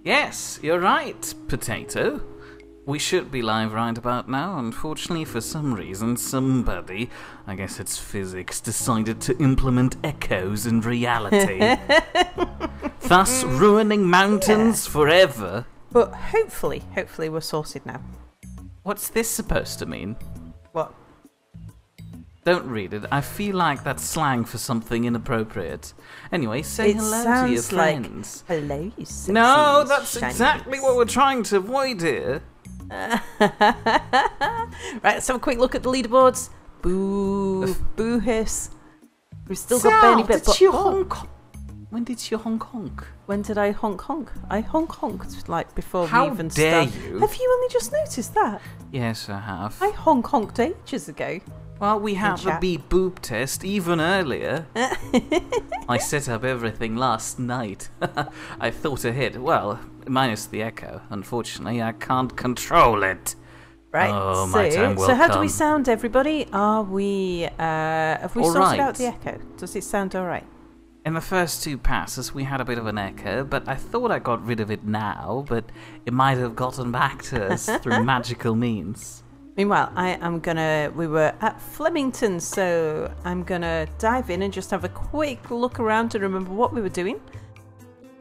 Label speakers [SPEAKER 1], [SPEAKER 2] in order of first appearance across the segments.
[SPEAKER 1] Yes, you're right, Potato. We should be live right about now. Unfortunately, for some reason, somebody, I guess it's physics, decided to implement echoes in reality. Thus ruining mountains forever.
[SPEAKER 2] But hopefully we're sorted now.
[SPEAKER 1] What's this supposed to mean?
[SPEAKER 2] What?
[SPEAKER 1] Don't read it. I feel like that's slang for something inappropriate. Anyway, say hello to your friends.
[SPEAKER 2] Like, hello, you sexy,
[SPEAKER 1] no, that's
[SPEAKER 2] shiny
[SPEAKER 1] exactly
[SPEAKER 2] bits.
[SPEAKER 1] what we're trying to avoid here.
[SPEAKER 2] Right, let's have a quick look at the leaderboards. Boo, boo hiss. We've still got Bernie Bit.
[SPEAKER 1] Did you honk? When did you honk honk?
[SPEAKER 2] When did I honk honk? I honk honked like before
[SPEAKER 1] How
[SPEAKER 2] we even
[SPEAKER 1] dare
[SPEAKER 2] started.
[SPEAKER 1] you?
[SPEAKER 2] Have you only just noticed that?
[SPEAKER 1] Yes, I have.
[SPEAKER 2] I honk honked ages ago.
[SPEAKER 1] Well, we had the
[SPEAKER 2] chat.
[SPEAKER 1] beep boop test even earlier. I set up everything last night. I thought ahead. Well, minus the echo. Unfortunately, I can't control it.
[SPEAKER 2] Right.
[SPEAKER 1] Oh, my time will
[SPEAKER 2] so how do we
[SPEAKER 1] come.
[SPEAKER 2] sound, everybody? Are we? Have we
[SPEAKER 1] All
[SPEAKER 2] sorted
[SPEAKER 1] right.
[SPEAKER 2] out the echo? Does it sound all right?
[SPEAKER 1] In the first two passes, we had a bit of an echo, but I thought I got rid of it now, but it might have gotten back to us through magical means.
[SPEAKER 2] Meanwhile, we were at Flemington, so I'm gonna dive in and just have a quick look around to remember what we were doing.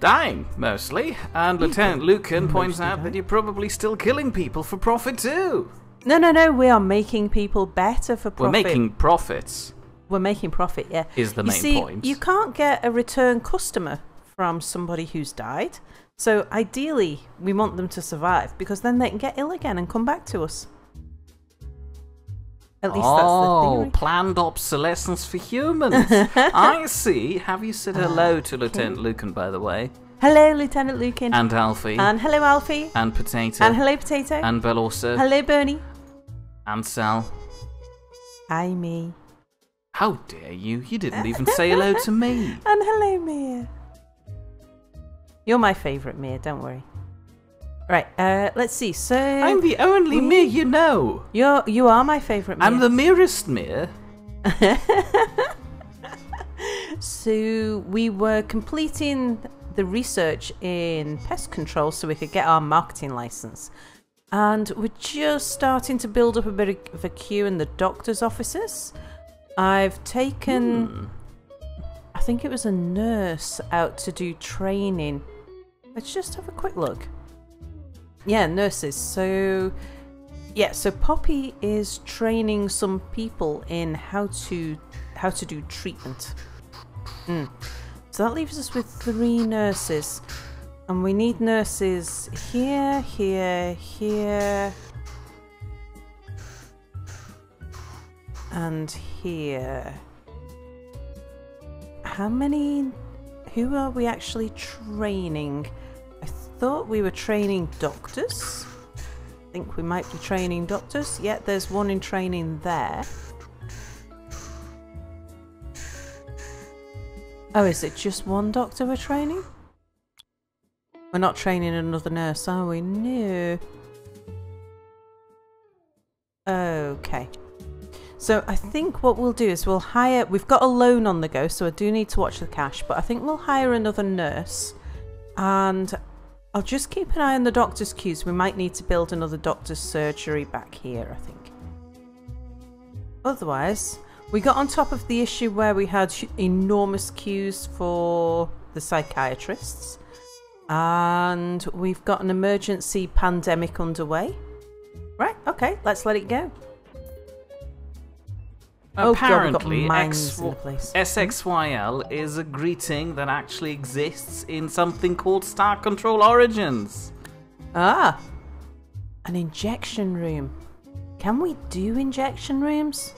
[SPEAKER 1] Dying, mostly. And Lieutenant Lucan points out that you're probably still killing people for profit too.
[SPEAKER 2] No, we are making people better for profit.
[SPEAKER 1] We're making profits.
[SPEAKER 2] We're making profit, yeah.
[SPEAKER 1] Is the main point.
[SPEAKER 2] You can't get a return customer from somebody who's died, so ideally we want them to survive, because then they can get ill again and come back to us. At least that's the theory.
[SPEAKER 1] Planned obsolescence for humans. I see. Have you said hello to Lieutenant Lucan, by the way?
[SPEAKER 2] Hello, Lieutenant Lucan.
[SPEAKER 1] And Alfie.
[SPEAKER 2] And hello, Alfie.
[SPEAKER 1] And Potato.
[SPEAKER 2] And hello, Potato.
[SPEAKER 1] And Bell also.
[SPEAKER 2] Hello, Bernie.
[SPEAKER 1] And Sal.
[SPEAKER 2] Hi, me.
[SPEAKER 1] How dare you? You didn't even say hello to me.
[SPEAKER 2] And hello, Mia. You're my favourite, Mia, don't worry. Right, let's see. So
[SPEAKER 1] I'm the only Mia you know.
[SPEAKER 2] You are my favourite Mia.
[SPEAKER 1] I'm the merest Mia.
[SPEAKER 2] So we were completing the research in pest control so we could get our marketing license. And we're just starting to build up a bit of a queue in the doctor's offices. I've taken, I think it was a nurse out to do training. Let's just have a quick look. Yeah, nurses. So Poppy is training some people in how to do treatment. So that leaves us with 3 nurses, and we need nurses here, and here. Who are we actually training? I thought we were training doctors. I think we might be training doctors. Yeah, there's one in training there. Oh, is it just one doctor we're training? We're not training another nurse, are we? No. Okay. So I think what we'll do is we'll hire... We've got a loan on the go, so I do need to watch the cash, but I think we'll hire another nurse, and I'll just keep an eye on the doctor's queues. We might need to build another doctor's surgery back here, I think. Otherwise, we got on top of the issue where we had enormous queues for the psychiatrists, and we've got an emergency pandemic underway. Right, okay, let's let it go.
[SPEAKER 1] Apparently,
[SPEAKER 2] God, mines in the place.
[SPEAKER 1] SXYL is a greeting that actually exists in something called Star Control Origins.
[SPEAKER 2] Ah, an injection room. Can we do injection rooms?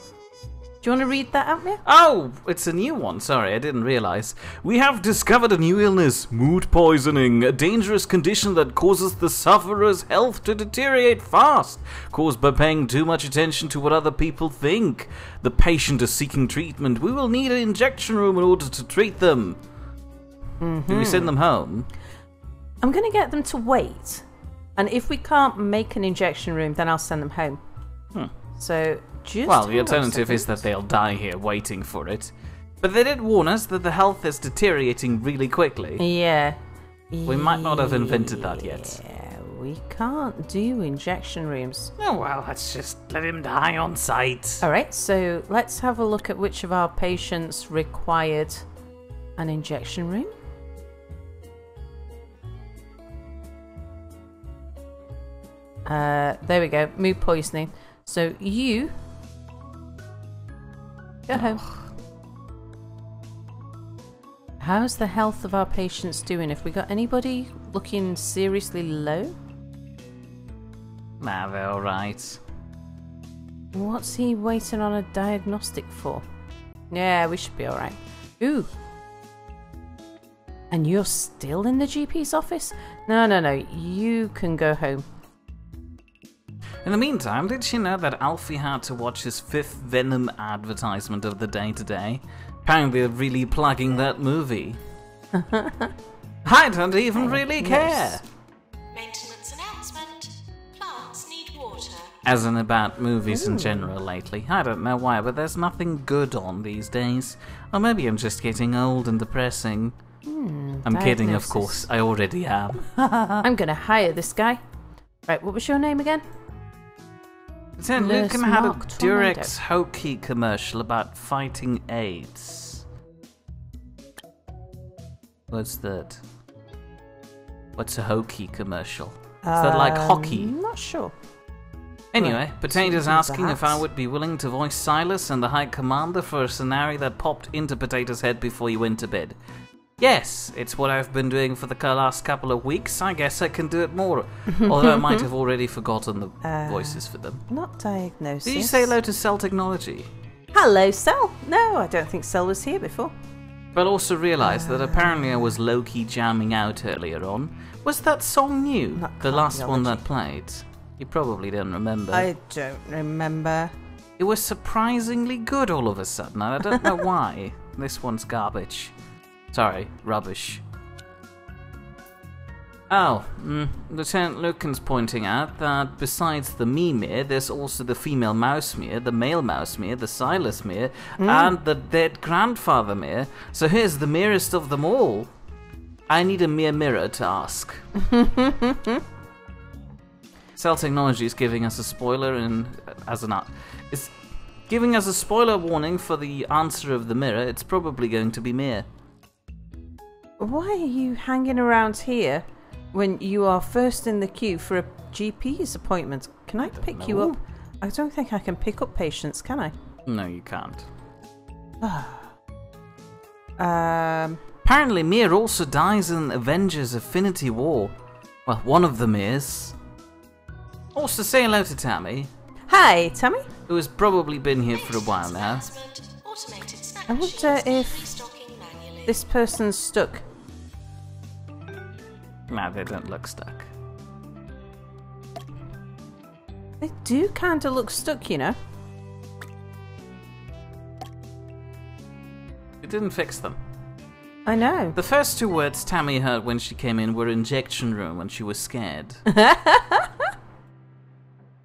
[SPEAKER 2] Do you want to read that at me?
[SPEAKER 1] Oh, it's a new one. Sorry, I didn't realize. We have discovered a new illness, mood poisoning, a dangerous condition that causes the sufferer's health to deteriorate fast, caused by paying too much attention to what other people think. The patient is seeking treatment. We will need an injection room in order to treat them. Do we send them home?
[SPEAKER 2] I'm going to get them to wait. And if we can't make an injection room, then I'll send them home. So...
[SPEAKER 1] Well, the alternative is that they'll die here waiting for it. But they did warn us that the health is deteriorating really quickly.
[SPEAKER 2] Yeah.
[SPEAKER 1] We might not have invented that yet.
[SPEAKER 2] Yeah, we can't do injection rooms.
[SPEAKER 1] Oh well, let's just let him die on sight.
[SPEAKER 2] Alright, so let's have a look at which of our patients required an injection room. There we go, mood poisoning. So you go home. How's the health of our patients doing? Have we got anybody looking seriously low?
[SPEAKER 1] Nah, they're alright.
[SPEAKER 2] What's he waiting on a diagnostic for? Yeah, we should be alright. Ooh. And you're still in the GP's office? No, you can go home.
[SPEAKER 1] In the meantime, did you know that Alfie had to watch his 5th Venom advertisement of the day today? Apparently they're really plugging that movie. I don't even really care.
[SPEAKER 3] Maintenance announcement. Plants need water.
[SPEAKER 1] As in about movies in general lately. I don't know why, but there's nothing good on these days. Or maybe I'm just getting old and depressing. I'm kidding, of course. I already am.
[SPEAKER 2] I'm gonna hire this guy. Right, what was your name again?
[SPEAKER 1] Then Lucan had a Durex Hokey commercial about fighting AIDS. What's that? What's a Hokey commercial? Is that like hockey?
[SPEAKER 2] Not sure.
[SPEAKER 1] Anyway,
[SPEAKER 2] Right,
[SPEAKER 1] Potato's
[SPEAKER 2] so
[SPEAKER 1] asking if I
[SPEAKER 2] perhaps-
[SPEAKER 1] would be willing to voice Silas and the High Commander for a scenario that popped into Potato's head before he went to bed. Yes, it's what I've been doing for the last couple of weeks. I guess I can do it more. Although I might have already forgotten the voices for them.
[SPEAKER 2] Not diagnosis.
[SPEAKER 1] Did you say hello to Cell Technology?
[SPEAKER 2] Hello, Cell. No, I don't think Cell was here before.
[SPEAKER 1] But also realised that apparently I was low-key jamming out earlier on. Was that song new?
[SPEAKER 2] Not
[SPEAKER 1] The last one
[SPEAKER 2] cardiology.
[SPEAKER 1] that played? You probably didn't remember.
[SPEAKER 2] I don't remember.
[SPEAKER 1] It was surprisingly good all of a sudden, and I don't know why. This one's garbage. Sorry, rubbish. Oh, Lieutenant Lucan's pointing out that besides the Mimir, there's also the female Mouse-Mir, the male Mouse-Mir, the Silas-Mir, and the dead grandfather Mir. So here's the merest of them all. I need a mere mirror to ask. Cell Technology is giving us a spoiler it's giving us a spoiler warning for the answer of the mirror. It's probably going to be Mir.
[SPEAKER 2] Why are you hanging around here when you are first in the queue for a GP's appointment? Can I pick you up? I don't think I can pick up patients, can I?
[SPEAKER 1] No, you can't. Apparently, Mir also dies in Avengers Infinity War. Well, one of them is. Also, say hello to Tammy,
[SPEAKER 2] Hi, Tammy.
[SPEAKER 1] who has probably been here for a while now.
[SPEAKER 3] Announcement. Automated snack
[SPEAKER 2] I wonder
[SPEAKER 3] machines
[SPEAKER 2] if
[SPEAKER 3] restocking manually.
[SPEAKER 2] this person's stuck.
[SPEAKER 1] Nah, they don't look stuck.
[SPEAKER 2] They do kind of look stuck, you know.
[SPEAKER 1] It didn't fix them.
[SPEAKER 2] I know.
[SPEAKER 1] The first 2 words Tammy heard when she came in were injection room, and she was scared.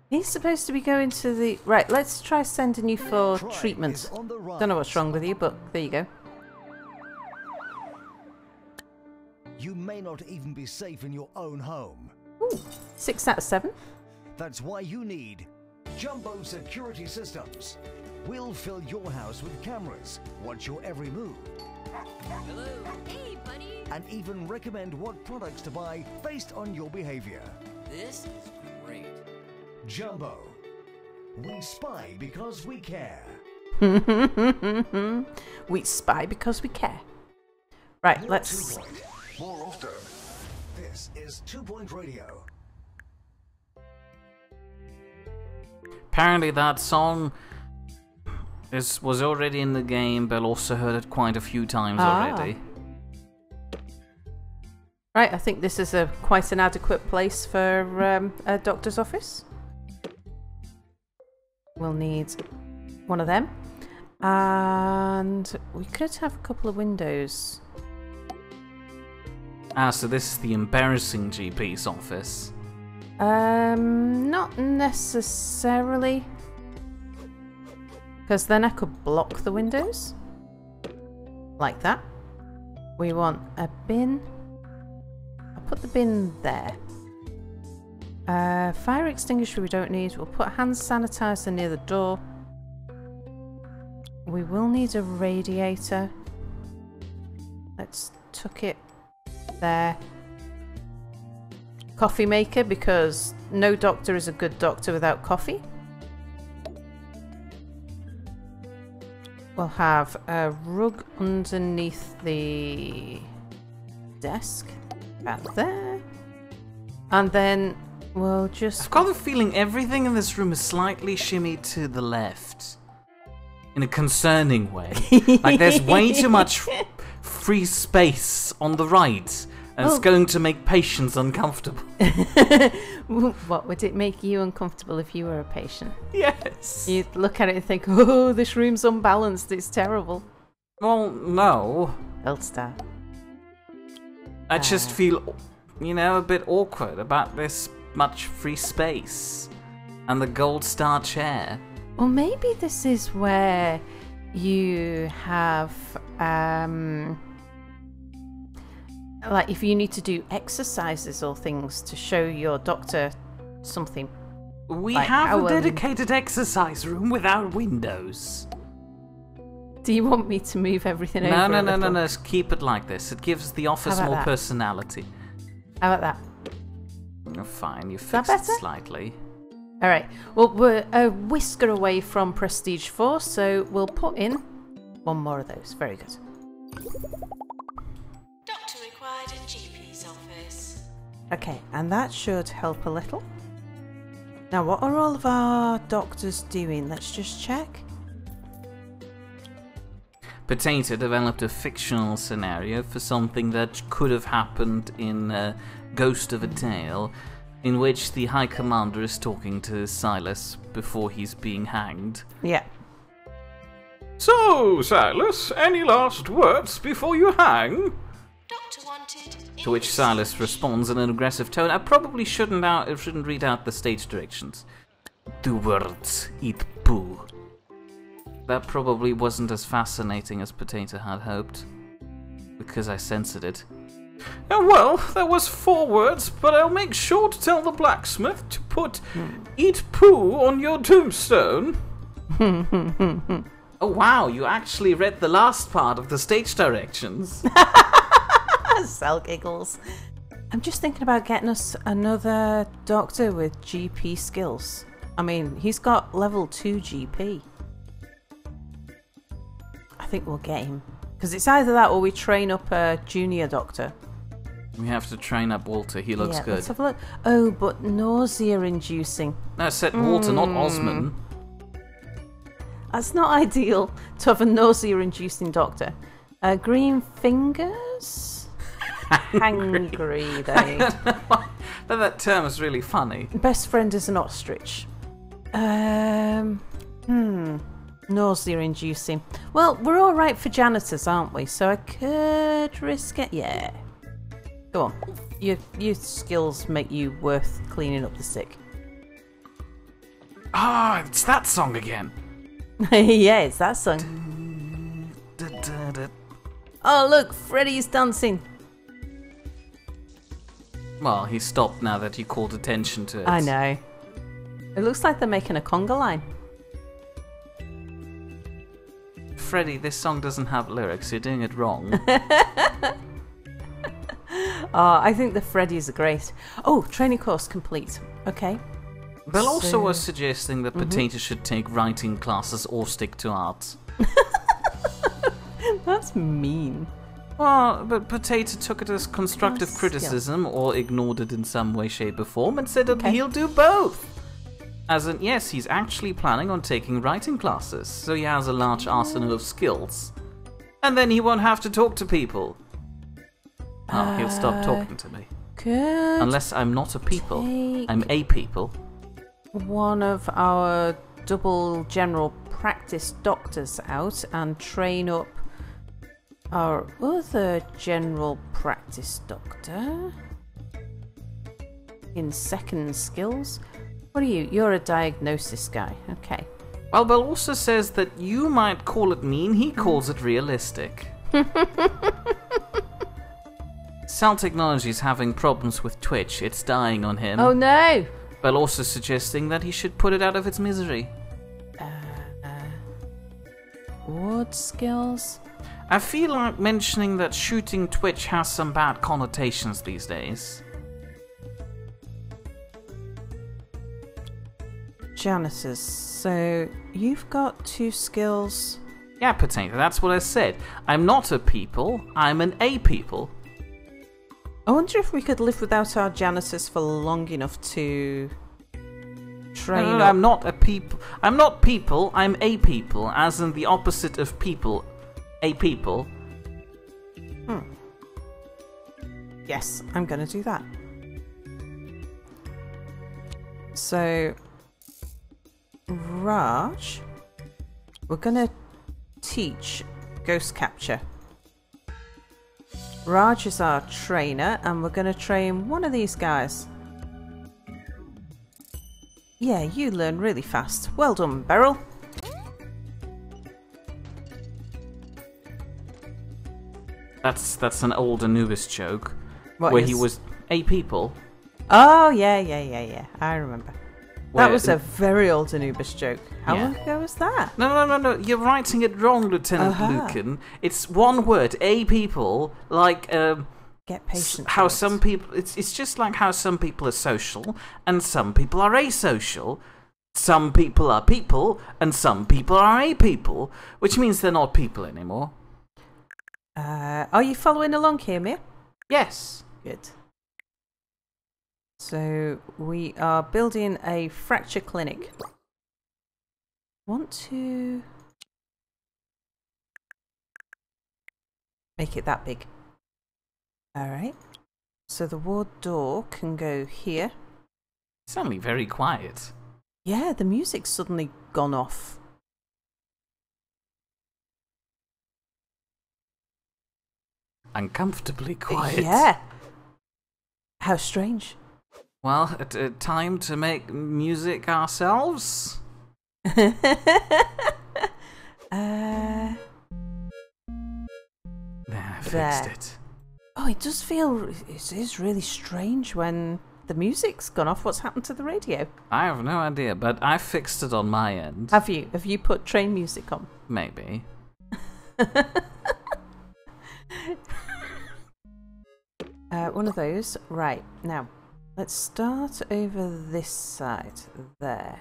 [SPEAKER 2] He's supposed to be going to the... Right, let's try sending you for treatment. Don't know what's wrong with you, but there you go.
[SPEAKER 4] You may not even be safe in your own home.
[SPEAKER 2] Ooh, 6 out of 7.
[SPEAKER 4] That's why you need Jumbo Security Systems. We'll fill your house with cameras, watch your every move,
[SPEAKER 5] Hey, buddy.
[SPEAKER 4] and even recommend what products to buy based on your behavior.
[SPEAKER 5] This is great.
[SPEAKER 4] Jumbo. We spy because we care.
[SPEAKER 2] We spy because we care. Right,
[SPEAKER 4] You're
[SPEAKER 2] let's...
[SPEAKER 4] 2 Point. More often. This is 2 Point Radio.
[SPEAKER 1] Apparently that song was already in the game, but also heard it quite a few times already.
[SPEAKER 2] Right, I think this is quite an adequate place for a doctor's office. We'll need one of them. And we could have a couple of windows.
[SPEAKER 1] Ah, so this is the embarrassing GP's office.
[SPEAKER 2] Not necessarily. Because then I could block the windows. Like that. We want a bin. bin there. Fire extinguisher we don't need. We'll put hand sanitizer near the door. We will need a radiator. Let's tuck it there. Coffee maker, because no doctor is a good doctor without coffee. We'll have a rug underneath the desk, about there. And then we'll just...
[SPEAKER 1] I've got the feeling everything in this room is slightly shimmied to the left. In a concerning way. Like there's way too much free space on the right. And it's going to make patients uncomfortable.
[SPEAKER 2] What, would it make you uncomfortable if you were a patient?
[SPEAKER 1] Yes.
[SPEAKER 2] You'd look at it and think, oh, this room's unbalanced, it's terrible.
[SPEAKER 1] Well, no.
[SPEAKER 2] Gold star.
[SPEAKER 1] I just feel, you know, a bit awkward about this much free space. And the gold star chair.
[SPEAKER 2] Well, maybe this is where you have... like if you need to do exercises or things to show your doctor something.
[SPEAKER 1] We
[SPEAKER 2] Like
[SPEAKER 1] have
[SPEAKER 2] how,
[SPEAKER 1] a dedicated exercise room without windows.
[SPEAKER 2] Do you want me to move everything over?
[SPEAKER 1] No. Just keep it like this. It gives the office
[SPEAKER 2] How about
[SPEAKER 1] more
[SPEAKER 2] that?
[SPEAKER 1] personality.
[SPEAKER 2] How about that?
[SPEAKER 1] Oh, fine, you
[SPEAKER 2] that
[SPEAKER 1] fixed it
[SPEAKER 2] better?
[SPEAKER 1] slightly.
[SPEAKER 2] All right. Well, we're a whisker away from Prestige 4, so we'll put in one more of those. Very good.
[SPEAKER 3] Doctor required in GP's office.
[SPEAKER 2] Okay, and that should help a little. Now, what are all of our doctors doing? Let's just check.
[SPEAKER 1] Potato developed a fictional scenario for something that could have happened in Ghost of a Tale, in which the High Commander is talking to Silas before he's being hanged.
[SPEAKER 2] Yeah.
[SPEAKER 1] So, Silas, any last words before you hang?
[SPEAKER 3] Doctor wanted.
[SPEAKER 1] To which Silas responds in an aggressive tone. I probably shouldn't read out the stage directions. The words eat poo. That probably wasn't as fascinating as Potato had hoped, because I censored it. Well, there was 4 words, but I'll make sure to tell the blacksmith to put eat poo on your tombstone. Oh wow, you actually read the last part of the stage directions.
[SPEAKER 2] Sal giggles. I'm just thinking about getting us another doctor with GP skills. I mean, he's got level 2 GP. I think we'll get him. Because it's either that or we train up a junior doctor.
[SPEAKER 1] We have to train up Walter, he looks good.
[SPEAKER 2] Let's have a look. Oh, but nausea inducing.
[SPEAKER 1] No, I said Walter, not Osman.
[SPEAKER 2] That's not ideal to have a nausea inducing doctor. Green fingers? Hangry, they.
[SPEAKER 1] But that term is really funny.
[SPEAKER 2] Best friend is an ostrich. Nausea inducing. Well, we're all right for janitors, aren't we? So I could risk it. Yeah. Go on. Your skills make you worth cleaning up the sick.
[SPEAKER 1] Ah, it's that song again.
[SPEAKER 2] Yeah, it's that song. Oh, look, Freddy's dancing.
[SPEAKER 1] Well, he stopped now that you called attention to it.
[SPEAKER 2] I know. It looks like they're making a conga line.
[SPEAKER 1] Freddy, this song doesn't have lyrics. You're doing it wrong.
[SPEAKER 2] I think the Freddy's are great. Oh, training course complete. Okay.
[SPEAKER 1] Bill also was suggesting that Potato should take writing classes or stick to arts.
[SPEAKER 2] That's mean.
[SPEAKER 1] Well, but Potato took it as constructive
[SPEAKER 2] Skill.
[SPEAKER 1] criticism or ignored it in some way, shape or form and said that he'll do both. As in, yes, he's actually planning on taking writing classes, so he has a large arsenal of skills. And then he won't have to talk to people. Oh, he'll stop talking to me.
[SPEAKER 2] Could
[SPEAKER 1] Unless I'm not a people.
[SPEAKER 2] take
[SPEAKER 1] I'm a people.
[SPEAKER 2] one of our double general practice doctors out and train up our other general practice doctor in second skills. What are you? You're a diagnosis guy. Okay.
[SPEAKER 1] Well, Bill also says that you might call it mean, he calls it realistic. Cell Technology is having problems with Twitch. It's dying on him.
[SPEAKER 2] Oh no!
[SPEAKER 1] But also suggesting that he should put it out of its misery.
[SPEAKER 2] Wood skills?
[SPEAKER 1] I feel like mentioning that shooting Twitch has some bad connotations these days.
[SPEAKER 2] Janitors. So, you've got 2 skills.
[SPEAKER 1] Yeah, Potato, that's what I said. I'm not a people, I'm an a-people.
[SPEAKER 2] I wonder if we could live without our janitors for long enough to train
[SPEAKER 1] No,
[SPEAKER 2] up.
[SPEAKER 1] I'm not a people. I'm not people, I'm a people, as in the opposite of people. A people.
[SPEAKER 2] Yes, I'm going to do that. So, Raj, we're going to teach ghost capture. Raj is our trainer, and we're going to train one of these guys. Yeah, you learn really fast. Well done, Beryl.
[SPEAKER 1] That's an old Anubis joke.
[SPEAKER 2] What
[SPEAKER 1] where
[SPEAKER 2] is?
[SPEAKER 1] he was a people.
[SPEAKER 2] Oh, yeah. I remember.
[SPEAKER 1] Where-
[SPEAKER 2] That was a very old Anubis joke. How
[SPEAKER 1] Yeah.
[SPEAKER 2] long ago was that?
[SPEAKER 1] No. You're writing it wrong, Lieutenant Lucan. It's one word, a people, like
[SPEAKER 2] Get patient.
[SPEAKER 1] how
[SPEAKER 2] with it.
[SPEAKER 1] some people. It's just like how some people are social and some people are asocial. Some people are people and some people are a people, which means they're not people anymore.
[SPEAKER 2] Are you following along here, Mia?
[SPEAKER 1] Yes.
[SPEAKER 2] Good. So we are building a fracture clinic. Want to make it that big. Alright. So the ward door can go here.
[SPEAKER 1] Suddenly very quiet.
[SPEAKER 2] Yeah, the music's suddenly gone off.
[SPEAKER 1] Uncomfortably quiet.
[SPEAKER 2] Yeah. How strange.
[SPEAKER 1] Well, time to make music ourselves.
[SPEAKER 2] uh,
[SPEAKER 1] There, I fixed
[SPEAKER 2] There.
[SPEAKER 1] it.
[SPEAKER 2] oh, it does feel... It is really strange when the music's gone off. What's happened to the radio?
[SPEAKER 1] I have no idea, but I fixed it on my end.
[SPEAKER 2] Have you? Have you put train music on?
[SPEAKER 1] Maybe.
[SPEAKER 2] One of those. Right, now, let's start over this side. There.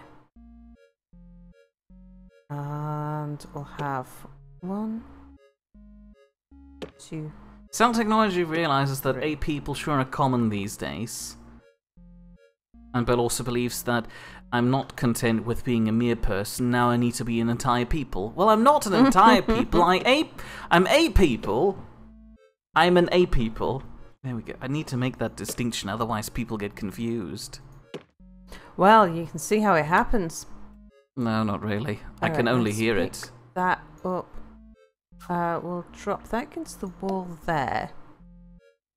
[SPEAKER 2] And we'll have 1, 2...
[SPEAKER 1] Cell Technology realizes that a people sure are common these days. And Bell also believes that I'm not content with being a mere person, now I need to be an entire people. Well, I'm not an entire people, I'm a people. I'm an a people. There we go. I need to make that distinction, otherwise people get confused.
[SPEAKER 2] Well, you can see how it happens.
[SPEAKER 1] No, not really. I
[SPEAKER 2] Alright,
[SPEAKER 1] can only
[SPEAKER 2] let's
[SPEAKER 1] hear
[SPEAKER 2] pick
[SPEAKER 1] it.
[SPEAKER 2] that up. We'll drop that against the wall there.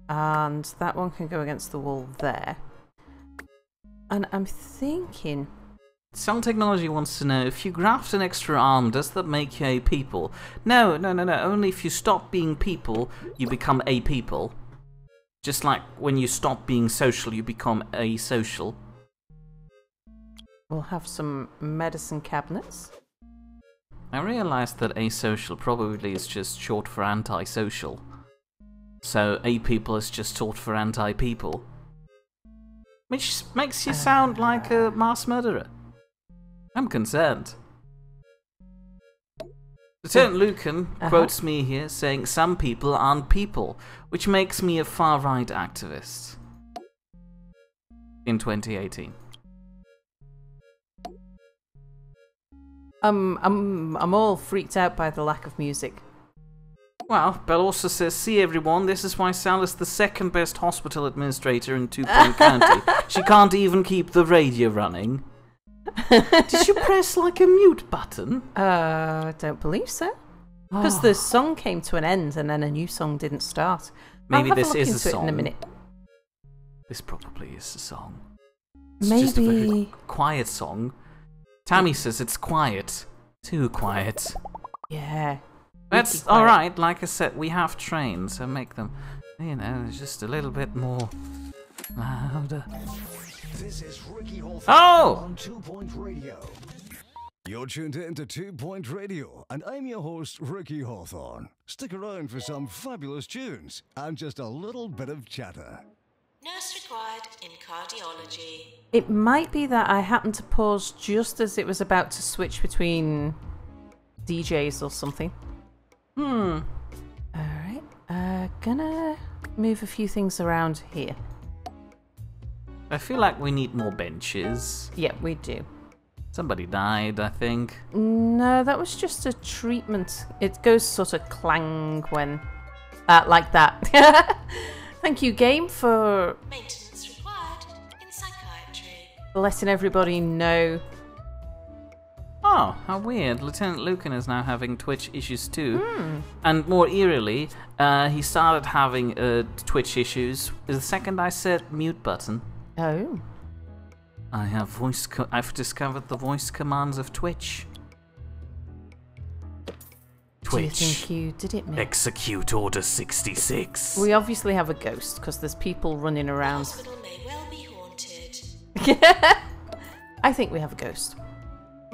[SPEAKER 2] And that one can go against the wall there. And I'm thinking...
[SPEAKER 1] Cell Technology wants to know, if you graft an extra arm, does that make you a people? No. Only if you stop being people, you become a people. Just like when you stop being social, you become asocial.
[SPEAKER 2] We'll have some medicine cabinets.
[SPEAKER 1] I realized that asocial probably is just short for antisocial. So a-people is just short for anti-people. Which makes you sound like a mass murderer. I'm concerned. Lieutenant Lucan quotes me here saying some people aren't people, which makes me a far-right activist. In 2018.
[SPEAKER 2] I'm all freaked out by the lack of music.
[SPEAKER 1] Well, Bell also says, see everyone, this is why Sal is the second best hospital administrator in Two-Point County. She can't even keep the radio running. Did you press like a mute button?
[SPEAKER 2] I don't believe so. Because the song came to an end and then a new song didn't start.
[SPEAKER 1] Maybe
[SPEAKER 2] I'll have
[SPEAKER 1] this
[SPEAKER 2] a look
[SPEAKER 1] is a
[SPEAKER 2] into it in a
[SPEAKER 1] song.
[SPEAKER 2] minute.
[SPEAKER 1] This probably is a song. It's just a very
[SPEAKER 2] Maybe...
[SPEAKER 1] quiet song. Tammy says it's quiet. Too quiet.
[SPEAKER 2] Yeah.
[SPEAKER 1] That's
[SPEAKER 2] quiet.
[SPEAKER 1] alright, like I said, we have trains, so make them. You know, just a little bit more louder.
[SPEAKER 4] This is Ricky Hawthorne
[SPEAKER 1] Oh!
[SPEAKER 4] on 2 Point Radio. You're tuned in to 2 Point Radio, and I'm your host, Ricky Hawthorne. Stick around for some fabulous tunes and just a little bit of chatter.
[SPEAKER 3] Nurse required in cardiology.
[SPEAKER 2] It might be that I happened to pause just as it was about to switch between DJs or something. Alright, gonna move a few things around here.
[SPEAKER 1] I feel like we need more benches.
[SPEAKER 2] Yeah, we do.
[SPEAKER 1] Somebody died, I think.
[SPEAKER 2] No, that was just a treatment. It goes sort of clang when... like that. Thank you, game, for
[SPEAKER 3] Maintenance required in psychiatry.
[SPEAKER 2] letting everybody know.
[SPEAKER 1] Oh, how weird. Lieutenant Lucan is now having Twitch issues too. And more eerily, he started having Twitch issues the second I said mute button.
[SPEAKER 2] Oh.
[SPEAKER 1] I've discovered the voice commands of Twitch.
[SPEAKER 2] Do you
[SPEAKER 1] Twitch.
[SPEAKER 2] think you did it, mate?
[SPEAKER 1] Execute Order 66.
[SPEAKER 2] We obviously have a ghost, because there's people running
[SPEAKER 3] The
[SPEAKER 2] around.
[SPEAKER 3] hospital may well be haunted.
[SPEAKER 2] I think we have a ghost.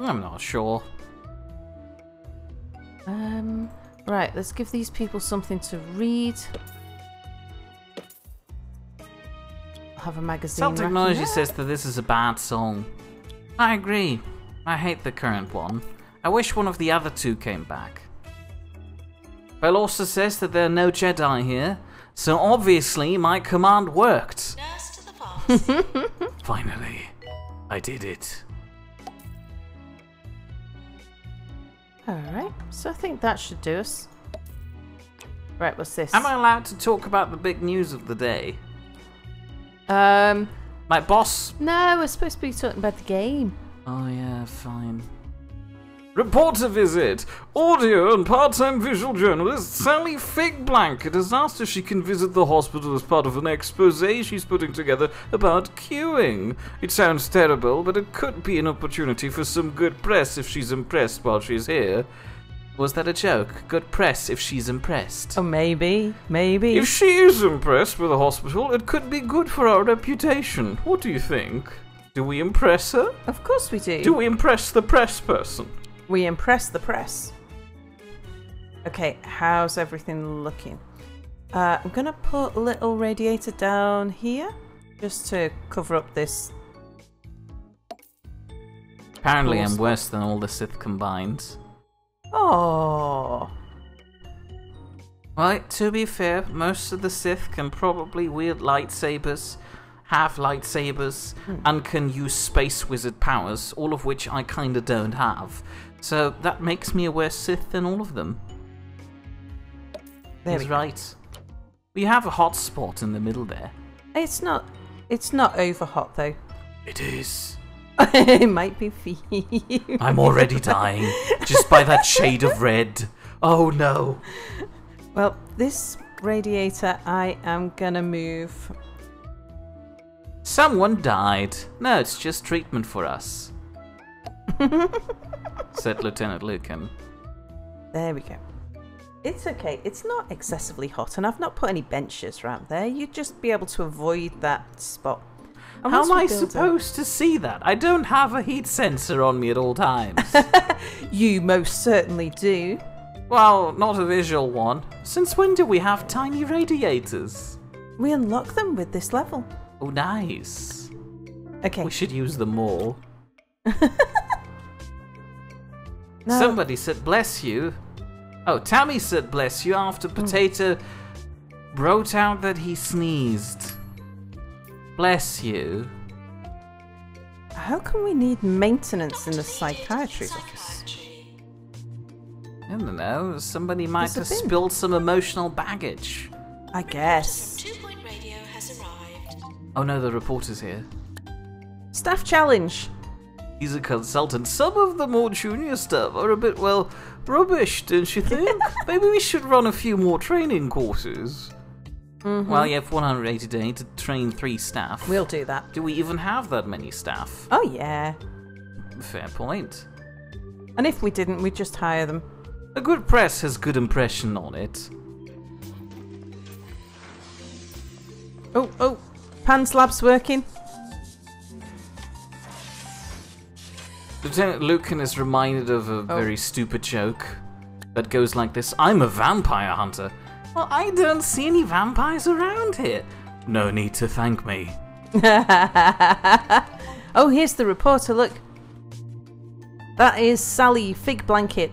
[SPEAKER 1] I'm not sure.
[SPEAKER 2] Right, let's give these people something to read. I'll have a magazine.
[SPEAKER 1] Cell
[SPEAKER 2] rack in
[SPEAKER 1] Technology
[SPEAKER 2] there.
[SPEAKER 1] says that this is a bad song. I agree. I hate the current one. I wish one of the other two came back. Bell also says that there are no Jedi here, so obviously my command worked.
[SPEAKER 3] Nurse to the pharmacy.
[SPEAKER 1] Finally, I did it.
[SPEAKER 2] Alright, so I think that should do us. Right, what's this?
[SPEAKER 1] Am I allowed to talk about the big news of the day? My boss...
[SPEAKER 2] No, we're supposed to be talking about the game.
[SPEAKER 1] Oh yeah, fine. Reporter visit! Audio and part-time visual journalist Sally Figblanket has asked if she can visit the hospital as part of an expose she's putting together about queuing. It sounds terrible, but it could be an opportunity for some good press if she's impressed while she's here. Was that a joke? Good press if she's impressed.
[SPEAKER 2] Oh, maybe. Maybe.
[SPEAKER 1] If she is impressed with the hospital, it could be good for our reputation. What do you think? Do we impress her?
[SPEAKER 2] Of course we do.
[SPEAKER 1] Do we impress the press person?
[SPEAKER 2] We impress the press. Okay, how's everything looking? I'm gonna put a little radiator down here just to cover up this.
[SPEAKER 1] Apparently I'm
[SPEAKER 2] Awesome.
[SPEAKER 1] worse than all the Sith combined.
[SPEAKER 2] Oh,
[SPEAKER 1] Well, to be fair, most of the Sith can probably wield lightsabers, have lightsabers, and can use space wizard powers, all of which I kinda don't have. So that makes me a worse Sith than all of them.
[SPEAKER 2] there
[SPEAKER 1] He's
[SPEAKER 2] we go.
[SPEAKER 1] right. We have a hot spot in the middle there.
[SPEAKER 2] It's not over hot though.
[SPEAKER 1] It is.
[SPEAKER 2] It might be for you.
[SPEAKER 1] I'm already dying, just by that shade of red. Oh no.
[SPEAKER 2] Well, this radiator I am gonna move.
[SPEAKER 1] Someone died. No, it's just treatment for us. Said Lieutenant Lucan.
[SPEAKER 2] There we go. It's okay. It's not excessively hot, and I've not put any benches around there. You'd just be able to avoid that spot. And
[SPEAKER 1] How
[SPEAKER 2] once
[SPEAKER 1] am
[SPEAKER 2] we
[SPEAKER 1] I
[SPEAKER 2] build
[SPEAKER 1] supposed to see that? I don't have a heat sensor on me at all times.
[SPEAKER 2] You most certainly do.
[SPEAKER 1] Well, not a visual one. Since when do we have tiny radiators?
[SPEAKER 2] We unlock them with this level.
[SPEAKER 1] Oh, nice.
[SPEAKER 2] Okay.
[SPEAKER 1] We should use them more.
[SPEAKER 2] No.
[SPEAKER 1] Somebody said bless you. Oh, Tammy said bless you after Potato wrote out that he sneezed. Bless you.
[SPEAKER 2] How can we need maintenance in the
[SPEAKER 3] Dr. Needed
[SPEAKER 2] psychiatrist's office?
[SPEAKER 3] psychiatry.
[SPEAKER 1] I don't know. Somebody might
[SPEAKER 2] There's a
[SPEAKER 1] have
[SPEAKER 2] bin.
[SPEAKER 1] spilled some emotional baggage.
[SPEAKER 2] I guess.
[SPEAKER 3] 2 Point Radio has arrived.
[SPEAKER 1] Oh no, the reporter's here.
[SPEAKER 2] Staff challenge.
[SPEAKER 1] He's a consultant. Some of the more junior staff are a bit, well, rubbish, don't you think? Maybe we should run a few more training courses. Well, you have 180 days to train 3 staff.
[SPEAKER 2] We'll do that.
[SPEAKER 1] Do we even have that many staff?
[SPEAKER 2] Oh yeah.
[SPEAKER 1] Fair point.
[SPEAKER 2] And if we didn't, we'd just hire them.
[SPEAKER 1] A good press has good impression on it.
[SPEAKER 2] Oh, Pan's lab's working.
[SPEAKER 1] Lieutenant Lucan is reminded of a very stupid joke that goes like this. I'm a vampire hunter. Well, I don't see any vampires around here. No need to thank me.
[SPEAKER 2] Oh, here's the reporter, look. That is Sally Fig Blanket.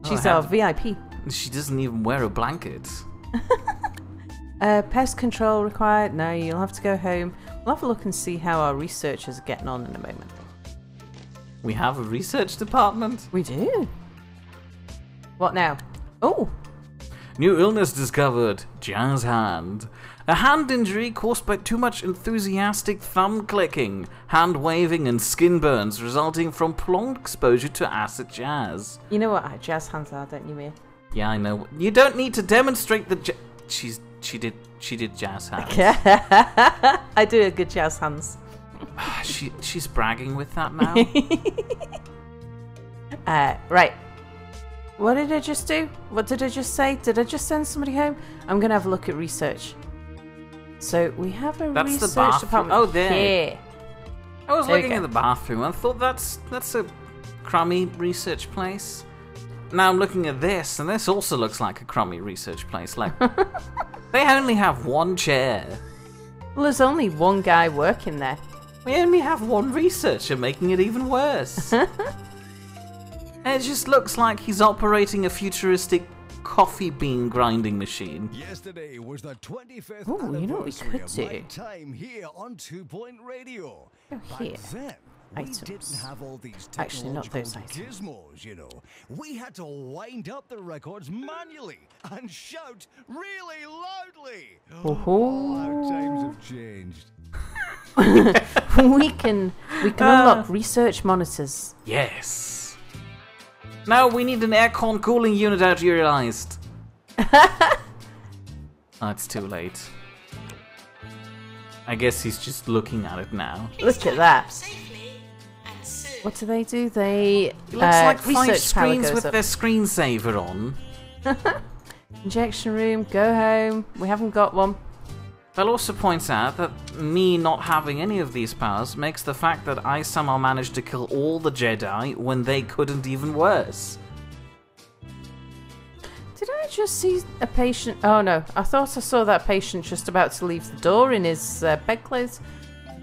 [SPEAKER 2] She's our VIP.
[SPEAKER 1] She doesn't even wear a blanket.
[SPEAKER 2] Pest control required. No, you'll have to go home. We'll have a look and see how our researchers are getting on in a moment.
[SPEAKER 1] We have a research department.
[SPEAKER 2] We do. What now? Oh,
[SPEAKER 1] New illness discovered. Jazz hand. A hand injury caused by too much enthusiastic thumb clicking, hand waving, and skin burns resulting from prolonged exposure to acid jazz.
[SPEAKER 2] you know what jazz hands are, don't you, Mia?
[SPEAKER 1] Yeah, I know. You don't need to demonstrate the. She did jazz hands.
[SPEAKER 2] I do a good jazz hands.
[SPEAKER 1] She's bragging with that now.
[SPEAKER 2] Right. What did I just do? What did I just say? Did I just send somebody home? I'm gonna have a look at research. So we have a
[SPEAKER 1] That's the
[SPEAKER 2] research
[SPEAKER 1] bathroom.
[SPEAKER 2] department.
[SPEAKER 1] Oh, there.
[SPEAKER 2] Here.
[SPEAKER 1] I was
[SPEAKER 2] There you
[SPEAKER 1] looking
[SPEAKER 2] go.
[SPEAKER 1] at the bathroom. I thought that's a crummy research place. Now I'm looking at this, and this also looks like a crummy research place. Like they only have one chair.
[SPEAKER 2] Well, there's only one guy working there.
[SPEAKER 1] We only have one researcher, making it even worse. And it just looks like he's operating a futuristic coffee bean grinding machine.
[SPEAKER 4] Yesterday was the 25th
[SPEAKER 2] Ooh, you know what we
[SPEAKER 4] anniversary
[SPEAKER 2] could
[SPEAKER 4] of
[SPEAKER 2] do?
[SPEAKER 4] my time here on 2 Point Radio.
[SPEAKER 2] Oh,
[SPEAKER 4] Back
[SPEAKER 2] here.
[SPEAKER 4] then, we
[SPEAKER 2] Items.
[SPEAKER 4] didn't have all these
[SPEAKER 2] Actually, not those
[SPEAKER 4] technological gizmos, you know. We had to wind up the records manually and shout really loudly.
[SPEAKER 2] Oh,
[SPEAKER 4] How times have changed.
[SPEAKER 2] we can unlock research monitors.
[SPEAKER 1] Yes. Now we need an aircon cooling unit outerized. Oh, it's too late. I guess he's just looking at it now.
[SPEAKER 2] Look at that.
[SPEAKER 3] Safely and soon.
[SPEAKER 2] What do they do? They
[SPEAKER 1] It looks like 5
[SPEAKER 2] research power
[SPEAKER 1] screens
[SPEAKER 2] goes
[SPEAKER 1] with
[SPEAKER 2] up.
[SPEAKER 1] their screensaver on.
[SPEAKER 2] Injection room. Go home. We haven't got one.
[SPEAKER 1] Bell also points out that me not having any of these powers makes the fact that I somehow managed to kill all the Jedi when they couldn't even worse.
[SPEAKER 2] Did I just see a patient? Oh no, I thought I saw that patient just about to leave the door in his bedclothes.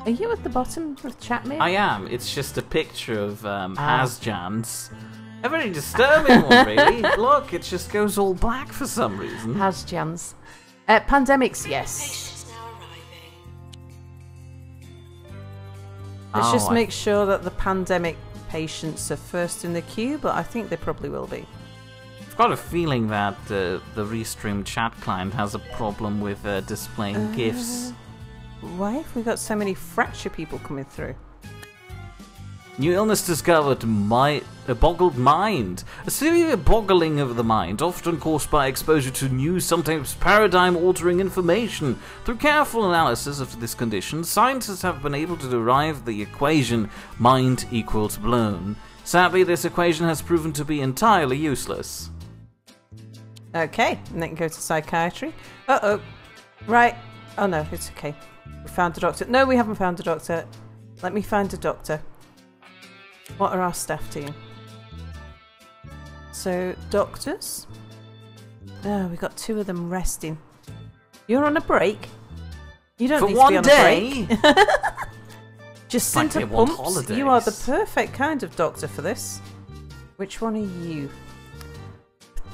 [SPEAKER 2] Are you at the bottom of the chat, mate?
[SPEAKER 1] I am. It's just a picture of Hasjans. A very disturbing one, really. Look, it just goes all black for some reason.
[SPEAKER 2] Has Jans. Pandemics, yes.
[SPEAKER 3] Patients now arriving.
[SPEAKER 2] Let's just
[SPEAKER 1] I-
[SPEAKER 2] make sure that the pandemic patients are first in the queue, but I think they probably will be.
[SPEAKER 1] I've got a feeling that the Restream chat client has a problem with displaying GIFs.
[SPEAKER 2] Why have we got so many fracture people coming through?
[SPEAKER 1] New illness discovered, a boggled mind. A severe boggling of the mind, often caused by exposure to new, sometimes paradigm-altering information. Through careful analysis of this condition, scientists have been able to derive the equation mind equals blown. Sadly, this equation has proven to be entirely useless.
[SPEAKER 2] Okay, and then go to psychiatry. Uh-oh. Right. Oh no, it's okay. We found a doctor. No, we haven't found a doctor. Let me find a doctor. What are our staff doing? So, doctors. Oh, we got 2 of them resting. You're on a break. You don't
[SPEAKER 1] For
[SPEAKER 2] need to be
[SPEAKER 1] one
[SPEAKER 2] on
[SPEAKER 1] day,
[SPEAKER 2] a break.
[SPEAKER 1] Like they
[SPEAKER 2] Jacinta
[SPEAKER 1] want
[SPEAKER 2] Pumps, you are the
[SPEAKER 1] holidays.
[SPEAKER 2] perfect kind of doctor for this. Which one are you?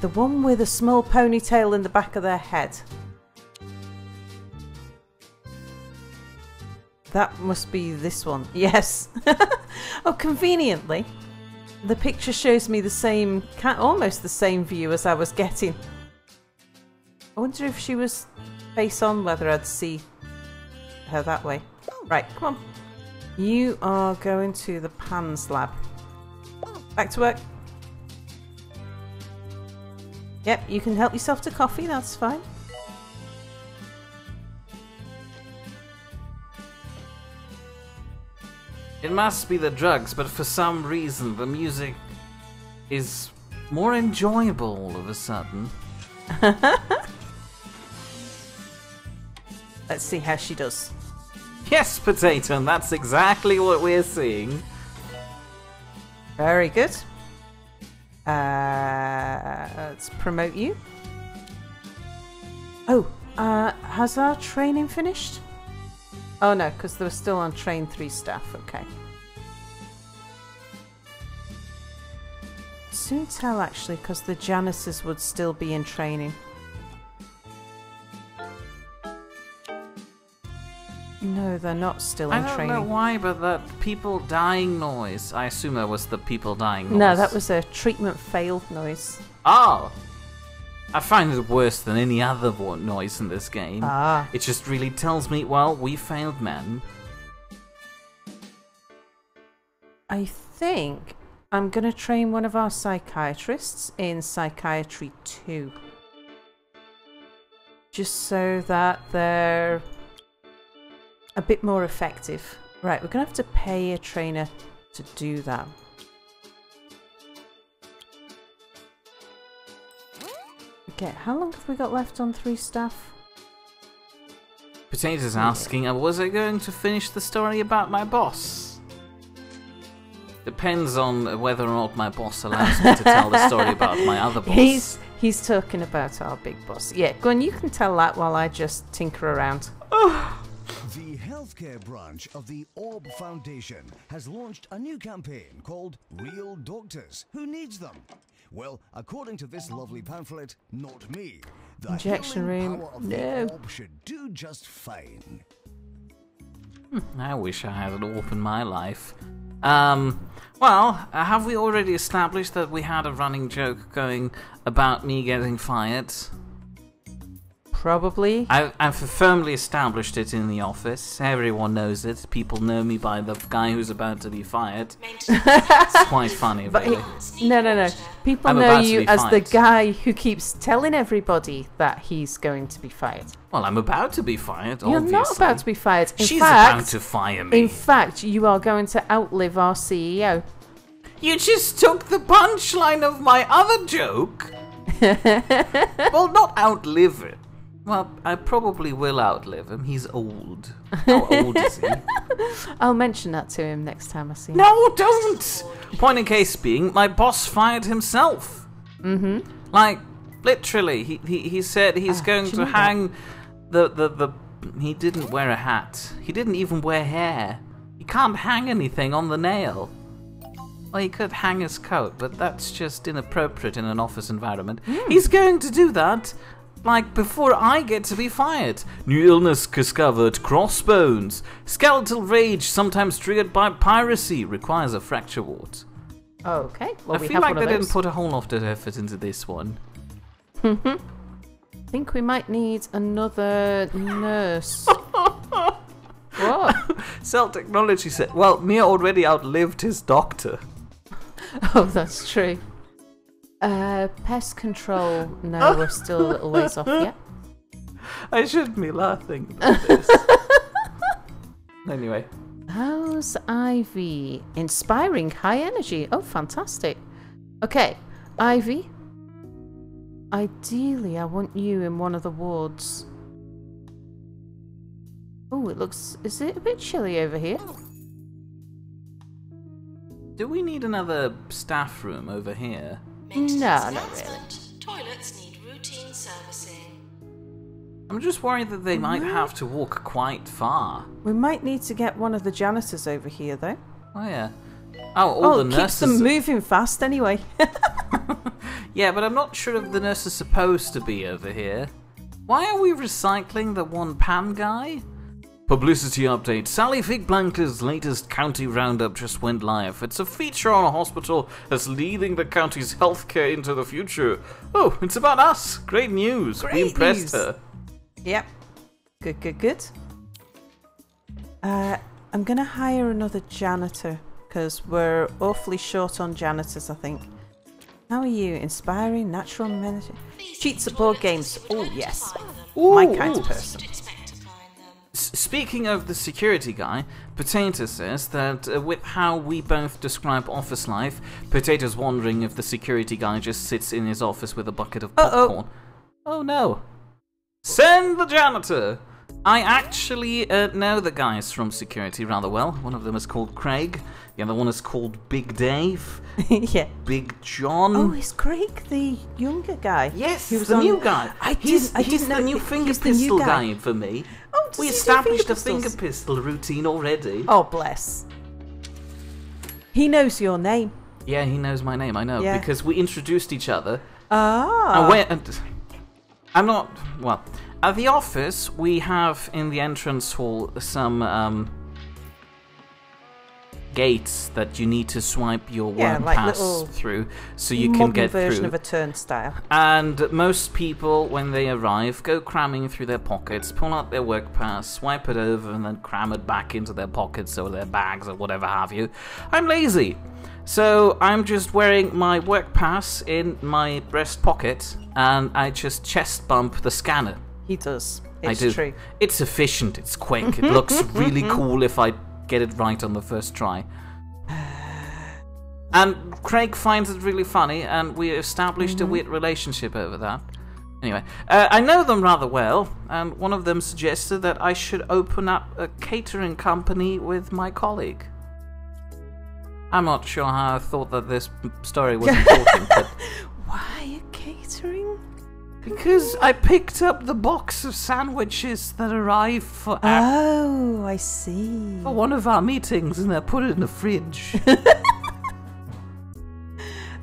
[SPEAKER 2] The one with a small ponytail in the back of their head. That must be this one. Yes. Oh, conveniently, the picture shows me the same, almost the same view as I was getting. I wonder if she was face on, whether I'd see her that way. Right, come on. You are going to the PANS lab. Back to work. Yep, you can help yourself to coffee, that's fine.
[SPEAKER 1] it must be the drugs, but for some reason the music is more enjoyable all of a sudden.
[SPEAKER 2] Let's see how she does.
[SPEAKER 1] Yes, Potato, and that's exactly what we're seeing.
[SPEAKER 2] Very good. Let's promote you. Oh, has our training finished? Oh no, because they were still on train 3 staff. Okay. Soon tell actually, because the janitors would still be in training. No, they're not still in
[SPEAKER 1] I don't
[SPEAKER 2] training.
[SPEAKER 1] know why, but that people dying noise. I assume that was the people dying noise.
[SPEAKER 2] No, that was a treatment failed noise.
[SPEAKER 1] Oh! I find it worse than any other noise in this game.
[SPEAKER 2] Ah.
[SPEAKER 1] It just really tells me, well, we failed, man.
[SPEAKER 2] I think I'm going to train one of our psychiatrists in Psychiatry 2. Just so that they're a bit more effective. Right, we're going to have to pay a trainer to do that. Okay, how long have we got left on 3 staff?
[SPEAKER 1] Potato's asking, was I going to finish the story about my boss? Depends on whether or not my boss allows me to tell the story about my other boss.
[SPEAKER 2] He's talking about our big boss. Yeah, go on, you can tell that while I just tinker around.
[SPEAKER 4] The healthcare branch of the Orb Foundation has launched a new campaign called Real Doctors. Who needs them? Well, according to this lovely pamphlet, not me. The
[SPEAKER 2] Injection
[SPEAKER 4] healing
[SPEAKER 2] room.
[SPEAKER 4] power of
[SPEAKER 2] No.
[SPEAKER 4] the Orb should do just fine.
[SPEAKER 1] I wish I had an orb in my life. Well, have we already established that we had a running joke going about me getting fired?
[SPEAKER 2] Probably.
[SPEAKER 1] I've firmly established it in the office. Everyone knows it. People know me by the guy who's about to be fired. It's quite funny,
[SPEAKER 2] But
[SPEAKER 1] really.
[SPEAKER 2] no. People
[SPEAKER 1] I'm
[SPEAKER 2] know
[SPEAKER 1] about to
[SPEAKER 2] you
[SPEAKER 1] be
[SPEAKER 2] as the
[SPEAKER 1] fired.
[SPEAKER 2] guy who keeps telling everybody that he's going to be fired.
[SPEAKER 1] Well, I'm about to be fired,
[SPEAKER 2] You're
[SPEAKER 1] obviously.
[SPEAKER 2] not about to be fired. In
[SPEAKER 1] She's
[SPEAKER 2] fact,
[SPEAKER 1] about to fire me.
[SPEAKER 2] in fact, you are going to outlive our CEO.
[SPEAKER 1] You just took the punchline of my other joke. Well, not outlive it. Well, I probably will outlive him. He's old. How old is he?
[SPEAKER 2] I'll mention that to him next time I see him.
[SPEAKER 1] No, don't! Point in case being, my boss fired himself.
[SPEAKER 2] Mm-hmm.
[SPEAKER 1] Like, literally, he said he's going to hang the he didn't wear a hat. He didn't even wear hair. He can't hang anything on the nail. Well, he could hang his coat, but that's just inappropriate in an office environment. He's going to do that, like, before I get to be fired. New illness discovered, crossbones. Skeletal rage, sometimes triggered by piracy, requires a fracture ward.
[SPEAKER 2] Okay. Well,
[SPEAKER 1] I
[SPEAKER 2] we
[SPEAKER 1] feel
[SPEAKER 2] have
[SPEAKER 1] like
[SPEAKER 2] one
[SPEAKER 1] they
[SPEAKER 2] of
[SPEAKER 1] didn't
[SPEAKER 2] those.
[SPEAKER 1] put a whole lot of effort into this one.
[SPEAKER 2] I think we might need another nurse. What?
[SPEAKER 1] Cell Technology said, well, Mia already outlived his doctor.
[SPEAKER 2] Oh, that's true. Pest control. No, we're still a little ways off yet.
[SPEAKER 1] I shouldn't be laughing about this. Anyway.
[SPEAKER 2] How's Ivy? Inspiring high energy. Oh, fantastic. Okay, Ivy. Ideally, I want you in one of the wards. Oh, it looks... Is it a bit chilly over here?
[SPEAKER 1] Do we need another staff room over here?
[SPEAKER 3] Maintenance
[SPEAKER 2] No, not
[SPEAKER 3] announcement. Toilets need routine servicing.
[SPEAKER 1] I'm just worried that they might have to walk quite far.
[SPEAKER 2] We might need to get one of the janitors over here, though.
[SPEAKER 1] Oh, yeah. Oh, all the
[SPEAKER 2] it keeps them
[SPEAKER 1] nurses...
[SPEAKER 2] moving fast anyway.
[SPEAKER 1] Yeah, but I'm not sure if the nurse is supposed to be over here. Why are we recycling the one pan guy? Publicity update. Sally Fig Blanca's latest county roundup just went live. It's a feature on a hospital that's leading the county's healthcare into the future. Oh, it's about us. Great news. We
[SPEAKER 2] Great
[SPEAKER 1] impressed
[SPEAKER 2] news.
[SPEAKER 1] her.
[SPEAKER 2] Yep. Good. I'm going to hire another janitor because we're awfully short on janitors, I think. How are you? Inspiring, natural medicine. Cheats at board games. Oh, yes. My kind of person.
[SPEAKER 3] Expect to find them.
[SPEAKER 1] Speaking of the security guy, Potato says that with how we both describe office life, Potato's wondering if the security guy just sits in his office with a bucket of popcorn. Oh no. Send the janitor! I actually know the guys from security rather well. One of them is called Craig. The other one is called Big Dave.
[SPEAKER 2] Yeah.
[SPEAKER 1] Big John.
[SPEAKER 2] Oh, is Craig the younger guy?
[SPEAKER 1] Yes,
[SPEAKER 2] Who was
[SPEAKER 1] the
[SPEAKER 2] on-
[SPEAKER 1] new guy.
[SPEAKER 2] He's
[SPEAKER 1] He's the new finger
[SPEAKER 2] he's the new
[SPEAKER 1] pistol
[SPEAKER 2] guy.
[SPEAKER 1] guy for me.
[SPEAKER 2] Oh, does
[SPEAKER 1] We
[SPEAKER 2] he do
[SPEAKER 1] established
[SPEAKER 2] finger
[SPEAKER 1] a finger
[SPEAKER 2] pistols?
[SPEAKER 1] pistol routine already.
[SPEAKER 2] Oh, bless. He knows your name.
[SPEAKER 1] Yeah, he knows my name, I know,
[SPEAKER 2] Yeah.
[SPEAKER 1] because we introduced each other.
[SPEAKER 2] Ah.
[SPEAKER 1] I'm not. Well, at the office, we have in the entrance hall some gates that you need to swipe your
[SPEAKER 2] Yeah,
[SPEAKER 1] work
[SPEAKER 2] like
[SPEAKER 1] pass
[SPEAKER 2] little
[SPEAKER 1] through so you
[SPEAKER 2] modern
[SPEAKER 1] can get
[SPEAKER 2] version
[SPEAKER 1] through.
[SPEAKER 2] of a turnstile.
[SPEAKER 1] And most people, when they arrive, go cramming through their pockets, pull out their work pass, swipe it over, and then cram it back into their pockets or their bags or whatever have you. I'm lazy. So I'm just wearing my work pass in my breast pocket, and I just chest bump the scanner.
[SPEAKER 2] He does.
[SPEAKER 1] I
[SPEAKER 2] It's
[SPEAKER 1] do.
[SPEAKER 2] true.
[SPEAKER 1] It's efficient, it's quick, it looks really cool if I get it right on the first try. And Craig finds it really funny, and we established a weird relationship over that. Anyway, I know them rather well, and one of them suggested that I should open up a catering company with my colleague. I'm not sure how I thought that this story was important, but
[SPEAKER 2] Why a catering?
[SPEAKER 1] because I picked up the box of sandwiches that arrived for
[SPEAKER 2] Oh, I see.
[SPEAKER 1] for one of our meetings, and I put it in the fridge.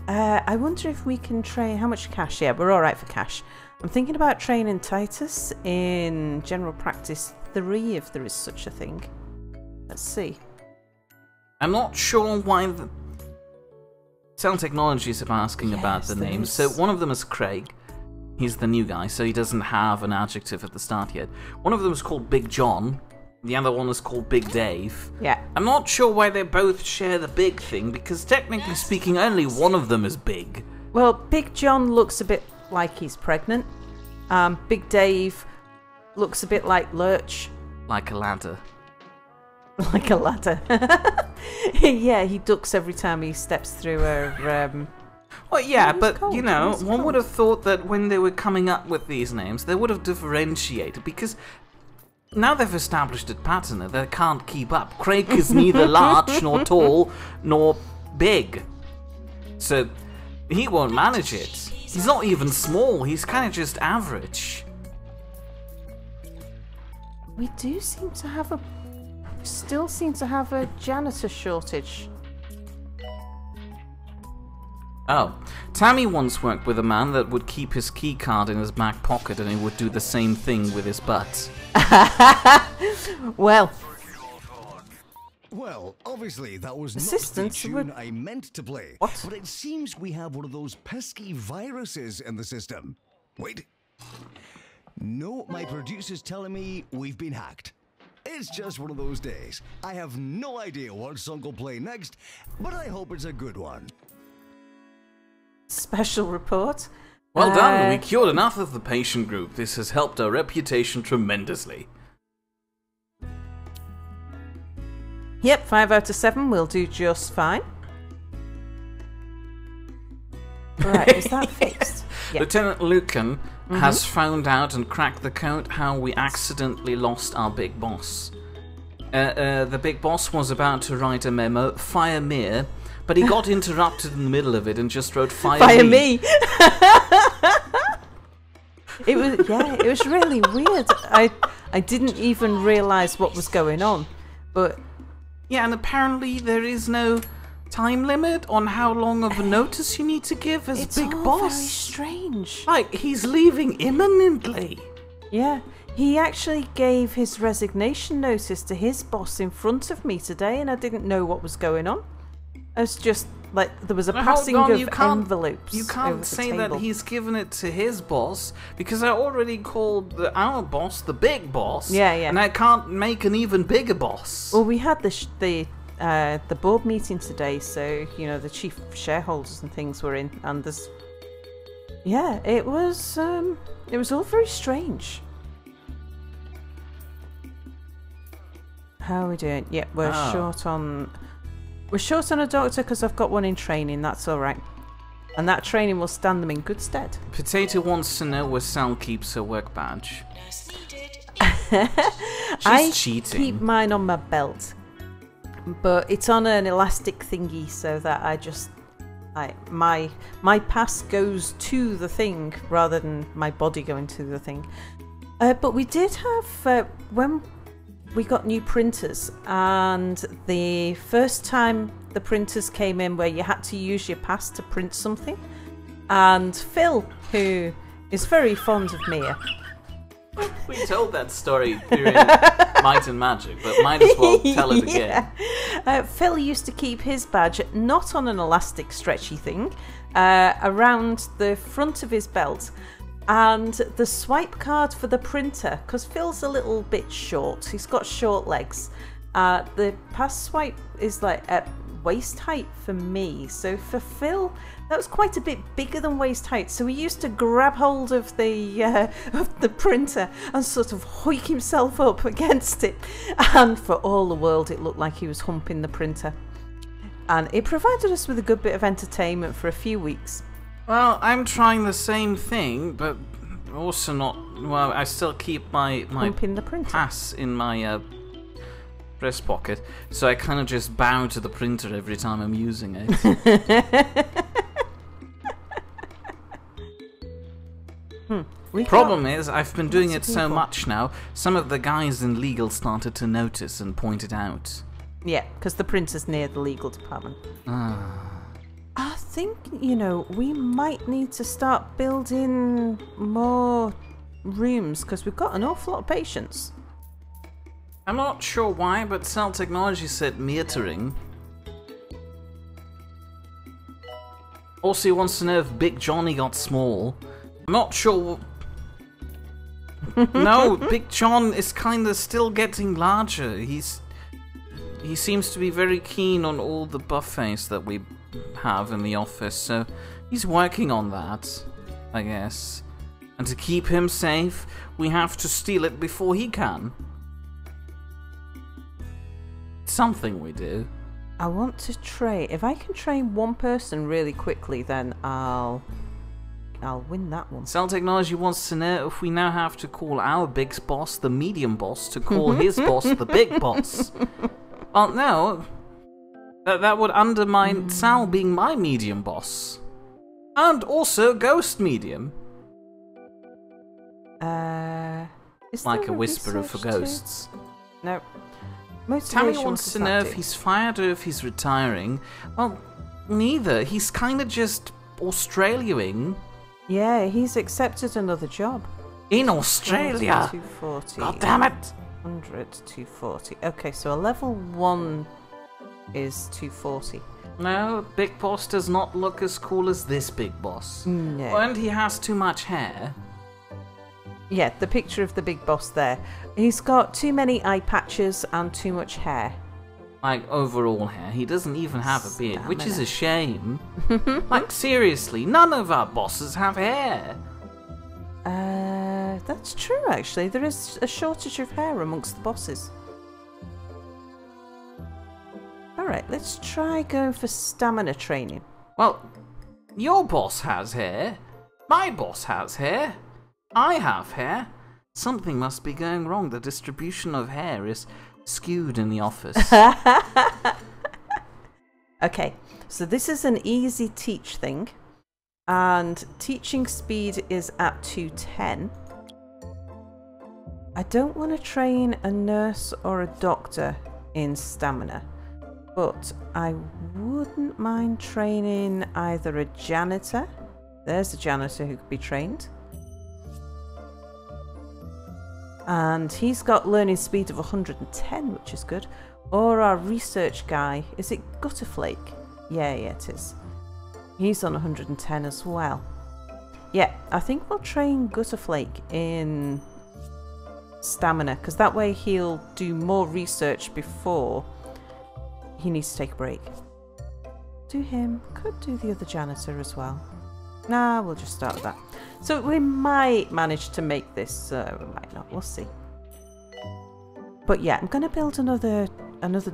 [SPEAKER 2] I wonder if we can train. How much cash? Yeah, we're all right for cash. I'm thinking about training Titus in General Practice 3, if there is such a thing. Let's see.
[SPEAKER 1] I'm not sure why the Cell Technologies are asking about
[SPEAKER 2] Yes,
[SPEAKER 1] the
[SPEAKER 2] there
[SPEAKER 1] names.
[SPEAKER 2] is.
[SPEAKER 1] So one of them is Craig. He's the new guy, so he doesn't have an adjective at the start yet. One of them is called Big John. The other one is called Big Dave.
[SPEAKER 2] Yeah.
[SPEAKER 1] I'm not sure why they both share the big thing, because technically speaking, only one of them is big.
[SPEAKER 2] Well, Big John looks a bit like he's pregnant. Big Dave looks a bit like Lurch,
[SPEAKER 1] Like a ladder.
[SPEAKER 2] like a ladder. Yeah, he ducks every time he steps through a.
[SPEAKER 1] Well, yeah,
[SPEAKER 2] What is
[SPEAKER 1] but,
[SPEAKER 2] called?
[SPEAKER 1] you know,
[SPEAKER 2] What is
[SPEAKER 1] one would
[SPEAKER 2] called?
[SPEAKER 1] have thought that when they were coming up with these names, they would have differentiated, because now they've established a pattern, they can't keep up. Craig is neither large, nor tall, nor big. So, he won't manage it. He's not even small, he's kind of just average.
[SPEAKER 2] We do seem to have a. Still seem to have a janitor shortage.
[SPEAKER 1] Oh, Tammy once worked with a man that would keep his key card in his back pocket, and he would do the same thing with his butt.
[SPEAKER 2] Well,
[SPEAKER 4] Well, obviously that was
[SPEAKER 2] Assistants
[SPEAKER 4] not the
[SPEAKER 2] would-
[SPEAKER 4] tune I meant to play.
[SPEAKER 2] What?
[SPEAKER 4] But it seems we have one of those pesky viruses in the system. Wait. No, my producer's telling me we've been hacked. It's just one of those days. I have no idea what song will play next, but I hope it's a good one.
[SPEAKER 2] special report.
[SPEAKER 1] Well done,
[SPEAKER 2] Uh,
[SPEAKER 1] we cured enough of the patient group. This has helped our reputation tremendously.
[SPEAKER 2] Yep, 5 out of 7 will do just fine. Right, is that fixed? Yeah.
[SPEAKER 1] Lieutenant Lucan has found out and cracked the code how we accidentally lost our big boss. The big boss was about to write a memo, fire Mir, but he got interrupted in the middle of it and just wrote fire,
[SPEAKER 2] Fire me! It was really weird. I didn't even realise what was going on. But
[SPEAKER 1] Yeah, and apparently there is no time limit on how long of a notice you need to give as
[SPEAKER 2] it's
[SPEAKER 1] big
[SPEAKER 2] all
[SPEAKER 1] boss.
[SPEAKER 2] very strange.
[SPEAKER 1] Like, he's leaving imminently.
[SPEAKER 2] Yeah, he actually gave his resignation notice to his boss in front of me today, and I didn't know what was going on. It was just like there was a
[SPEAKER 1] Now, hold
[SPEAKER 2] passing
[SPEAKER 1] on,
[SPEAKER 2] of
[SPEAKER 1] you can't-
[SPEAKER 2] envelopes.
[SPEAKER 1] You
[SPEAKER 2] over
[SPEAKER 1] can't
[SPEAKER 2] the
[SPEAKER 1] say
[SPEAKER 2] table.
[SPEAKER 1] that he's given it to his boss, because I already called our boss the big boss.
[SPEAKER 2] Yeah, yeah.
[SPEAKER 1] And I can't make an even bigger boss.
[SPEAKER 2] Well, we had the board meeting today, so you know the chief shareholders and things were in, and there's it was all very strange. How are we doing? Yeah, we're
[SPEAKER 1] Oh.
[SPEAKER 2] short on a doctor because I've got one in training. That's all right, and that training will stand them in good stead.
[SPEAKER 1] Potato wants to know where Sal keeps her work badge.
[SPEAKER 3] Nurse needed.
[SPEAKER 2] I
[SPEAKER 1] cheating.
[SPEAKER 2] keep mine on my belt, but it's on an elastic thingy so that my pass goes to the thing rather than my body going to the thing. But we did have when we got new printers, and the first time the printers came in where you had to use your pass to print something, and Phil, who is very fond of Mia.
[SPEAKER 1] We told that story during Might and Magic, but might as well tell it again.
[SPEAKER 2] Phil used to keep his badge not on an elastic stretchy thing, around the front of his belt, and the swipe card for the printer, because Phil's a little bit short, he's got short legs, the pass swipe is like at waist height for me, so for Phil that was quite a bit bigger than waist height, so he used to grab hold of the printer and sort of hoik himself up against it, and for all the world it looked like he was humping the printer, and it provided us with a good bit of entertainment for a few weeks.
[SPEAKER 1] Well, I'm trying the same thing, but also not. Well, I still keep my
[SPEAKER 2] Humping the printer.
[SPEAKER 1] pass in my breast pocket, so I kind of just bow to the printer every time I'm using it. Problem is, I've been doing it so much now, some of the guys in legal started to notice and point it out.
[SPEAKER 2] Yeah, because the printer's near the legal department. I think, we might need to start building more rooms, because we've got an awful lot of patients.
[SPEAKER 1] I'm not sure why, but Cell Technology said metering. Also, he wants to know if Big Johnny got small. I'm not sure. No, Big John is kind of still getting larger. He seems to be very keen on all the buffets that we have in the office, so he's working on that, I guess. And to keep him safe, we have to steal it before he can. Something we do.
[SPEAKER 2] I want to train. If I can train one person really quickly, then I'll win that one.
[SPEAKER 1] Cell Technology wants to know if we now have to call our big boss the medium boss to call his boss the big boss. Well, no. That would undermine Sal being my medium boss. And also Ghost Medium.
[SPEAKER 2] Is
[SPEAKER 1] Like
[SPEAKER 2] there
[SPEAKER 1] a whisperer for
[SPEAKER 2] research too?
[SPEAKER 1] ghosts.
[SPEAKER 2] No.
[SPEAKER 1] Tammy wants to know if he's fired or if he's retiring. Well, neither. He's kind of just Australiaing.
[SPEAKER 2] Yeah, he's accepted another job.
[SPEAKER 1] In Australia!
[SPEAKER 2] 240.
[SPEAKER 1] God damn it!
[SPEAKER 2] 100, 240. Okay, so a level 1 is 240.
[SPEAKER 1] No, Big Boss does not look as cool as this Big Boss.
[SPEAKER 2] No.
[SPEAKER 1] And he has too much hair.
[SPEAKER 2] Yeah, the picture of the big boss there. He's got too many eye patches and too much hair.
[SPEAKER 1] Like, overall hair. He doesn't even have a beard, which is a shame.
[SPEAKER 2] Stamina.
[SPEAKER 1] Like, seriously, none of our bosses have hair.
[SPEAKER 2] That's true, actually. There is a shortage of hair amongst the bosses. Alright, let's try going for stamina training.
[SPEAKER 1] Well, your boss has hair. My boss has hair. I have hair. Something must be going wrong. The distribution of hair is skewed in the office.
[SPEAKER 2] Okay, so this is an easy teach thing. And teaching speed is at 210. I don't want to train a nurse or a doctor in stamina, but I wouldn't mind training either a janitor. There's a janitor who could be trained. And he's got learning speed of 110, which is good. Or our research guy. Is it Gutterflake? Yeah, it is. He's on 110 as well. Yeah, I think we'll train Gutterflake in stamina, because that way he'll do more research before he needs to take a break. Do him. Could do the other janitor as well. Nah, we'll just start with that. So we might manage to make this, we might not, we'll see. But yeah, I'm going to build another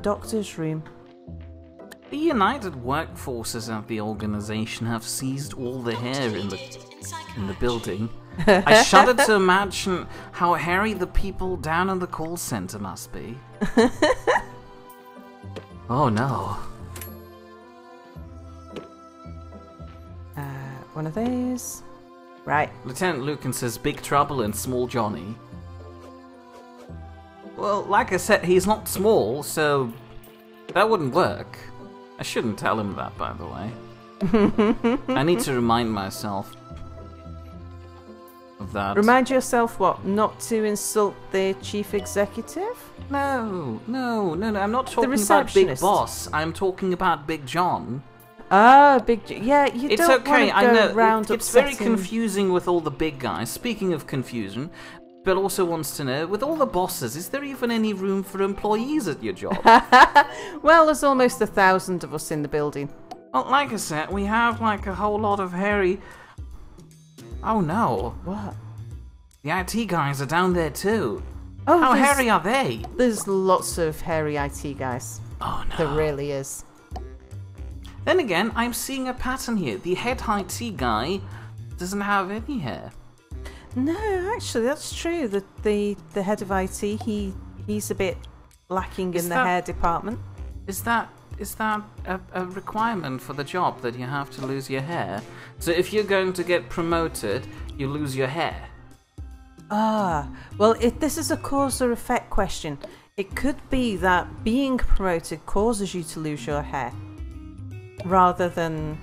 [SPEAKER 2] doctor's room.
[SPEAKER 1] The United Workforces of the organization have seized all the hair in the building. I shudder to imagine how hairy the people down in the call center must be. Oh no.
[SPEAKER 2] One of those. Right.
[SPEAKER 1] Lieutenant Lucan says big trouble in small Johnny. Well, like I said, he's not small, so that wouldn't work. I shouldn't tell him that, by the way. I need to remind myself of that.
[SPEAKER 2] Remind yourself what? Not to insult the chief executive?
[SPEAKER 1] No, I'm not talking about Big
[SPEAKER 2] receptionist.
[SPEAKER 1] Boss. I'm talking about Big John.
[SPEAKER 2] Ah, yeah, you
[SPEAKER 1] It's
[SPEAKER 2] don't
[SPEAKER 1] okay,
[SPEAKER 2] want
[SPEAKER 1] I
[SPEAKER 2] to go
[SPEAKER 1] know.
[SPEAKER 2] round
[SPEAKER 1] It's very
[SPEAKER 2] upsetting-
[SPEAKER 1] confusing with all the big guys. Speaking of confusion, Bill also wants to know, with all the bosses, is there even any room for employees at your job?
[SPEAKER 2] Well, there's almost 1,000 of us in the building.
[SPEAKER 1] Well, like I said, we have like a whole lot of hairy... Oh no,
[SPEAKER 2] What?
[SPEAKER 1] the IT guys are down there too.
[SPEAKER 2] Oh,
[SPEAKER 1] How
[SPEAKER 2] there's-
[SPEAKER 1] hairy are they?
[SPEAKER 2] There's lots of hairy IT guys.
[SPEAKER 1] Oh no.
[SPEAKER 2] There really is.
[SPEAKER 1] Then again, I'm seeing a pattern here. The head IT guy doesn't have any hair.
[SPEAKER 2] No, actually, that's true. The head of IT, he's a bit lacking
[SPEAKER 1] Is
[SPEAKER 2] in the
[SPEAKER 1] that-
[SPEAKER 2] hair department.
[SPEAKER 1] Is that a requirement for the job that you have to lose your hair? So if you're going to get promoted, you lose your hair.
[SPEAKER 2] Ah, well, this is a cause or effect question. It could be that being promoted causes you to lose your hair, rather than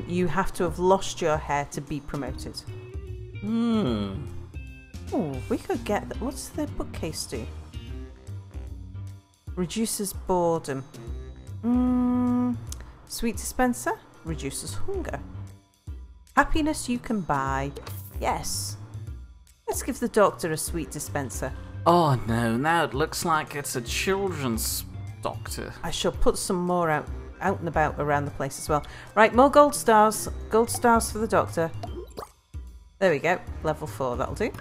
[SPEAKER 2] you have to have lost your hair to be promoted. Oh, we could get... What's the bookcase do? Reduces boredom. Sweet dispenser? Reduces hunger. Happiness you can buy. Yes. Let's give the doctor a sweet dispenser.
[SPEAKER 1] Oh no, now it looks like it's a children's doctor.
[SPEAKER 2] I shall put some more out and about around the place as well. Right, more gold stars. Gold stars for the doctor. There we go. Level 4, that'll do.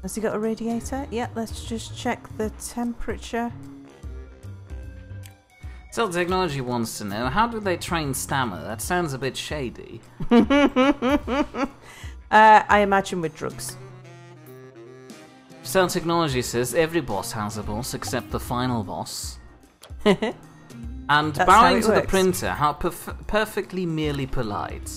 [SPEAKER 2] Has he got a radiator? Yeah, let's just check the temperature.
[SPEAKER 1] Cell Technology wants to know, how do they train Stammer? That sounds a bit shady.
[SPEAKER 2] I imagine with drugs.
[SPEAKER 1] Cell Technology says every boss has a boss except the final boss. And
[SPEAKER 2] That's
[SPEAKER 1] bowing
[SPEAKER 2] how it
[SPEAKER 1] to the
[SPEAKER 2] works.
[SPEAKER 1] printer, how perfectly merely polite.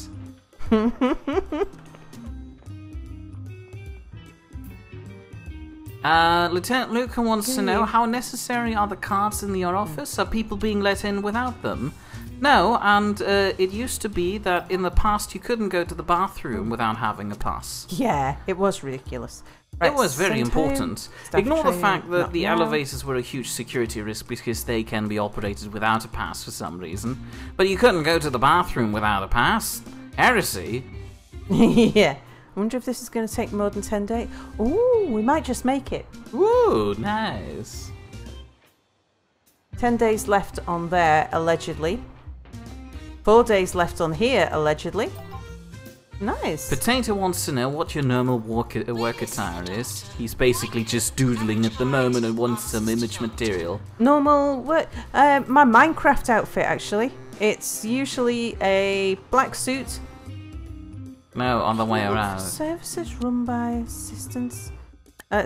[SPEAKER 1] Lieutenant Lucan wants to know, how necessary are the cards in your office? Are people being let in without them? No, and it used to be that in the past you couldn't go to the bathroom without having a pass.
[SPEAKER 2] Yeah, it was ridiculous. Right,
[SPEAKER 1] It was very
[SPEAKER 2] send home,
[SPEAKER 1] important.
[SPEAKER 2] staff
[SPEAKER 1] Ignore the
[SPEAKER 2] training,
[SPEAKER 1] fact that
[SPEAKER 2] not
[SPEAKER 1] the
[SPEAKER 2] now.
[SPEAKER 1] elevators were a huge security risk because they can be operated without a pass for some reason. But you couldn't go to the bathroom without a pass. Heresy.
[SPEAKER 2] Yeah. I wonder if this is going to take more than 10 days. Ooh, we might just make it.
[SPEAKER 1] Woo, nice.
[SPEAKER 2] 10 days left on there, allegedly. 4 days left on here, allegedly. Nice.
[SPEAKER 1] Potato wants to know what your normal work attire is. He's basically just doodling at the moment and wants some image material.
[SPEAKER 2] Normal work. My Minecraft outfit, actually. It's usually a black suit.
[SPEAKER 1] No, on the way around.
[SPEAKER 2] Services run by assistants.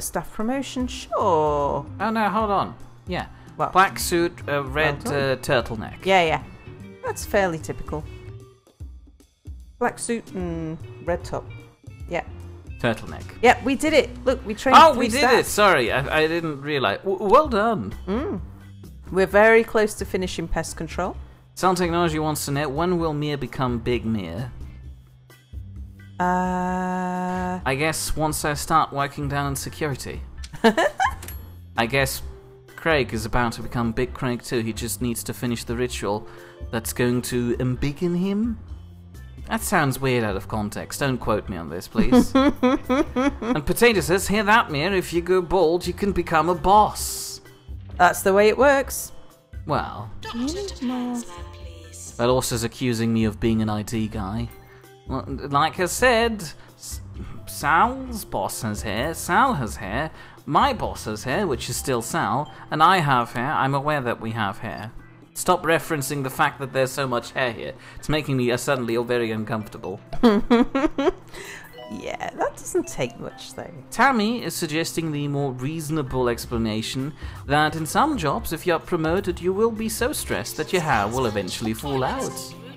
[SPEAKER 2] Staff promotion, sure.
[SPEAKER 1] Oh no, hold on. Yeah.
[SPEAKER 2] What?
[SPEAKER 1] Black suit, red
[SPEAKER 2] Well
[SPEAKER 1] turtleneck.
[SPEAKER 2] Yeah. That's fairly typical. Black suit and red top. Yeah.
[SPEAKER 1] Turtleneck.
[SPEAKER 2] Yeah, we did it. Look, we trained
[SPEAKER 1] Oh,
[SPEAKER 2] 3
[SPEAKER 1] we did
[SPEAKER 2] staff.
[SPEAKER 1] it! Sorry, I didn't realize. Well done.
[SPEAKER 2] We're very close to finishing pest control.
[SPEAKER 1] Sound Technology wants to know, when will Mir become Big Mir? I guess once I start working down in security. I guess Craig is about to become Big Craig too. He just needs to finish the ritual that's going to embiggen him. That sounds weird out of context. Don't quote me on this, please. And Potato says, hear that, Mir? If you go bald, you can become a boss.
[SPEAKER 2] That's the way it works.
[SPEAKER 1] Well,
[SPEAKER 3] Doctor to Pan's lab, please.
[SPEAKER 1] Belossa's accusing me of being an IT guy. Well, like I said, Sal's boss has hair, Sal has hair, my boss has hair, which is still Sal, and I have hair. I'm aware that we have hair. Stop referencing the fact that there's so much hair here. It's making me suddenly very uncomfortable.
[SPEAKER 2] Yeah, that doesn't take much though.
[SPEAKER 1] Tammy is suggesting the more reasonable explanation that in some jobs, if you're promoted, you will be so stressed that your hair will eventually fall out.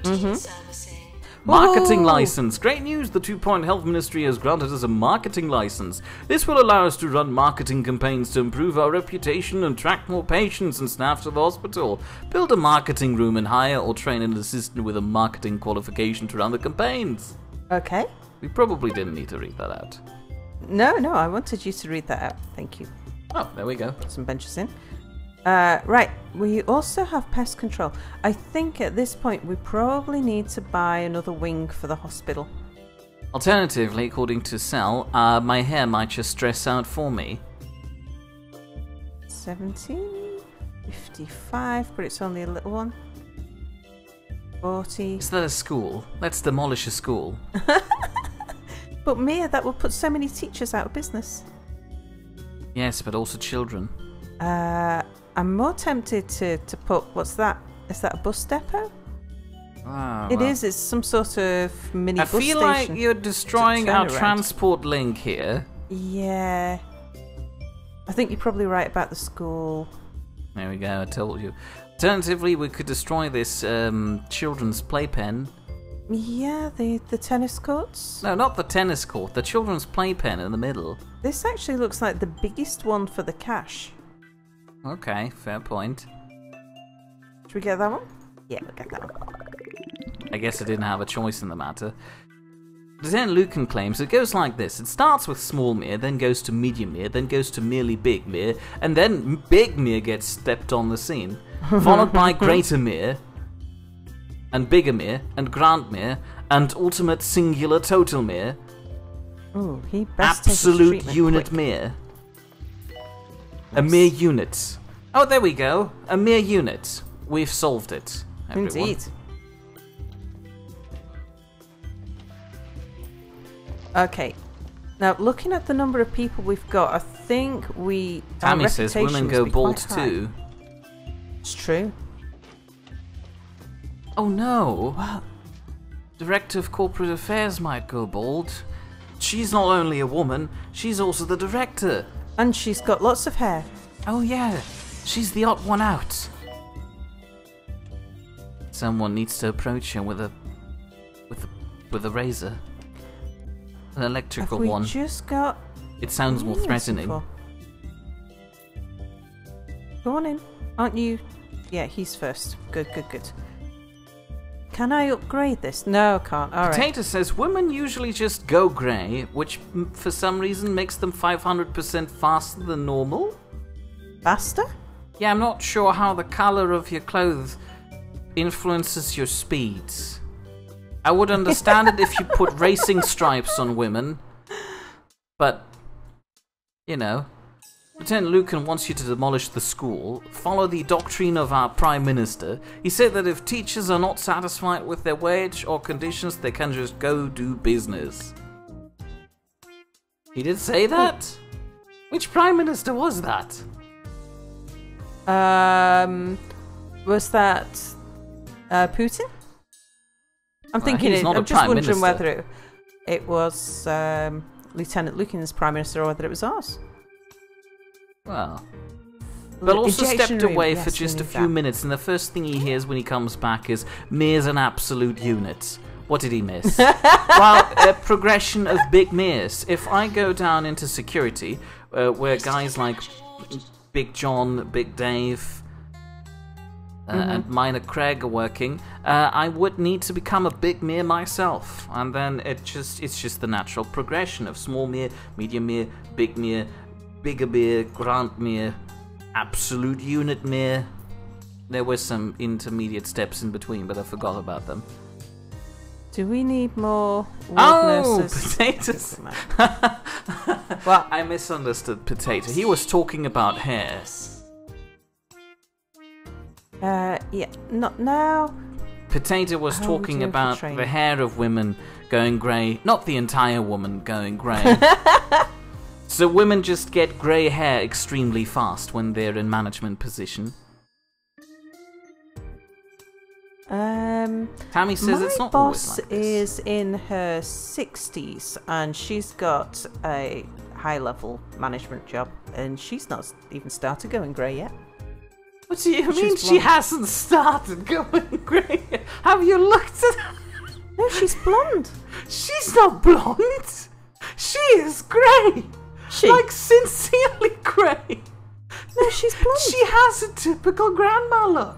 [SPEAKER 3] Routine servicing.
[SPEAKER 1] Marketing
[SPEAKER 2] Whoa.
[SPEAKER 1] license. Great news, the 2 Point Health Ministry has granted us a marketing license. This will allow us to run marketing campaigns to improve our reputation and attract more patients and staff to the hospital. Build a marketing room and hire or train an assistant with a marketing qualification to run the campaigns.
[SPEAKER 2] Okay.
[SPEAKER 1] We probably didn't need to read that out.
[SPEAKER 2] No, I wanted you to read that out. Thank you.
[SPEAKER 1] Oh, there we go.
[SPEAKER 2] Some benches in. Right, we also have pest control. I think at this point we probably need to buy another wing for the hospital.
[SPEAKER 1] Alternatively, according to Sal, my hair might just stress out for me.
[SPEAKER 2] 1755, but it's only a little one. 40.
[SPEAKER 1] Is that a school? Let's demolish a school.
[SPEAKER 2] But Mia, that will put so many teachers out of business.
[SPEAKER 1] Yes, but also children.
[SPEAKER 2] I'm more tempted to put, what's that? Is that a bus depot? It is. It's some sort of mini
[SPEAKER 1] I
[SPEAKER 2] bus
[SPEAKER 1] feel
[SPEAKER 2] station.
[SPEAKER 1] like you're destroying our
[SPEAKER 2] turnaround.
[SPEAKER 1] transport link here.
[SPEAKER 2] Yeah. I think you're probably right about the school.
[SPEAKER 1] There we go, I told you. Alternatively, we could destroy this children's playpen.
[SPEAKER 2] Yeah, the tennis courts.
[SPEAKER 1] No, not the tennis court, the children's playpen in the middle.
[SPEAKER 2] This actually looks like the biggest one for the cash.
[SPEAKER 1] Okay, fair point.
[SPEAKER 2] Should we get that one? Yeah, we'll get that one.
[SPEAKER 1] I guess I didn't have a choice in the matter. Lieutenant Lucan claims it goes like this. It starts with small mere, then goes to medium mere, then goes to merely big mere, and then big mere gets stepped on the scene. Followed by greater mere, and bigger mere, and grand mere, and ultimate singular total mere.
[SPEAKER 2] Ooh, he best take his
[SPEAKER 1] Absolute
[SPEAKER 2] treatment
[SPEAKER 1] unit
[SPEAKER 2] quick.
[SPEAKER 1] mere. A mere unit. Oh, there we go. A mere unit. We've solved it. Everyone.
[SPEAKER 2] Indeed. Okay. Now, looking at the number of people we've got, I think our
[SPEAKER 1] Tammy says
[SPEAKER 2] reputation
[SPEAKER 1] women
[SPEAKER 2] must
[SPEAKER 1] go
[SPEAKER 2] be
[SPEAKER 1] bald
[SPEAKER 2] quite high.
[SPEAKER 1] too.
[SPEAKER 2] It's true.
[SPEAKER 1] Oh no! Director of Corporate Affairs might go bald. She's not only a woman, she's also the director.
[SPEAKER 2] And she's got lots of hair.
[SPEAKER 1] Oh yeah, she's the odd one out. Someone needs to approach her with a razor. An electrical
[SPEAKER 2] Have we
[SPEAKER 1] one.
[SPEAKER 2] just got...
[SPEAKER 1] It sounds more
[SPEAKER 2] What are you asking
[SPEAKER 1] threatening.
[SPEAKER 2] for? Go on in. Aren't you... Yeah, he's first. Good. Can I upgrade this? No, I can't. Alright.
[SPEAKER 1] Potato says women usually just go grey, which for some reason makes them 500% faster than normal.
[SPEAKER 2] Faster?
[SPEAKER 1] Yeah, I'm not sure how the colour of your clothes influences your speeds. I would understand it if you put racing stripes on women, but, you know. Lieutenant Lucan wants you to demolish the school, follow the doctrine of our Prime Minister. He said that if teachers are not satisfied with their wage or conditions, they can just go do business. He did say that? Which Prime Minister was that?
[SPEAKER 2] Was that Putin? I'm
[SPEAKER 1] Well,
[SPEAKER 2] thinking.
[SPEAKER 1] he's not a
[SPEAKER 2] I'm just
[SPEAKER 1] Prime
[SPEAKER 2] wondering
[SPEAKER 1] Minister.
[SPEAKER 2] whether it was Lieutenant Lucan's Prime Minister or whether it was ours.
[SPEAKER 1] Well, but also
[SPEAKER 2] Injection
[SPEAKER 1] stepped
[SPEAKER 2] room,
[SPEAKER 1] away
[SPEAKER 2] yes,
[SPEAKER 1] for
[SPEAKER 2] we
[SPEAKER 1] just a
[SPEAKER 2] need
[SPEAKER 1] few
[SPEAKER 2] that.
[SPEAKER 1] minutes, and the first thing he hears when he comes back is Mere's an absolute unit. What did he miss? Well, a progression of big Meres. If I go down into security, where guys like Big John, Big Dave, and Minor Craig are working, I would need to become a big mere myself, and then it's just the natural progression of small mere, medium mere, big mere, bigger mere, grand mere, absolute unit mere. There were some intermediate steps in between, but I forgot about them.
[SPEAKER 2] Do we need more ward
[SPEAKER 1] Oh,
[SPEAKER 2] nurses?
[SPEAKER 1] potatoes!
[SPEAKER 2] Well,
[SPEAKER 1] I misunderstood Potato. He was talking about hair.
[SPEAKER 2] yeah, not now.
[SPEAKER 1] Potato was
[SPEAKER 2] How are we
[SPEAKER 1] talking
[SPEAKER 2] doing for
[SPEAKER 1] about
[SPEAKER 2] training?
[SPEAKER 1] the hair of women going grey, not the entire woman going grey. So women just get grey hair extremely fast when they're in management position. Tammy says
[SPEAKER 2] my
[SPEAKER 1] it's not
[SPEAKER 2] boss
[SPEAKER 1] always like this.
[SPEAKER 2] is in her 60s and she's got a high-level management job, and she's not even started going grey yet.
[SPEAKER 1] What do you
[SPEAKER 2] She's
[SPEAKER 1] mean she
[SPEAKER 2] blonde.
[SPEAKER 1] hasn't started going grey? Have you looked at her?
[SPEAKER 2] No, she's blonde.
[SPEAKER 1] She's not blonde. She is grey.
[SPEAKER 2] She?
[SPEAKER 1] Like sincerely grey.
[SPEAKER 2] No, she's blonde.
[SPEAKER 1] She has a typical grandma look.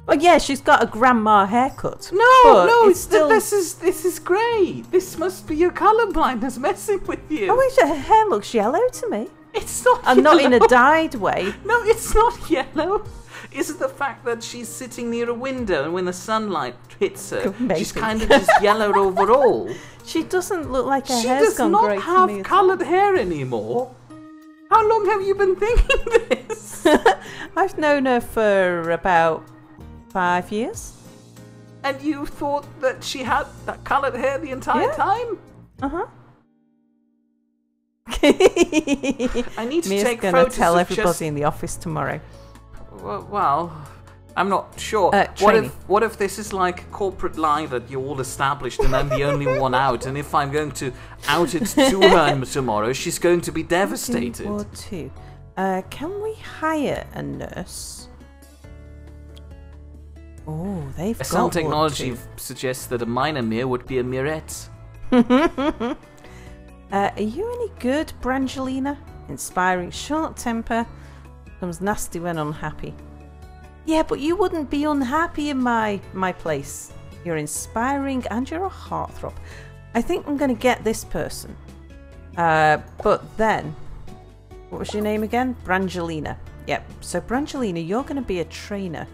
[SPEAKER 2] Oh yeah, she's got a grandma haircut.
[SPEAKER 1] No,
[SPEAKER 2] but
[SPEAKER 1] no,
[SPEAKER 2] it's still.
[SPEAKER 1] this is grey. This must be your colour blindness messing with you.
[SPEAKER 2] Oh wait, her hair looks yellow to me,
[SPEAKER 1] It's not.
[SPEAKER 2] and not in a
[SPEAKER 1] yellow.
[SPEAKER 2] dyed way.
[SPEAKER 1] No, it's not yellow. Is it the fact that she's sitting near a window and when the sunlight hits her,
[SPEAKER 2] Maybe.
[SPEAKER 1] she's kind of just yellowed overall?
[SPEAKER 2] She doesn't look like her
[SPEAKER 1] She
[SPEAKER 2] hair's
[SPEAKER 1] does
[SPEAKER 2] gone
[SPEAKER 1] not
[SPEAKER 2] grey to me
[SPEAKER 1] have
[SPEAKER 2] at all.
[SPEAKER 1] coloured hair anymore. How long have you been thinking this?
[SPEAKER 2] I've known her for about 5 years.
[SPEAKER 1] And you thought that she had that coloured hair the entire
[SPEAKER 2] Yeah.
[SPEAKER 1] time?
[SPEAKER 2] Uh-huh.
[SPEAKER 1] I need to
[SPEAKER 2] Mia's
[SPEAKER 1] take
[SPEAKER 2] gonna
[SPEAKER 1] photos
[SPEAKER 2] tell
[SPEAKER 1] of
[SPEAKER 2] everybody
[SPEAKER 1] just...
[SPEAKER 2] in the office tomorrow.
[SPEAKER 1] Well, I'm not sure.
[SPEAKER 2] Training.
[SPEAKER 1] What if this is like a corporate lie that you're all established and I'm the only one out? And if I'm going to out it to her tomorrow, she's going to be devastated.
[SPEAKER 2] Or two. Can we hire a nurse? Oh, they've got
[SPEAKER 1] Some
[SPEAKER 2] one
[SPEAKER 1] technology
[SPEAKER 2] too.
[SPEAKER 1] suggests that a minor mirror would be a mirrorette.
[SPEAKER 2] Are you any good, Brangelina? Inspiring, short temper, becomes nasty when unhappy. Yeah, but you wouldn't be unhappy in my place. You're inspiring and you're a heartthrob. I think I'm going to get this person. But then, what was your name again? Brangelina. Yep. So Brangelina, you're going to be a trainer.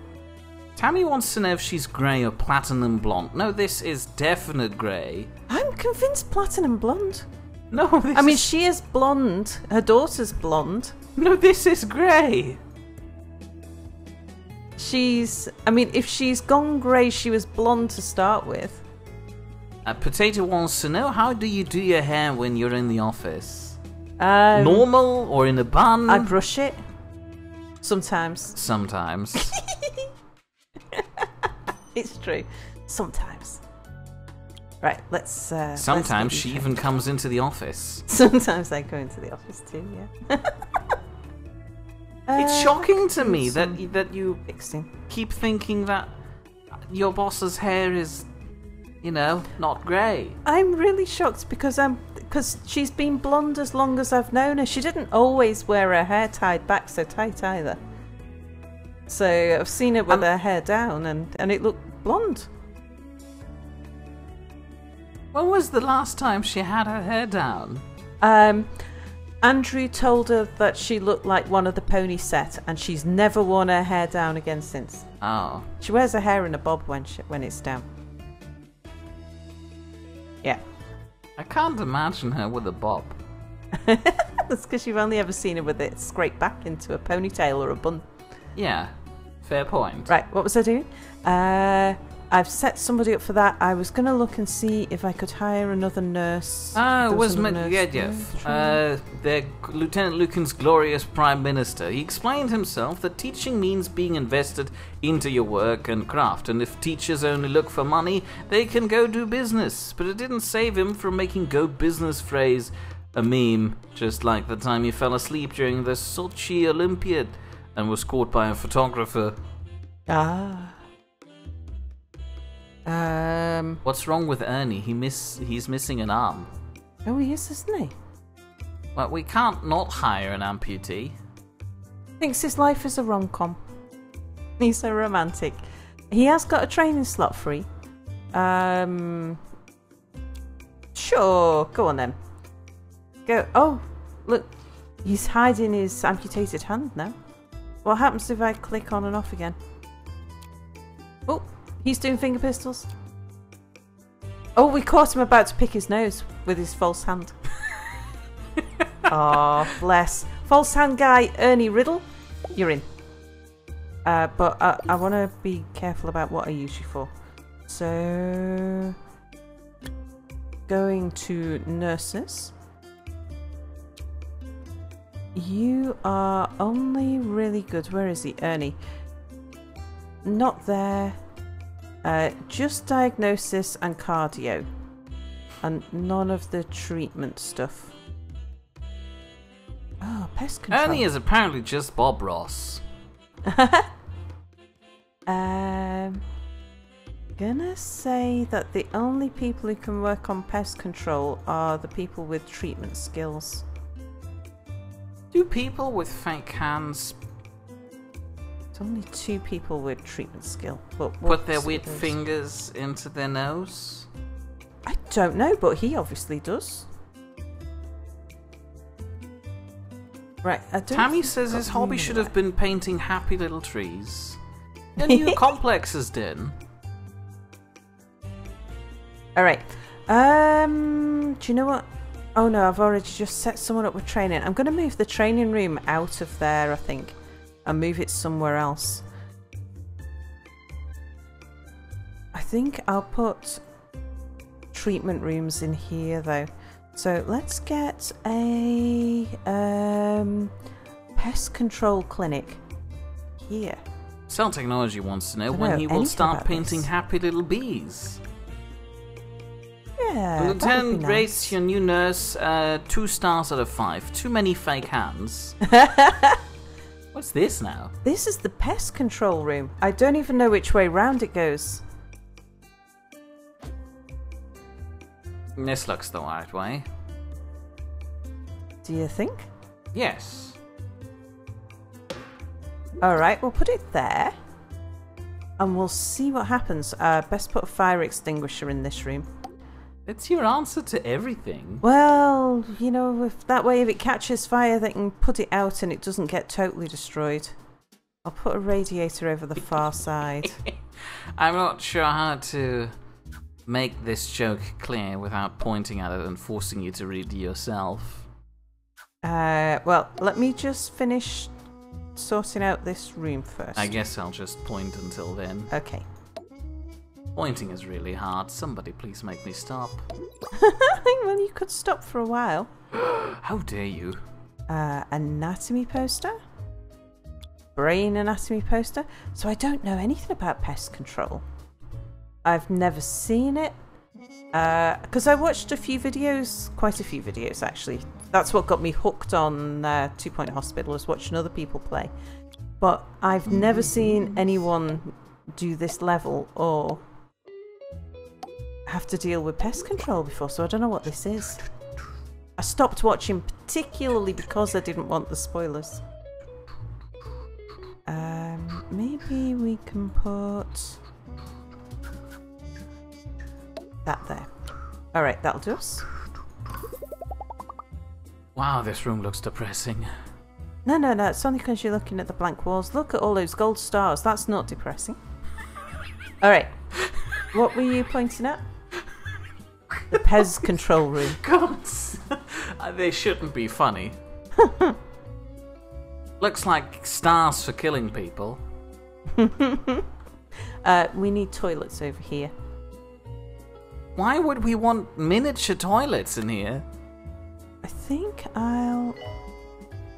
[SPEAKER 1] Tammy wants to know if she's grey or platinum blonde. No, this is definite grey.
[SPEAKER 2] I'm convinced platinum blonde.
[SPEAKER 1] No, this
[SPEAKER 2] I mean,
[SPEAKER 1] is...
[SPEAKER 2] she is blonde. Her daughter's blonde.
[SPEAKER 1] No, this is grey.
[SPEAKER 2] If she's gone grey, she was blonde to start with.
[SPEAKER 1] Potato wants to know, how do you do your hair when you're in the office?
[SPEAKER 2] Um,
[SPEAKER 1] Normal or in a bun?
[SPEAKER 2] I brush it. Sometimes.
[SPEAKER 1] Sometimes.
[SPEAKER 2] It's true. Sometimes. Right, let's...
[SPEAKER 1] Sometimes
[SPEAKER 2] let's
[SPEAKER 1] she
[SPEAKER 2] get you
[SPEAKER 1] even comes into the office.
[SPEAKER 2] checked. Sometimes I go into the office too, yeah.
[SPEAKER 1] It's shocking to me
[SPEAKER 2] some
[SPEAKER 1] that you
[SPEAKER 2] fixing.
[SPEAKER 1] keep thinking that your boss's hair is, not grey.
[SPEAKER 2] I'm really shocked because she's been blonde as long as I've known her. She didn't always wear her hair tied back so tight either. So I've seen her with her hair down and it looked blonde.
[SPEAKER 1] When was the last time she had her hair down?
[SPEAKER 2] Andrew told her that she looked like one of the pony set and she's never worn her hair down again since.
[SPEAKER 1] Oh.
[SPEAKER 2] She wears her hair in a bob when it's down. Yeah.
[SPEAKER 1] I can't imagine her with a bob.
[SPEAKER 2] That's because you've only ever seen her with it scraped back into a ponytail or a bun.
[SPEAKER 1] Yeah, fair point.
[SPEAKER 2] Right, what was I doing? I've set somebody up for that. I was going to look and see if I could hire another nurse.
[SPEAKER 1] Ah, it
[SPEAKER 2] There
[SPEAKER 1] was
[SPEAKER 2] another nurse
[SPEAKER 1] Medvedev,
[SPEAKER 2] there.
[SPEAKER 1] their Lieutenant Lucan's glorious Prime Minister. He explained himself that teaching means being invested into your work and craft, and if teachers only look for money, they can go do business. But it didn't save him from making go business phrase a meme, just like the time he fell asleep during the Sochi Olympiad and was caught by a photographer.
[SPEAKER 2] Ah.
[SPEAKER 1] What's wrong with Ernie? He's missing an arm.
[SPEAKER 2] Oh, he is, isn't he?
[SPEAKER 1] Well, we can't not hire an amputee.
[SPEAKER 2] Thinks his life is a rom-com. He's so romantic. He has got a training slot free. Sure, go on then. Go. Oh, look, he's hiding his amputated hand now. What happens if I click on and off again? Oh, he's doing finger pistols. Oh, we caught him about to pick his nose with his false hand. Oh, bless. False hand guy, Ernie Riddle, you're in. But I want to be careful about what I use you for. So, going to nurses. You are only really good. Where is he? Ernie. Not there. Just diagnosis and cardio. And none of the treatment stuff. Oh, pest control.
[SPEAKER 1] Ernie is apparently just Bob Ross.
[SPEAKER 2] Gonna say that the only people who can work on pest control are the people with treatment skills.
[SPEAKER 1] Do people with fake hands
[SPEAKER 2] It's only 2 people with treatment skill. But
[SPEAKER 1] put their
[SPEAKER 2] what's
[SPEAKER 1] weird
[SPEAKER 2] those?
[SPEAKER 1] fingers into their nose?
[SPEAKER 2] I don't know, but he obviously does. Right, I don't
[SPEAKER 1] Tammy
[SPEAKER 2] think
[SPEAKER 1] says
[SPEAKER 2] I've
[SPEAKER 1] his
[SPEAKER 2] got
[SPEAKER 1] hobby
[SPEAKER 2] room
[SPEAKER 1] should
[SPEAKER 2] there.
[SPEAKER 1] have been painting happy little trees. Your new complex is done.
[SPEAKER 2] Alright. Do you know what? Oh no, I've already just set someone up with training. I'm going to move the training room out of there, I think, and move it somewhere else. I think I'll put treatment rooms in here though. So let's get a pest control clinic here.
[SPEAKER 1] Cell Technology wants to know
[SPEAKER 2] I don't
[SPEAKER 1] when
[SPEAKER 2] know
[SPEAKER 1] he will
[SPEAKER 2] anything
[SPEAKER 1] start
[SPEAKER 2] about
[SPEAKER 1] painting
[SPEAKER 2] this.
[SPEAKER 1] happy little bees.
[SPEAKER 2] Yeah, that would be
[SPEAKER 1] Lieutenant rates
[SPEAKER 2] nice.
[SPEAKER 1] your new nurse 2 stars out of 5. Too many fake hands. What's this now?
[SPEAKER 2] This is the pest control room. I don't even know which way round it goes.
[SPEAKER 1] This looks the right way.
[SPEAKER 2] Do you think?
[SPEAKER 1] Yes.
[SPEAKER 2] Alright, we'll put it there. And we'll see what happens. Best put a fire extinguisher in this room.
[SPEAKER 1] It's your answer to everything.
[SPEAKER 2] Well, you know, if that way if it catches fire they can put it out and it doesn't get totally destroyed. I'll put a radiator over the far side.
[SPEAKER 1] I'm not sure how to make this joke clear without pointing at it and forcing you to read it yourself.
[SPEAKER 2] Well, let me just finish sorting out this room first.
[SPEAKER 1] I guess I'll just point until then.
[SPEAKER 2] Okay.
[SPEAKER 1] Pointing is really hard. Somebody please make me stop.
[SPEAKER 2] Well, you could stop for a while.
[SPEAKER 1] How dare you?
[SPEAKER 2] Anatomy poster. Brain anatomy poster. So I don't know anything about pest control. I've never seen it. Because I watched a few videos, quite a few videos actually. That's what got me hooked on 2 Point Hospital, was watching other people play. But I've never seen anyone do this level or have to deal with pest control before, so I don't know what this is. I stopped watching particularly because I didn't want the spoilers. Maybe we can put that there. Alright, that'll do us.
[SPEAKER 1] Wow, this room looks depressing.
[SPEAKER 2] No, it's only because you're looking at the blank walls. Look at all those gold stars. That's not depressing. Alright. What were you pointing at? The pest control room.
[SPEAKER 1] God, they shouldn't be funny. Looks like stars for killing people.
[SPEAKER 2] We need toilets over here.
[SPEAKER 1] Why would we want miniature toilets in here?
[SPEAKER 2] I think I'm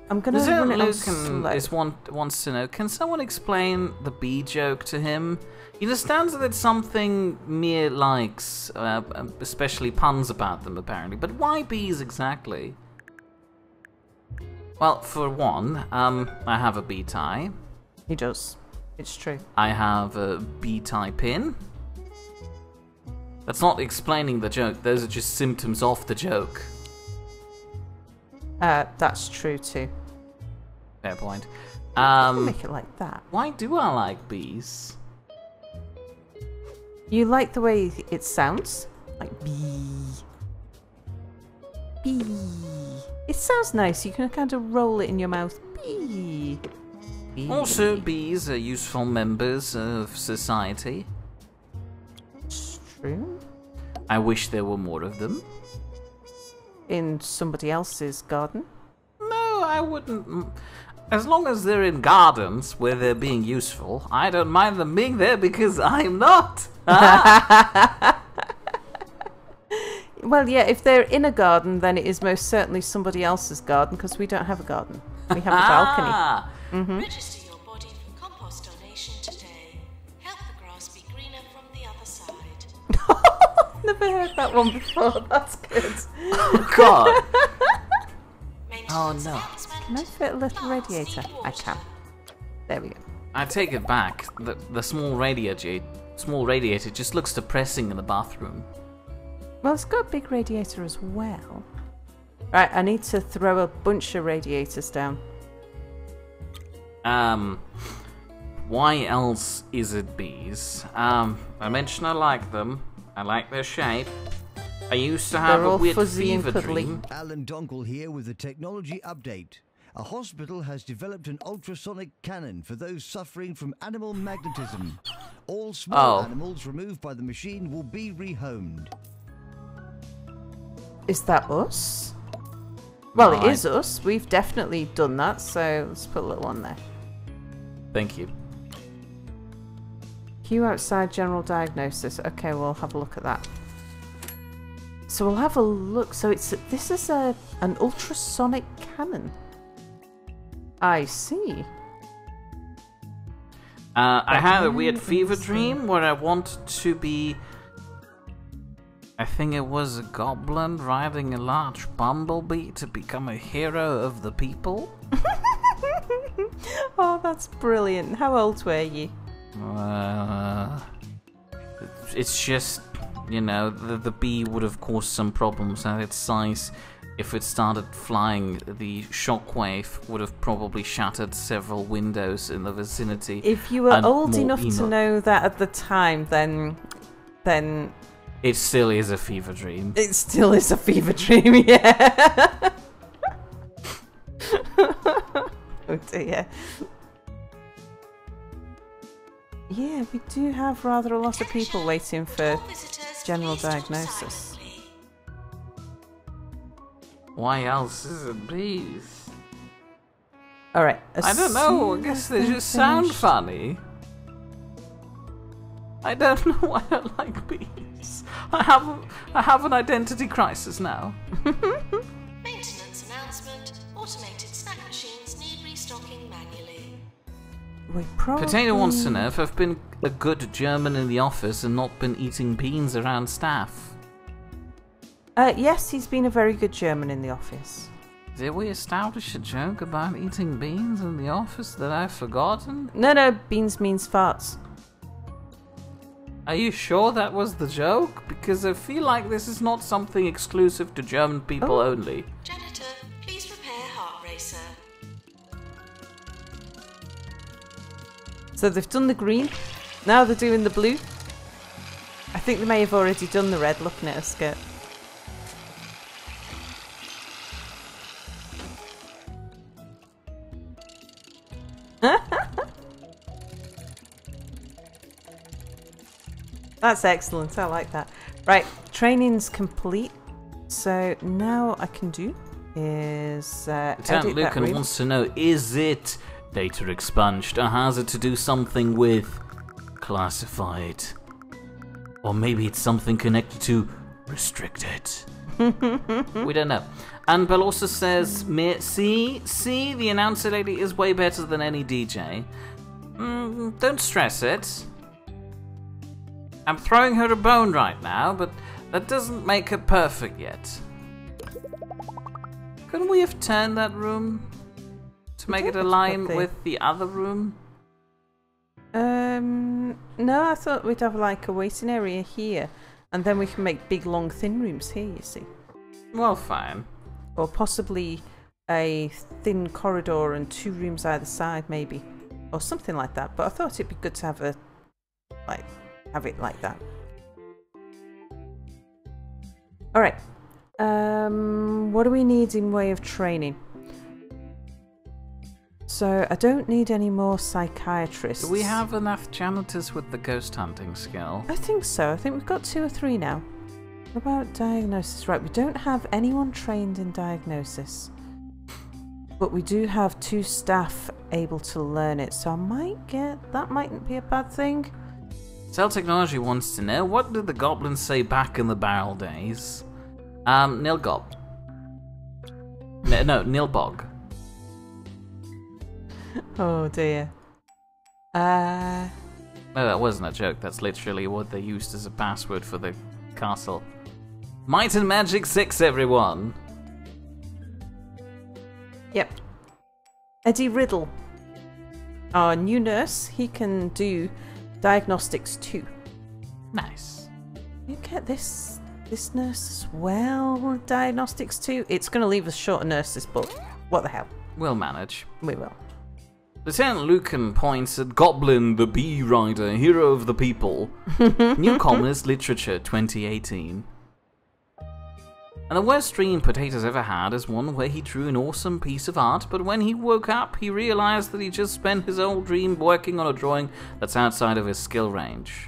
[SPEAKER 2] gonna
[SPEAKER 1] Lieutenant
[SPEAKER 2] run it on
[SPEAKER 1] Lucan
[SPEAKER 2] slow.
[SPEAKER 1] wants to know, can someone explain the bee joke to him? He understands that it's something Mia likes, especially puns about them apparently, but why bees exactly? Well, for one, I have a bee tie.
[SPEAKER 2] He does. It's true.
[SPEAKER 1] I have a bee tie pin. That's not explaining the joke, those are just symptoms of the joke.
[SPEAKER 2] That's true too.
[SPEAKER 1] Fair point.
[SPEAKER 2] Make it like that.
[SPEAKER 1] Why do I like bees?
[SPEAKER 2] You like the way it sounds? Like bee. Bee. It sounds nice. You can kind of roll it in your mouth. Bee. Bee.
[SPEAKER 1] Also, bees are useful members of society.
[SPEAKER 2] It's true.
[SPEAKER 1] I wish there were more of them.
[SPEAKER 2] In somebody else's garden.
[SPEAKER 1] No, I wouldn't. As long as they're in gardens where they're being useful, I don't mind them being there because I'm not.
[SPEAKER 2] Well, yeah, if they're in a garden, then it is most certainly somebody else's garden because we don't have a garden. We have a balcony.
[SPEAKER 1] Ah,
[SPEAKER 3] Register your body for compost donation today. Help the grass be greener from the
[SPEAKER 2] Never heard that one before. That's good.
[SPEAKER 1] Oh God!
[SPEAKER 3] Maintenance
[SPEAKER 1] no.
[SPEAKER 3] announcement.
[SPEAKER 2] Can I fit a little radiator?
[SPEAKER 3] Need
[SPEAKER 2] I
[SPEAKER 3] water.
[SPEAKER 2] can. There we go.
[SPEAKER 1] I take it back. The small radiator just looks depressing in the bathroom.
[SPEAKER 2] Well, it's got a big radiator as well. Right, I need to throw a bunch of radiators down.
[SPEAKER 1] Why else is it bees? I mentioned I like them. I like their shape. I used to have
[SPEAKER 2] They're
[SPEAKER 1] a
[SPEAKER 2] all
[SPEAKER 1] weird
[SPEAKER 2] fuzzy and
[SPEAKER 1] fever
[SPEAKER 2] cuddly.
[SPEAKER 1] dream.
[SPEAKER 4] Alan Donkle here with a technology update. A hospital has developed an ultrasonic cannon for those suffering from animal magnetism. All small
[SPEAKER 1] Oh.
[SPEAKER 4] animals removed by the machine will be rehomed.
[SPEAKER 2] Is that us? Well,
[SPEAKER 1] Right.
[SPEAKER 2] it is us. We've definitely done that, so let's put a little on there.
[SPEAKER 1] Thank you.
[SPEAKER 2] Queue outside general diagnosis. Okay, we'll have a look at that. So we'll have a look. So this is an ultrasonic cannon. I see.
[SPEAKER 1] I had a weird fever dream where I wanted to be. I think it was a goblin riding a large bumblebee to become a hero of the people.
[SPEAKER 2] Oh, that's brilliant. How old were you?
[SPEAKER 1] It's just, you know, the bee would have caused some problems at its size. If it started flying, the shockwave would have probably shattered several windows in the vicinity.
[SPEAKER 2] If you were
[SPEAKER 1] and
[SPEAKER 2] old
[SPEAKER 1] more
[SPEAKER 2] enough to
[SPEAKER 1] emo-
[SPEAKER 2] know that at the time, then
[SPEAKER 1] It still is a fever dream.
[SPEAKER 2] it still is a fever dream, yeah. Oh dear. Yeah, we do have rather a lot of people waiting for
[SPEAKER 3] All visitors,
[SPEAKER 2] general
[SPEAKER 3] please talk
[SPEAKER 2] diagnosis.
[SPEAKER 3] silently.
[SPEAKER 1] Why else is it bees?
[SPEAKER 2] Alright.
[SPEAKER 1] I don't know, I guess they just sound funny. I don't know why I like bees. I have an identity crisis now.
[SPEAKER 3] Maintenance announcement. Automated snack machines need restocking manually.
[SPEAKER 2] We probably...
[SPEAKER 1] Potato wants to know if I've been a good German in the office and not been eating beans around staff.
[SPEAKER 2] Yes, he's been a very good German in the office.
[SPEAKER 1] Did we establish a joke about eating beans in the office that I've forgotten?
[SPEAKER 2] No, beans means farts.
[SPEAKER 1] Are you sure that was the joke? Because I feel like this is not something exclusive to German people
[SPEAKER 2] Oh.
[SPEAKER 1] only.
[SPEAKER 3] Janitor, please prepare heart racer.
[SPEAKER 2] So they've done the green, now they're doing the blue. I think they may have already done the red, looking at her skirt. That's excellent, I like that. Right, training's complete. So now I can do is
[SPEAKER 1] Lieutenant
[SPEAKER 2] edit that
[SPEAKER 1] Lucan
[SPEAKER 2] room.
[SPEAKER 1] wants to know, is it data expunged, or has it to do something with classified? Or maybe it's something connected to restricted. We don't know. And Bell also says, see, the announcer lady is way better than any DJ. Don't stress it. I'm throwing her a bone right now, but that doesn't make her perfect yet. Couldn't we have turned that room to make it
[SPEAKER 2] don't
[SPEAKER 1] align
[SPEAKER 2] think they-
[SPEAKER 1] with the other room?
[SPEAKER 2] No, I thought we'd have like a waiting area here, and then we can make big, long, thin rooms here, you see.
[SPEAKER 1] Well, fine.
[SPEAKER 2] Or possibly a thin corridor and 2 rooms either side, maybe. Or something like that. But I thought it'd be good to have have it like that. Alright. What do we need in way of training? So, I don't need any more psychiatrists.
[SPEAKER 1] Do we have enough janitors with the ghost hunting skill?
[SPEAKER 2] I think so. I think we've got 2 or 3 now. What about diagnosis? Right, we don't have anyone trained in diagnosis. But we do have 2 staff able to learn it, so I might get... That mightn't be a bad thing.
[SPEAKER 1] Cell Technology wants to know, what did the goblins say back in the barrel days? Nilgob. No, Nilbog.
[SPEAKER 2] Oh dear.
[SPEAKER 1] No, that wasn't a joke. That's literally what they used as a password for the castle. Might and Magic 6, everyone.
[SPEAKER 2] Yep. Eddie Riddle. Our new nurse, he can do diagnostics too.
[SPEAKER 1] Nice.
[SPEAKER 2] You get this nurse as well, diagnostics too. It's going to leave us short of nurses, but what the hell?
[SPEAKER 1] We'll manage.
[SPEAKER 2] We will.
[SPEAKER 1] Lieutenant Lucan points at Goblin the Bee Rider, hero of the people. Newcomers Literature 2018. And the worst dream Potatoes ever had is one where he drew an awesome piece of art, but when he woke up, he realized that he just spent his whole dream working on a drawing that's outside of his skill range.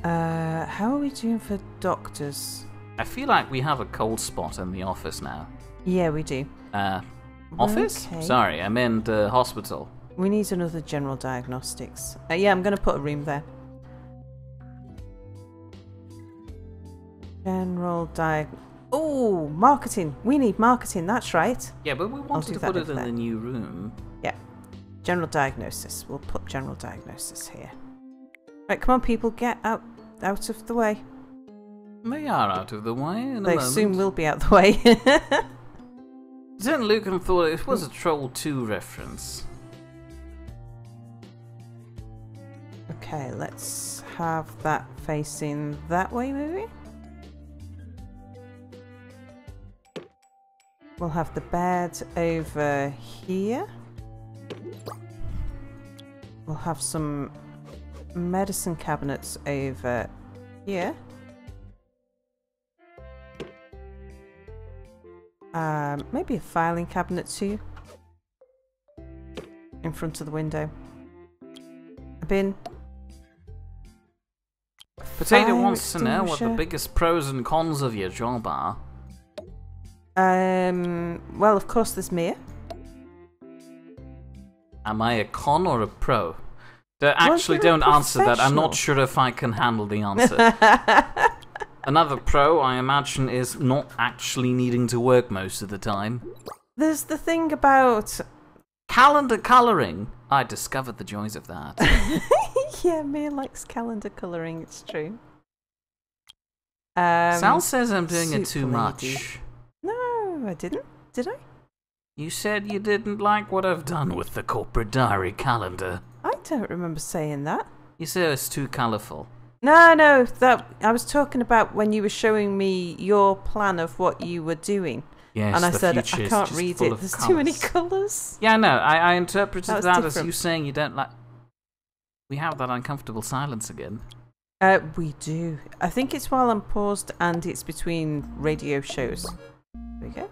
[SPEAKER 2] How are we doing for doctors?
[SPEAKER 1] I feel like we have a cold spot in the office now.
[SPEAKER 2] Yeah, we do.
[SPEAKER 1] Office?
[SPEAKER 2] Okay.
[SPEAKER 1] Sorry, I meant hospital.
[SPEAKER 2] We need another general diagnostics. Yeah, I'm going to put a room there. General Oh, marketing. We need marketing, that's right.
[SPEAKER 1] Yeah, but we wanted
[SPEAKER 2] do
[SPEAKER 1] to
[SPEAKER 2] that
[SPEAKER 1] put it
[SPEAKER 2] over
[SPEAKER 1] in
[SPEAKER 2] there.
[SPEAKER 1] the new room.
[SPEAKER 2] Yeah. General diagnosis. We'll put general diagnosis here. Right, come on, people, get out of the way.
[SPEAKER 1] They are out of the way in a
[SPEAKER 2] They
[SPEAKER 1] moment.
[SPEAKER 2] soon will be out the way.
[SPEAKER 1] Lieutenant Lucan thought it was a Troll 2 reference.
[SPEAKER 2] Okay, let's have that facing that way, maybe? We'll have the bed over here. We'll have some medicine cabinets over here. Maybe a filing cabinet too. In front of the window. A bin.
[SPEAKER 1] Potato
[SPEAKER 2] Fire
[SPEAKER 1] wants to know what the
[SPEAKER 2] extinguisher.
[SPEAKER 1] biggest pros and cons of your job are.
[SPEAKER 2] Well, of course, there's Mia.
[SPEAKER 1] Am I a con or a pro? Actually,
[SPEAKER 2] you're a
[SPEAKER 1] don't answer that. I'm not
[SPEAKER 2] professional.
[SPEAKER 1] sure if I can handle the answer. Another pro, I imagine, is not actually needing to work most of the time.
[SPEAKER 2] There's the thing about...
[SPEAKER 1] Calendar colouring. I discovered the joys of that.
[SPEAKER 2] Yeah, Mia likes calendar colouring, it's true.
[SPEAKER 1] Sal says I'm doing it
[SPEAKER 2] Super
[SPEAKER 1] too
[SPEAKER 2] lady.
[SPEAKER 1] much.
[SPEAKER 2] No, I didn't. Did I?
[SPEAKER 1] You said you didn't like what I've done with the corporate diary calendar.
[SPEAKER 2] I don't remember saying that.
[SPEAKER 1] You said it's too colourful.
[SPEAKER 2] No, that I was talking about when you were showing me your plan of what you were doing.
[SPEAKER 1] Yes,
[SPEAKER 2] And I
[SPEAKER 1] the
[SPEAKER 2] said, I
[SPEAKER 1] future is
[SPEAKER 2] can't
[SPEAKER 1] just
[SPEAKER 2] read
[SPEAKER 1] full
[SPEAKER 2] it.
[SPEAKER 1] of
[SPEAKER 2] There's too many
[SPEAKER 1] colours.
[SPEAKER 2] colours.
[SPEAKER 1] Yeah, no, I interpreted
[SPEAKER 2] That was
[SPEAKER 1] that as
[SPEAKER 2] different.
[SPEAKER 1] you saying you don't like... We have that uncomfortable silence again.
[SPEAKER 2] We do. I think it's while I'm paused and it's between radio shows. There we go.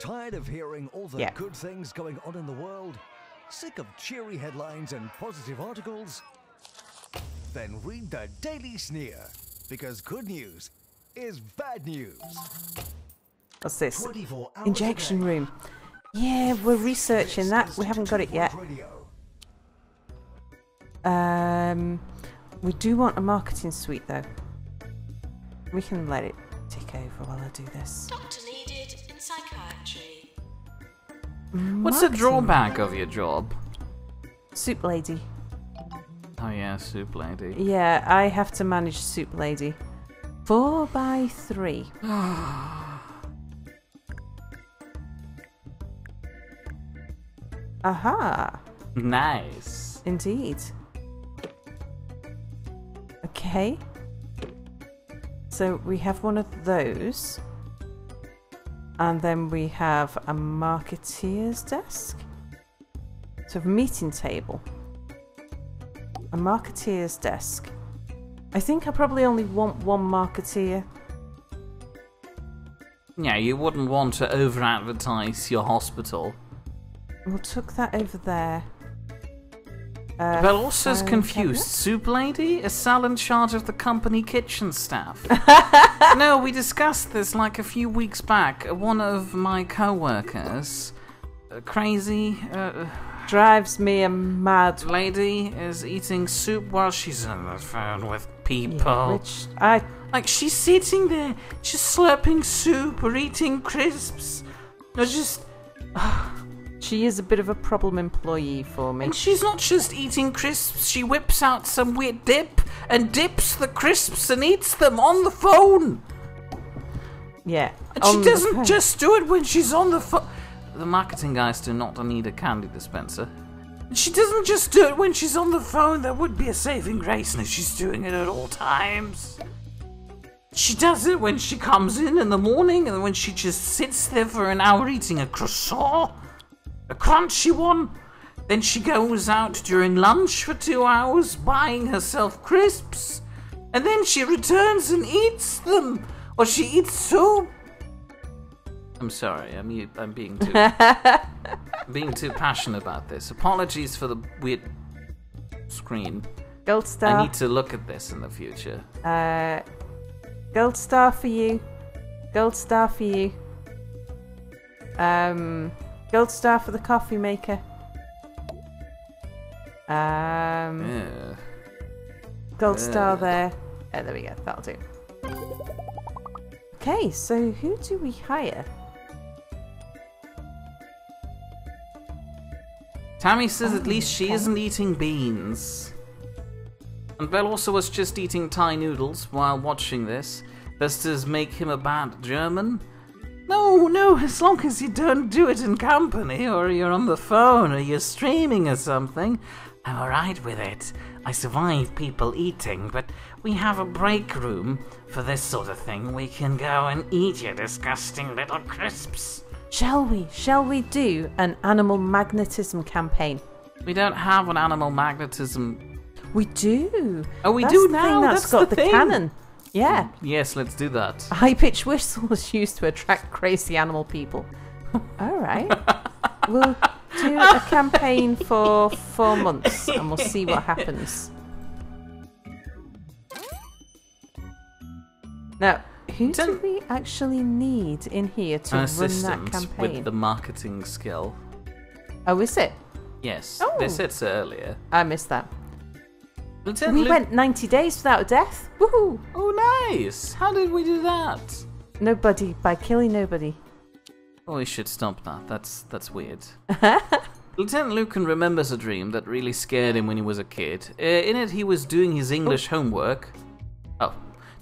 [SPEAKER 4] Tired of hearing all the
[SPEAKER 2] Yeah.
[SPEAKER 4] good things going on in the world? Sick of cheery headlines and positive articles? Then read the Daily Sneer, because good news is bad news.
[SPEAKER 2] What's this?
[SPEAKER 4] 24 hours
[SPEAKER 2] Injection
[SPEAKER 4] a day.
[SPEAKER 2] room. Yeah, we're researching
[SPEAKER 4] This
[SPEAKER 2] that.
[SPEAKER 4] is
[SPEAKER 2] We haven't got it yet.
[SPEAKER 4] 24 Radio.
[SPEAKER 2] We do want a marketing suite though. We can let it tick over while I do this.
[SPEAKER 3] Doctor needed in psychiatry.
[SPEAKER 1] What's the
[SPEAKER 2] Marketing.
[SPEAKER 1] drawback of your job?
[SPEAKER 2] Soup lady.
[SPEAKER 1] Oh yeah, soup lady.
[SPEAKER 2] Yeah, I have to manage soup lady. 4x3. Aha.
[SPEAKER 1] Nice.
[SPEAKER 2] Indeed. Okay. So we have one of those. And then we have a marketeer's desk. So a meeting table. A marketeer's desk. I think I probably only want one marketeer.
[SPEAKER 1] Yeah, you wouldn't want to over-advertise your hospital.
[SPEAKER 2] We'll tuck that over there.
[SPEAKER 1] Belossa's
[SPEAKER 2] filing
[SPEAKER 1] confused.
[SPEAKER 2] cabinet?
[SPEAKER 1] Soup lady? Is Sal in charge of the company kitchen staff? No, we discussed this like a few weeks back. One of my co-workers, crazy
[SPEAKER 2] Drives me a mad.
[SPEAKER 1] lady, is eating soup while she's on the phone with people.
[SPEAKER 2] Which I
[SPEAKER 1] Like, she's sitting there, just slurping soup or eating crisps. Or just
[SPEAKER 2] She is a bit of a problem employee for me.
[SPEAKER 1] And she's not just eating crisps, she whips out some weird dip and dips the crisps and eats them on the phone.
[SPEAKER 2] Yeah.
[SPEAKER 1] And she doesn't just do it when she's on the phone. The marketing guys do not need a candy dispenser. And she doesn't just do it when she's on the phone. There would be a saving grace, and she's doing it at all times. She does it when she comes in the morning, and when she just sits there for an hour eating a croissant, a crunchy one. Then she goes out during lunch for 2 hours buying herself crisps, and then she returns and eats them, or she eats soup. I'm sorry, I'm being too passionate about this. Apologies for the weird screen.
[SPEAKER 2] Gold star.
[SPEAKER 1] I need to look at this in the future.
[SPEAKER 2] Gold star for you. Gold star for you. Gold star for the coffee maker. Gold star there. Oh, there we go. That'll do. Okay, so who do we hire?
[SPEAKER 1] Tammy says at least she isn't eating beans. And Belle also was just eating Thai noodles while watching this. Does this make him a bad German? No, as long as you don't do it in company, or you're on the phone, or you're streaming or something, I'm alright with it. I survive people eating, but we have a break room for this sort of thing. We can go and eat your disgusting little crisps.
[SPEAKER 2] Shall we do an animal magnetism campaign?
[SPEAKER 1] We don't have an animal magnetism.
[SPEAKER 2] We do.
[SPEAKER 1] Oh, we
[SPEAKER 2] That's
[SPEAKER 1] do
[SPEAKER 2] the
[SPEAKER 1] now?
[SPEAKER 2] thing
[SPEAKER 1] That's
[SPEAKER 2] got
[SPEAKER 1] the
[SPEAKER 2] the
[SPEAKER 1] thing.
[SPEAKER 2] cannon. Yeah.
[SPEAKER 1] Yes, let's do that.
[SPEAKER 2] A high-pitched whistle is used to attract crazy animal people. All right. We'll do a campaign for 4 months and we'll see what happens. Now, who do we actually need in here to run that
[SPEAKER 1] Assistant
[SPEAKER 2] campaign?
[SPEAKER 1] with the marketing skill.
[SPEAKER 2] Oh, is it?
[SPEAKER 1] Yes,
[SPEAKER 2] Oh.
[SPEAKER 1] they said so earlier.
[SPEAKER 2] I missed that.
[SPEAKER 1] Lieutenant
[SPEAKER 2] We
[SPEAKER 1] Luke-
[SPEAKER 2] went 90 days without a death. Woohoo!
[SPEAKER 1] Oh, nice! How did we do that?
[SPEAKER 2] Nobody, by killing nobody.
[SPEAKER 1] Oh, we should stop that. That's weird. Lieutenant Lucan remembers a dream that really scared him when he was a kid. In it, he was doing his English homework. Oh.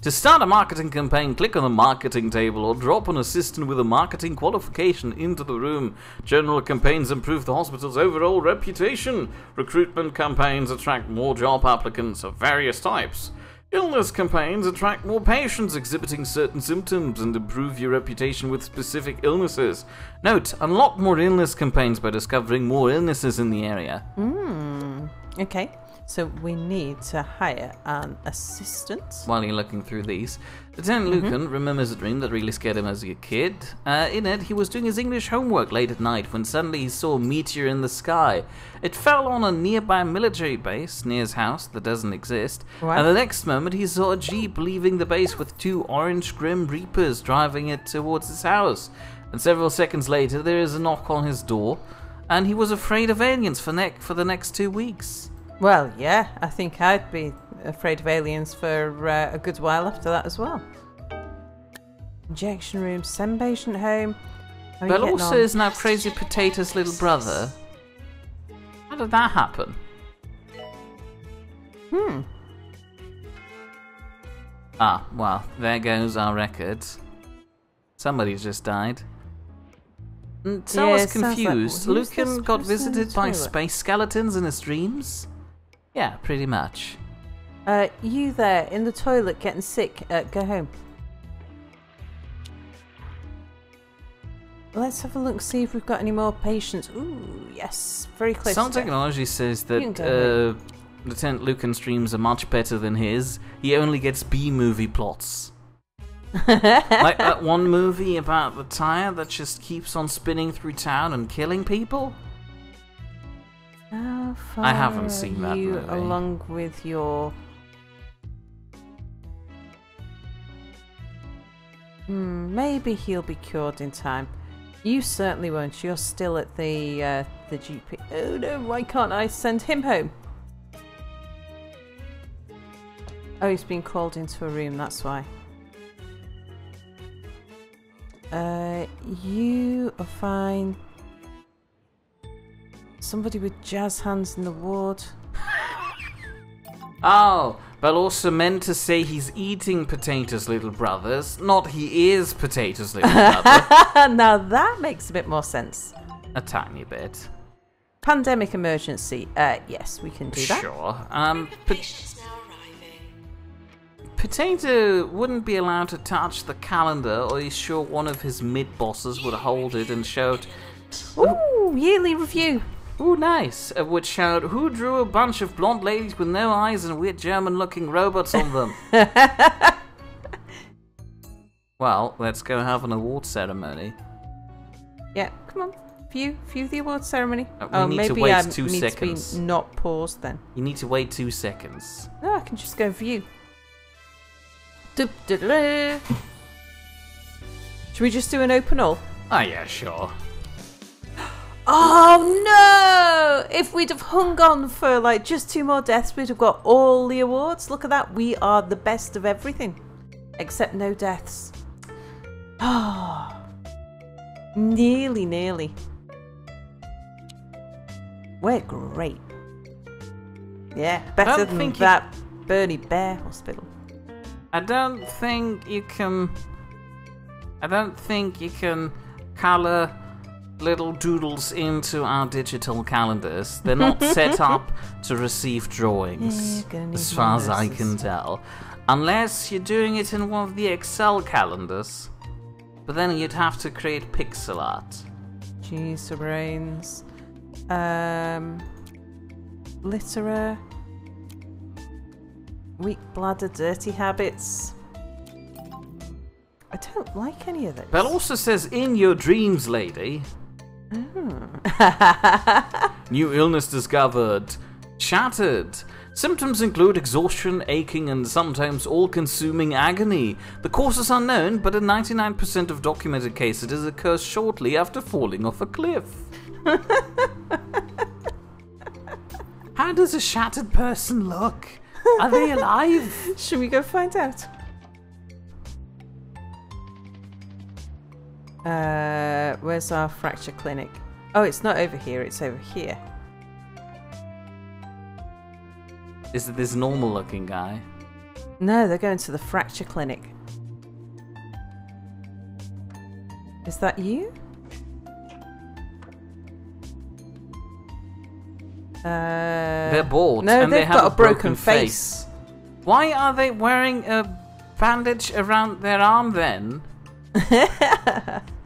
[SPEAKER 1] To start a marketing campaign, click on the marketing table or drop an assistant with a marketing qualification into the room. General campaigns improve the hospital's overall reputation. Recruitment campaigns attract more job applicants of various types. Illness campaigns attract more patients exhibiting certain symptoms and improve your reputation with specific illnesses. Note, unlock more illness campaigns by discovering more illnesses in the area.
[SPEAKER 2] Okay, so we need to hire an assistant.
[SPEAKER 1] While you're looking through these, Lieutenant Lucan remembers a dream that really scared him as a kid. In it, he was doing his English homework late at night when suddenly he saw a meteor in the sky. It fell on a nearby military base near his house that doesn't exist,
[SPEAKER 2] What?
[SPEAKER 1] and the next moment he saw a jeep leaving the base with 2 orange Grim Reapers driving it towards his house. And several seconds later, there is a knock on his door, and he was afraid of aliens for the next 2 weeks.
[SPEAKER 2] Well, yeah, I think I'd be afraid of aliens for a good while after that as well. Injection room, send patient home. How are you
[SPEAKER 1] Belle
[SPEAKER 2] getting
[SPEAKER 1] also
[SPEAKER 2] on?
[SPEAKER 1] is now Crazy Potato's little brother. How did that happen? Ah, well, there goes our record. Somebody just died. So I
[SPEAKER 2] Yeah,
[SPEAKER 1] was
[SPEAKER 2] it sounds like-
[SPEAKER 1] confused.
[SPEAKER 2] who's this
[SPEAKER 1] Lucan got
[SPEAKER 2] person in the
[SPEAKER 1] visited by
[SPEAKER 2] toilet?
[SPEAKER 1] space skeletons in his dreams? Yeah, pretty much.
[SPEAKER 2] You there in the toilet getting sick, go home. Let's have a look, see if we've got any more patients. Ooh, yes, very close.
[SPEAKER 1] Some
[SPEAKER 2] to death.
[SPEAKER 1] Technology says
[SPEAKER 2] You can
[SPEAKER 1] that
[SPEAKER 2] go
[SPEAKER 1] Lieutenant Lucan's dreams are much better than his. He only gets B-movie plots. Like that one movie about the tire that just keeps on spinning through town and killing people?
[SPEAKER 2] How far
[SPEAKER 1] I haven't seen
[SPEAKER 2] are
[SPEAKER 1] that
[SPEAKER 2] you
[SPEAKER 1] movie.
[SPEAKER 2] along with your... maybe he'll be cured in time. You certainly won't. You're still at the GP. Oh no, why can't I send him home? Oh, he's been called into a room, that's why. You are fine. somebody with jazz hands in the ward.
[SPEAKER 1] Oh, but also meant to say he's eating Potato's little brothers, not he is Potato's little brother.
[SPEAKER 2] Now that makes a bit more sense.
[SPEAKER 1] A tiny bit.
[SPEAKER 2] Pandemic emergency. Yes, we can do that.
[SPEAKER 1] Sure.
[SPEAKER 3] Patients now arriving.
[SPEAKER 1] Potato wouldn't be allowed to touch the calendar, or he's sure one of his mid-bosses would hold it and shout,
[SPEAKER 2] Ooh, yearly review.
[SPEAKER 1] "Ooh, nice," would shout, "Who drew a bunch of blonde ladies with no eyes and weird German-looking robots on them?" Well, let's go have an award ceremony.
[SPEAKER 2] Yeah, come on. View the award ceremony.
[SPEAKER 1] We need to
[SPEAKER 2] maybe
[SPEAKER 1] wait
[SPEAKER 2] I
[SPEAKER 1] 2
[SPEAKER 2] need
[SPEAKER 1] seconds.
[SPEAKER 2] to be not paused then.
[SPEAKER 1] You need to wait 2 seconds.
[SPEAKER 2] No, I can just go view. Should we just do an open all?
[SPEAKER 1] Oh yeah, sure.
[SPEAKER 2] Oh no! If we'd have hung on for like just 2 more deaths, we'd have got all the awards. Look at that. We are the best of everything. Except no deaths. Oh. Nearly. We're great. Yeah, better than
[SPEAKER 1] think
[SPEAKER 2] that Bernie Bear hospital.
[SPEAKER 1] I don't think you can colour little doodles into our digital calendars. They're not set up to receive drawings,
[SPEAKER 2] Yeah, gonna need
[SPEAKER 1] as far as I
[SPEAKER 2] nurses.
[SPEAKER 1] can tell. Unless you're doing it in one of the Excel calendars. But then you'd have to create pixel art.
[SPEAKER 2] Jeez, brains. Litterer. Weak bladder, dirty habits. I don't like any of those.
[SPEAKER 1] Bell also says, "In your dreams, lady." New illness discovered. Shattered. Symptoms include exhaustion, aching, and sometimes all-consuming agony. The cause is unknown, but in 99% of documented cases it occurs shortly after falling off a cliff. How does a shattered person look? Are they alive?
[SPEAKER 2] Should we go find out? Where's our fracture clinic? Oh, it's not over here, it's over here.
[SPEAKER 1] Is it this normal-looking guy?
[SPEAKER 2] No, they're going to the fracture clinic. Is that you?
[SPEAKER 1] They're bald,
[SPEAKER 2] No,
[SPEAKER 1] and they
[SPEAKER 2] they've
[SPEAKER 1] have
[SPEAKER 2] got a broken face.
[SPEAKER 1] Why are they wearing a bandage around their arm then?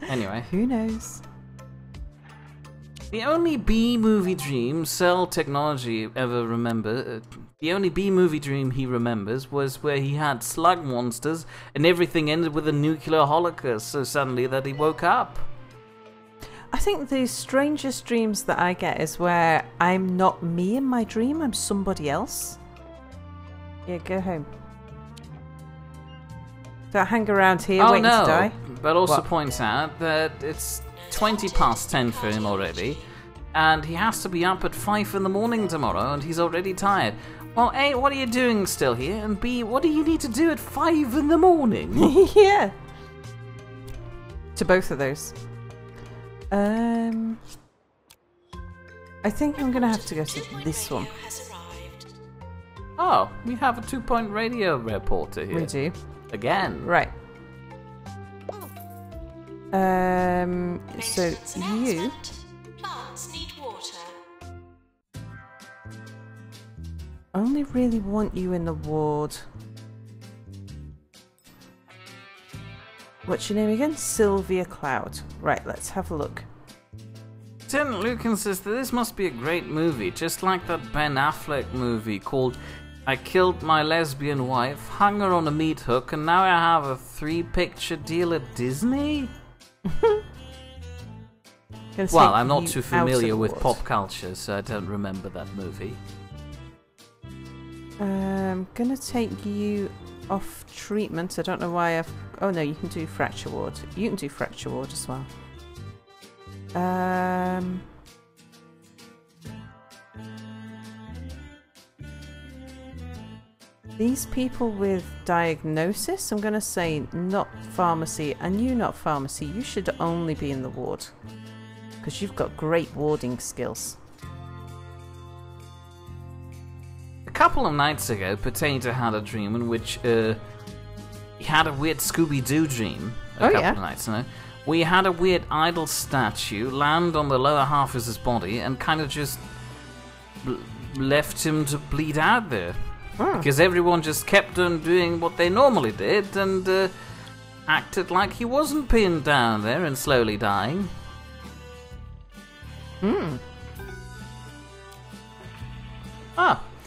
[SPEAKER 1] Anyway.
[SPEAKER 2] Who knows?
[SPEAKER 1] The only B-movie dream Cell Technology ever remember, the only B-movie dream he remembers was where he had slug monsters and everything ended with a nuclear holocaust so suddenly that he woke up.
[SPEAKER 2] I think the strangest dreams that I get is where I'm not me in my dream, I'm somebody else. Yeah, go home. Don't hang around here waiting to die.
[SPEAKER 1] But also
[SPEAKER 2] What?
[SPEAKER 1] points out that it's 20 past 10 for him already, and he has to be up at 5 in the morning tomorrow, and he's already tired. Well, A, what are you doing still here? And B, what do you need to do at 5 in the morning?
[SPEAKER 2] Yeah. To both of those. I think I'm gonna have to go to this one.
[SPEAKER 3] Has arrived.
[SPEAKER 1] Oh, we have a 2-point radio reporter here.
[SPEAKER 2] We do.
[SPEAKER 1] Again.
[SPEAKER 2] Right. So
[SPEAKER 3] Maintenance
[SPEAKER 2] you.
[SPEAKER 3] announcement. Plants need water.
[SPEAKER 2] Only really want you in the ward. What's your name again? Sylvia Cloud. Right, let's have a look.
[SPEAKER 1] Lieutenant Lucan says that this must be a great movie, just like that Ben Affleck movie called I Killed My Lesbian Wife, Hung Her on a Meat Hook, and Now I Have a 3-Picture Deal at Disney?
[SPEAKER 2] Gonna
[SPEAKER 1] Well,
[SPEAKER 2] take
[SPEAKER 1] I'm not
[SPEAKER 2] you
[SPEAKER 1] too
[SPEAKER 2] out
[SPEAKER 1] familiar
[SPEAKER 2] of
[SPEAKER 1] with
[SPEAKER 2] ward.
[SPEAKER 1] pop culture, so I don't remember that movie.
[SPEAKER 2] Gonna take you off treatment. I don't know why I've... Oh no, you can do fracture ward. You can do fracture ward as well. These people with diagnosis, I'm gonna say not pharmacy, and you not pharmacy. You should only be in the ward because you've got great warding skills.
[SPEAKER 1] couple of nights ago, Potato had a dream in which he had a weird Scooby-Doo dream. A couple of nights ago. We had a weird idol statue land on the lower half of his body and kind of just left him to bleed out there. Because everyone just kept on doing what they normally did and acted like he wasn't pinned down there and slowly dying.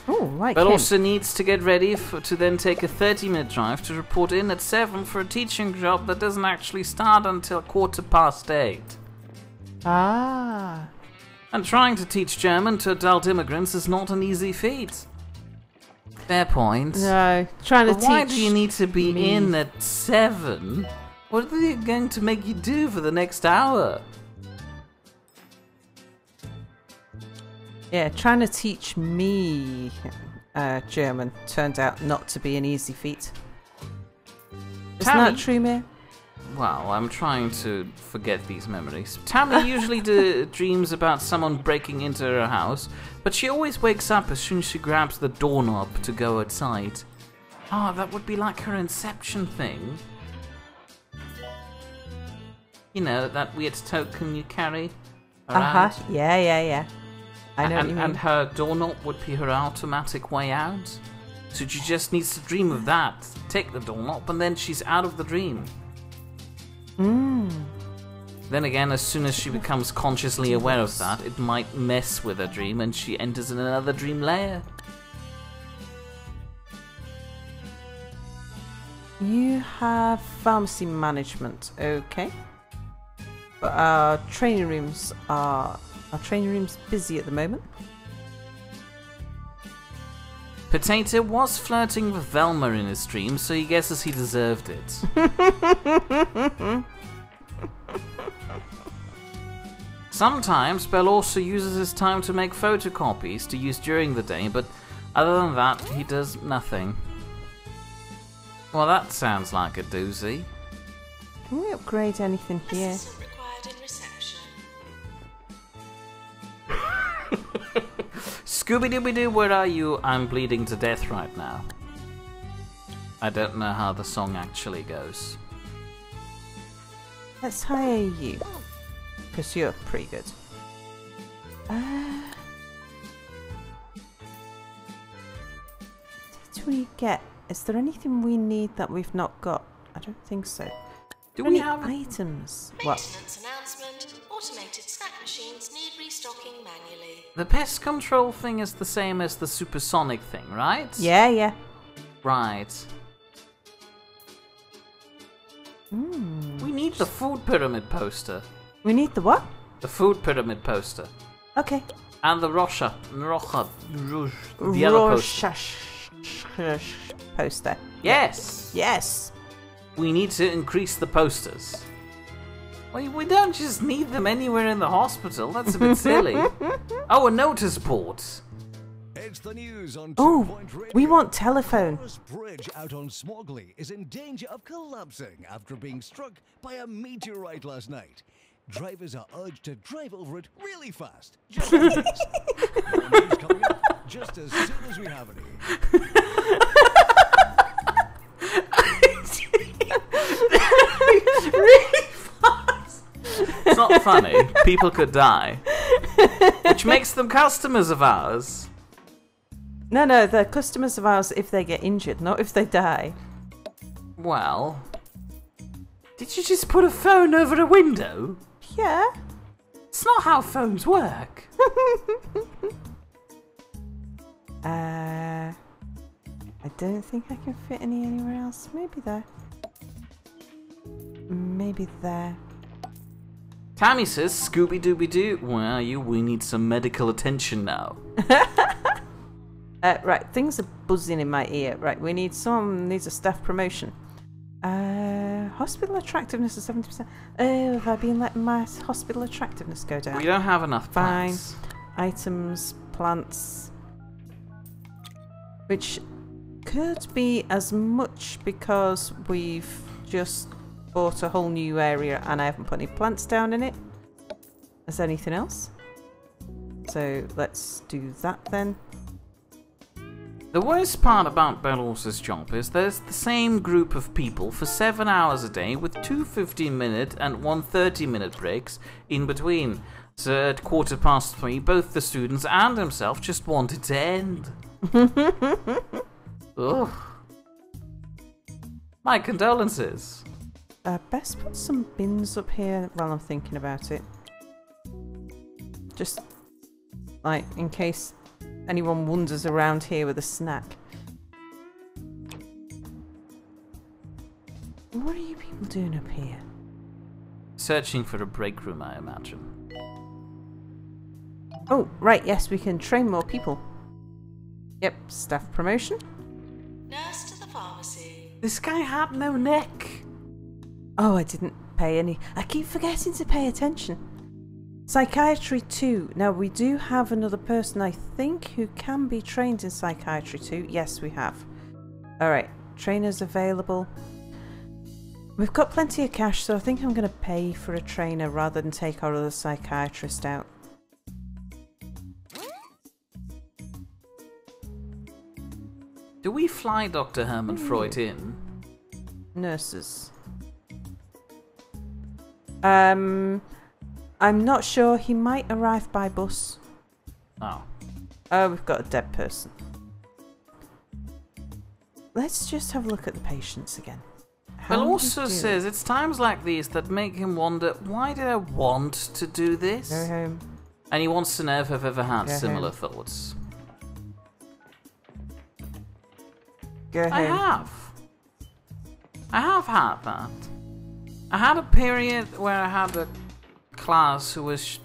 [SPEAKER 2] Right.
[SPEAKER 1] But also needs to get ready to then take a 30-minute drive to report in at 7 for a teaching job that doesn't actually start until 8:15.
[SPEAKER 2] Ah.
[SPEAKER 1] And trying to teach German to adult immigrants is not an easy feat. Fair point.
[SPEAKER 2] No, trying to
[SPEAKER 1] But
[SPEAKER 2] teach.
[SPEAKER 1] why do you need to be
[SPEAKER 2] me.
[SPEAKER 1] in at 7? What are they going to make you do for the next hour?
[SPEAKER 2] Yeah, trying to teach me German turned out not to be an easy feat. Isn't
[SPEAKER 1] Tammy-
[SPEAKER 2] that true, Mir?
[SPEAKER 1] Well, I'm trying to forget these memories. Tammy usually dreams about someone breaking into her house, but she always wakes up as soon as she grabs the doorknob to go outside. That would be like her Inception thing. You know, that weird token you carry around.
[SPEAKER 2] Yeah. I know what you mean.
[SPEAKER 1] And her doorknob would be her automatic way out. So she just needs to dream of that, take the doorknob, and then she's out of the dream. Then again, as soon as she becomes consciously aware of that, it might mess with her dream and she enters in another dream layer.
[SPEAKER 2] You have pharmacy management, okay. But our training rooms busy at the moment.
[SPEAKER 1] Potato was flirting with Velma in his dream, so he guesses he deserved it. Sometimes Bell also uses his time to make photocopies to use during the day, but other than that, he does nothing. Well, that sounds like a doozy.
[SPEAKER 2] Can we upgrade anything here?
[SPEAKER 3] Assistant required in reception.
[SPEAKER 1] Scooby-Dooby-Doo, where are you? I'm bleeding to death right now. I don't know how the song actually goes.
[SPEAKER 2] Let's hire you. Because you're pretty good. Did we get... Is there anything we need that we've not got? I don't think so.
[SPEAKER 1] Do
[SPEAKER 2] Any
[SPEAKER 1] we have...
[SPEAKER 2] items? What?
[SPEAKER 3] Maintenance announcement. Automated snack machines need restocking manually.
[SPEAKER 1] The pest control thing is the same as the supersonic thing, right?
[SPEAKER 2] Yeah.
[SPEAKER 1] Right. We need the food pyramid poster.
[SPEAKER 2] We need the what?
[SPEAKER 1] The food pyramid poster.
[SPEAKER 2] Okay.
[SPEAKER 1] And the the other poster.
[SPEAKER 2] Poster.
[SPEAKER 1] Yes!
[SPEAKER 2] Yes.
[SPEAKER 1] We need to increase the posters. We don't just need them anywhere in the hospital. That's a bit silly. Oh, a notice board.
[SPEAKER 4] It's the news on
[SPEAKER 2] Oh,
[SPEAKER 4] 2 Point Radio.
[SPEAKER 2] we want telephone.
[SPEAKER 4] Forest Bridge out on Smogley is in danger of collapsing after being struck by a meteorite last night. Drivers are urged to drive over it really fast. Just in case. More news coming up just as soon as we have any.
[SPEAKER 1] Really fast. It's not funny. People could die. Which makes them customers of ours.
[SPEAKER 2] No, they're customers of ours if they get injured, not if they die.
[SPEAKER 1] Well, did you just put a phone over a window?
[SPEAKER 2] Yeah.
[SPEAKER 1] It's not how phones work.
[SPEAKER 2] I don't think I can fit anywhere else. Maybe there. Maybe there.
[SPEAKER 1] Tammy says, Scooby-Dooby-Doo, where are you? We need some medical attention now.
[SPEAKER 2] Right, things are buzzing in my ear. Right, needs a staff promotion. Hospital attractiveness is 70%. Oh, have I been letting my hospital attractiveness go down?
[SPEAKER 1] We don't have enough
[SPEAKER 2] Fine.
[SPEAKER 1] plants.
[SPEAKER 2] Items, plants. Which could be as much because we've just bought a whole new area and I haven't put any plants down in it as anything else. So let's do that then.
[SPEAKER 1] The worst part about Belos's job is there's the same group of people for 7 hours a day with 2 15-minute and 1 30-minute breaks in between. So at 3:15, both the students and himself just want it to end. Ugh. My condolences.
[SPEAKER 2] Best put some bins up here while I'm thinking about it. Just, like, in case anyone wanders around here with a snack. What are you people doing up here?
[SPEAKER 1] Searching for a break room, I imagine.
[SPEAKER 2] Oh, right, yes, we can train more people. Yep, staff promotion.
[SPEAKER 3] Nurse to the pharmacy.
[SPEAKER 1] This guy had no neck.
[SPEAKER 2] Oh, I didn't pay any. I keep forgetting to pay attention. Psychiatry 2. Now, we do have another person, I think, who can be trained in Psychiatry 2. Yes, we have. Alright, trainers available. We've got plenty of cash, so I think I'm going to pay for a trainer rather than take our other psychiatrist out.
[SPEAKER 1] Do we fly Dr. Hermann Freud in?
[SPEAKER 2] Nurses. I'm not sure. He might arrive by bus.
[SPEAKER 1] Oh.
[SPEAKER 2] Oh, we've got a dead person. Let's just have a look at the patients again.
[SPEAKER 1] Well,
[SPEAKER 2] How
[SPEAKER 1] also
[SPEAKER 2] do you do
[SPEAKER 1] says it's times like these that make him wonder, why did I want to do
[SPEAKER 2] it?
[SPEAKER 1] this?
[SPEAKER 2] Go home.
[SPEAKER 1] And he wants to know if I've ever had
[SPEAKER 2] Go
[SPEAKER 1] similar
[SPEAKER 2] home.
[SPEAKER 1] thoughts.
[SPEAKER 2] Go home.
[SPEAKER 1] I have. I have had that. I had a period where I had a class who was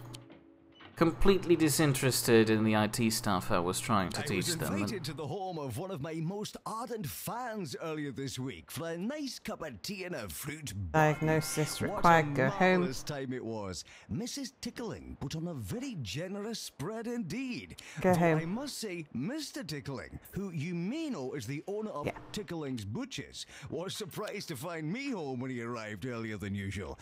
[SPEAKER 1] completely disinterested in the IT stuff I was trying to teach them.
[SPEAKER 4] I was
[SPEAKER 1] and-
[SPEAKER 4] invited to the home of one of my most ardent fans earlier this week for a nice cup of tea and a fruit bun.
[SPEAKER 2] Diagnosis
[SPEAKER 4] What
[SPEAKER 2] required.
[SPEAKER 4] a
[SPEAKER 2] Go home.
[SPEAKER 4] marvellous time it was. Mrs. Tickling put on a very generous spread indeed.
[SPEAKER 2] Go
[SPEAKER 4] Though
[SPEAKER 2] home.
[SPEAKER 4] I must say, Mr. Tickling, who you may know is the owner of
[SPEAKER 2] Yeah.
[SPEAKER 4] Tickling's Butchers, was surprised to find me home when he arrived earlier than usual.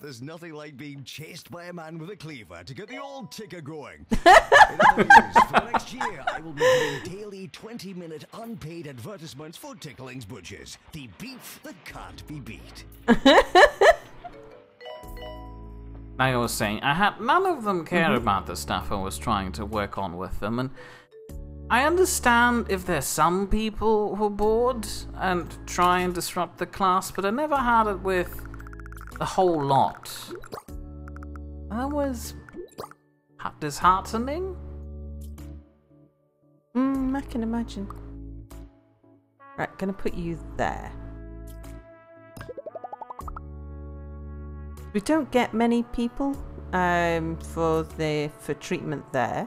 [SPEAKER 4] There's nothing like being chased by a man with a cleaver to get the old ticker going. In other news, for next year, I will be doing daily 20-minute unpaid advertisements for Tickling's Butchers. The beef that can't be beat.
[SPEAKER 1] Like I was saying, I had none of them care about the stuff I was trying to work on with them, and I understand if there's some people who are bored and try and disrupt the class, but I never had it with the whole lot. That was disheartening.
[SPEAKER 2] I can imagine. Right, gonna put you there. We don't get many people for treatment there,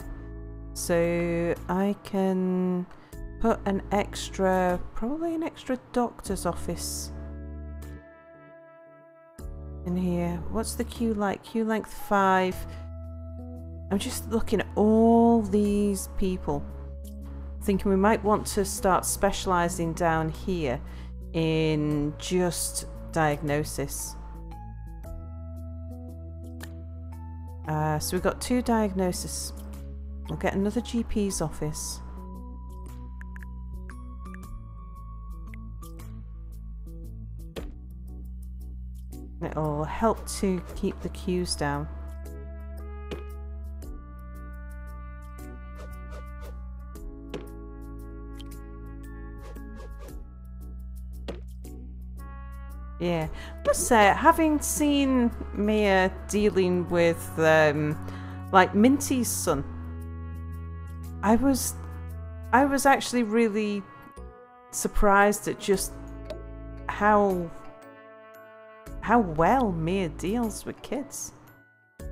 [SPEAKER 2] so I can put probably an extra doctor's office in here. What's the queue like? Queue length 5. I'm just looking at all these people, thinking we might want to start specialising down here in just diagnosis. So we've got 2 diagnosis. We'll get another GP's office. It'll help to keep the queues down. Yeah, I must say, having seen Mia dealing with, like, Minty's son, I was actually really surprised at just how well Mia deals with kids. I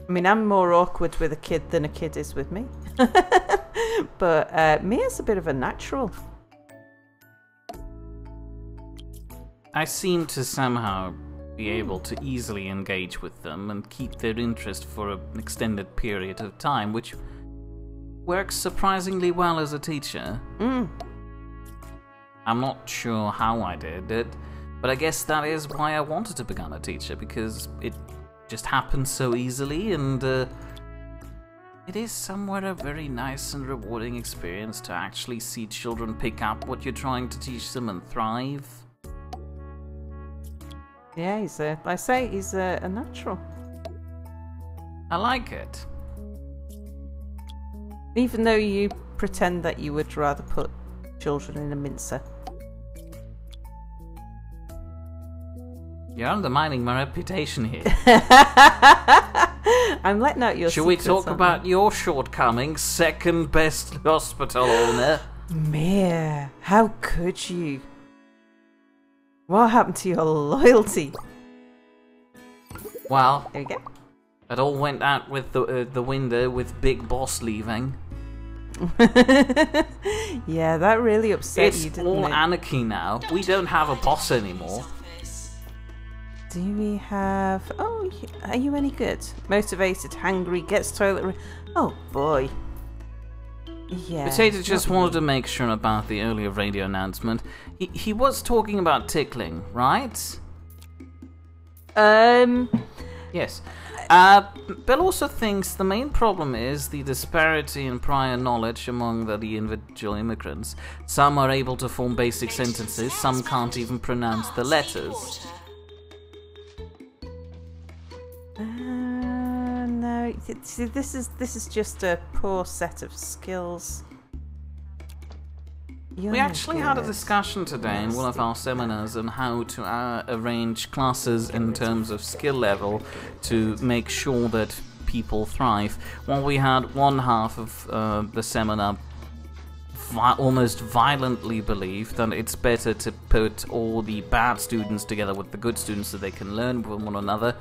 [SPEAKER 2] mean, I'm more awkward with a kid than a kid is with me. But Mia's a bit of a natural.
[SPEAKER 1] I seem to somehow be able to easily engage with them and keep their interest for an extended period of time, which works surprisingly well as a teacher. I'm not sure how I did it, but I guess that is why I wanted to become a teacher, because it just happened so easily, and It is somewhat a very nice and rewarding experience to actually see children pick up what you're trying to teach them and thrive.
[SPEAKER 2] Yeah, he's a natural.
[SPEAKER 1] I like it.
[SPEAKER 2] Even though you pretend that you would rather put children in a mincer.
[SPEAKER 1] You're undermining my reputation here.
[SPEAKER 2] I'm letting out your
[SPEAKER 1] Shall we
[SPEAKER 2] secrets,
[SPEAKER 1] talk
[SPEAKER 2] aren't
[SPEAKER 1] about your shortcomings, second best hospital owner?
[SPEAKER 2] Mia, how could you? What happened to your loyalty?
[SPEAKER 1] Well,
[SPEAKER 2] There we go.
[SPEAKER 1] it all went out with the window with Big Boss leaving.
[SPEAKER 2] Yeah, that really upset
[SPEAKER 1] It's
[SPEAKER 2] you, didn't
[SPEAKER 1] all
[SPEAKER 2] it?
[SPEAKER 1] anarchy now. We don't have a boss anymore.
[SPEAKER 2] Do we have... Oh, are you any good? Motivated, hungry, gets toilet... Oh, boy. Yeah.
[SPEAKER 1] Potato just wanted to make sure about the earlier radio announcement. He was talking about tickling, right? Yes. Bill also thinks the main problem is the disparity in prior knowledge among the individual immigrants. Some are able to form basic sentences, some can't even pronounce the letters.
[SPEAKER 2] No. See, this is just a poor set of skills. You're
[SPEAKER 1] We
[SPEAKER 2] no
[SPEAKER 1] actually had a
[SPEAKER 2] good.
[SPEAKER 1] discussion today in one of our seminars on how to arrange classes in terms of skill level to make sure that people thrive. Well, we had one half of the seminar almost violently believe that it's better to put all the bad students together with the good students so they can learn from one another.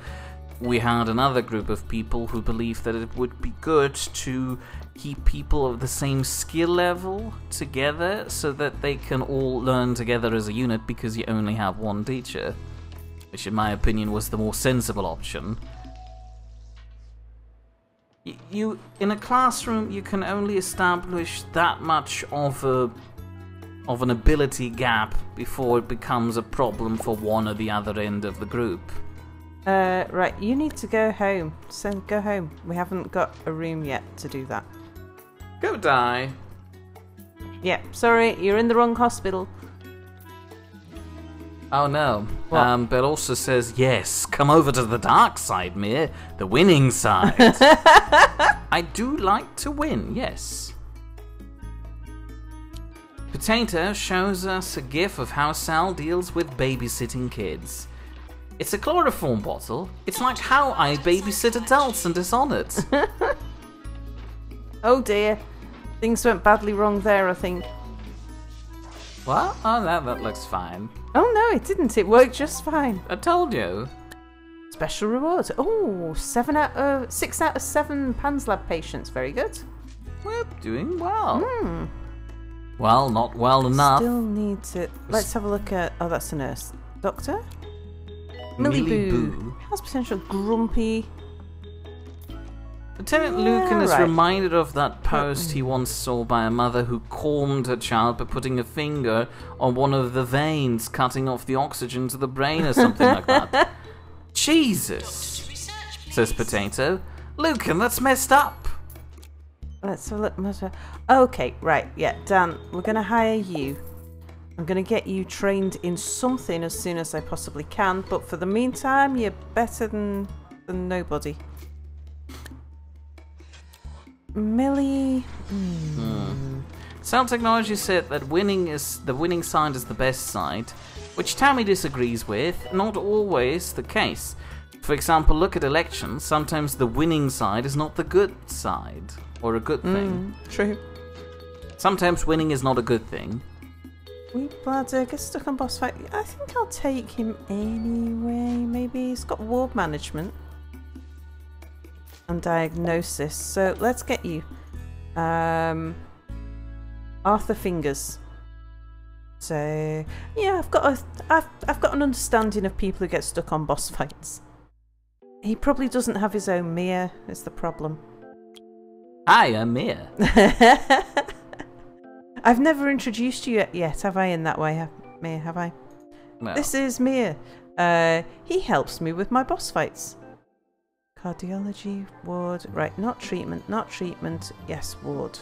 [SPEAKER 1] We had another group of people who believed that it would be good to keep people of the same skill level together so that they can all learn together as a unit because you only have one teacher, which in my opinion was the more sensible option. You in a classroom you can only establish that much of an ability gap before it becomes a problem for one or the other end of the group.
[SPEAKER 2] Right, you need to go home. So go home. We haven't got a room yet to do that.
[SPEAKER 1] Go die.
[SPEAKER 2] Yeah, sorry, you're in the wrong hospital.
[SPEAKER 1] Oh no.
[SPEAKER 2] What?
[SPEAKER 1] But also says, yes, come over to the dark side, Mir. The winning side. I do like to win, yes. Potato shows us a gif of how Sal deals with babysitting kids. It's a chloroform bottle. It's like how I babysit adults and Dishonored.
[SPEAKER 2] Oh dear. Things went badly wrong there, I think.
[SPEAKER 1] What? Oh, that looks fine.
[SPEAKER 2] Oh no, it didn't. It worked just fine.
[SPEAKER 1] I told you.
[SPEAKER 2] Special rewards. Oh, 6 out of 7 PANS Lab patients. Very good.
[SPEAKER 1] We're doing well. Well, not well enough.
[SPEAKER 2] Still need to... Let's have a look at... Oh, that's a nurse. Doctor?
[SPEAKER 1] Millie
[SPEAKER 2] Millie Boo.
[SPEAKER 1] Boo.
[SPEAKER 2] Has potential grumpy...
[SPEAKER 1] Lieutenant
[SPEAKER 2] Yeah,
[SPEAKER 1] Lucan is
[SPEAKER 2] right.
[SPEAKER 1] reminded of that post he once saw by a mother who calmed her child by putting a finger on one of the veins, cutting off the oxygen to the brain or something like that. Jesus, says Potato. Lucan, that's messed up.
[SPEAKER 2] Let's have a look. Okay, right. Yeah, Dan, we're going to hire you. I'm going to get you trained in something as soon as I possibly can, but for the meantime, you're better than nobody. Millie...
[SPEAKER 1] Sound Technology said that the winning side is the best side, which Tammy disagrees with. Not always the case. For example, look at elections. Sometimes the winning side is not the good side, or a good thing.
[SPEAKER 2] True.
[SPEAKER 1] Sometimes winning is not a good thing.
[SPEAKER 2] We bladder get stuck on boss fight. I think I'll take him anyway. Maybe he's got ward management and diagnosis. So let's get you, Arthur Fingers. So yeah, I've got an understanding of people who get stuck on boss fights. He probably doesn't have his own Mia. Is the problem?
[SPEAKER 1] I am Mia.
[SPEAKER 2] I've never introduced you yet, have I? In that way, Mia, have I?
[SPEAKER 1] Well,
[SPEAKER 2] This is Mia. He helps me with my boss fights. Cardiology, ward. Right, not treatment, not treatment. Yes, ward.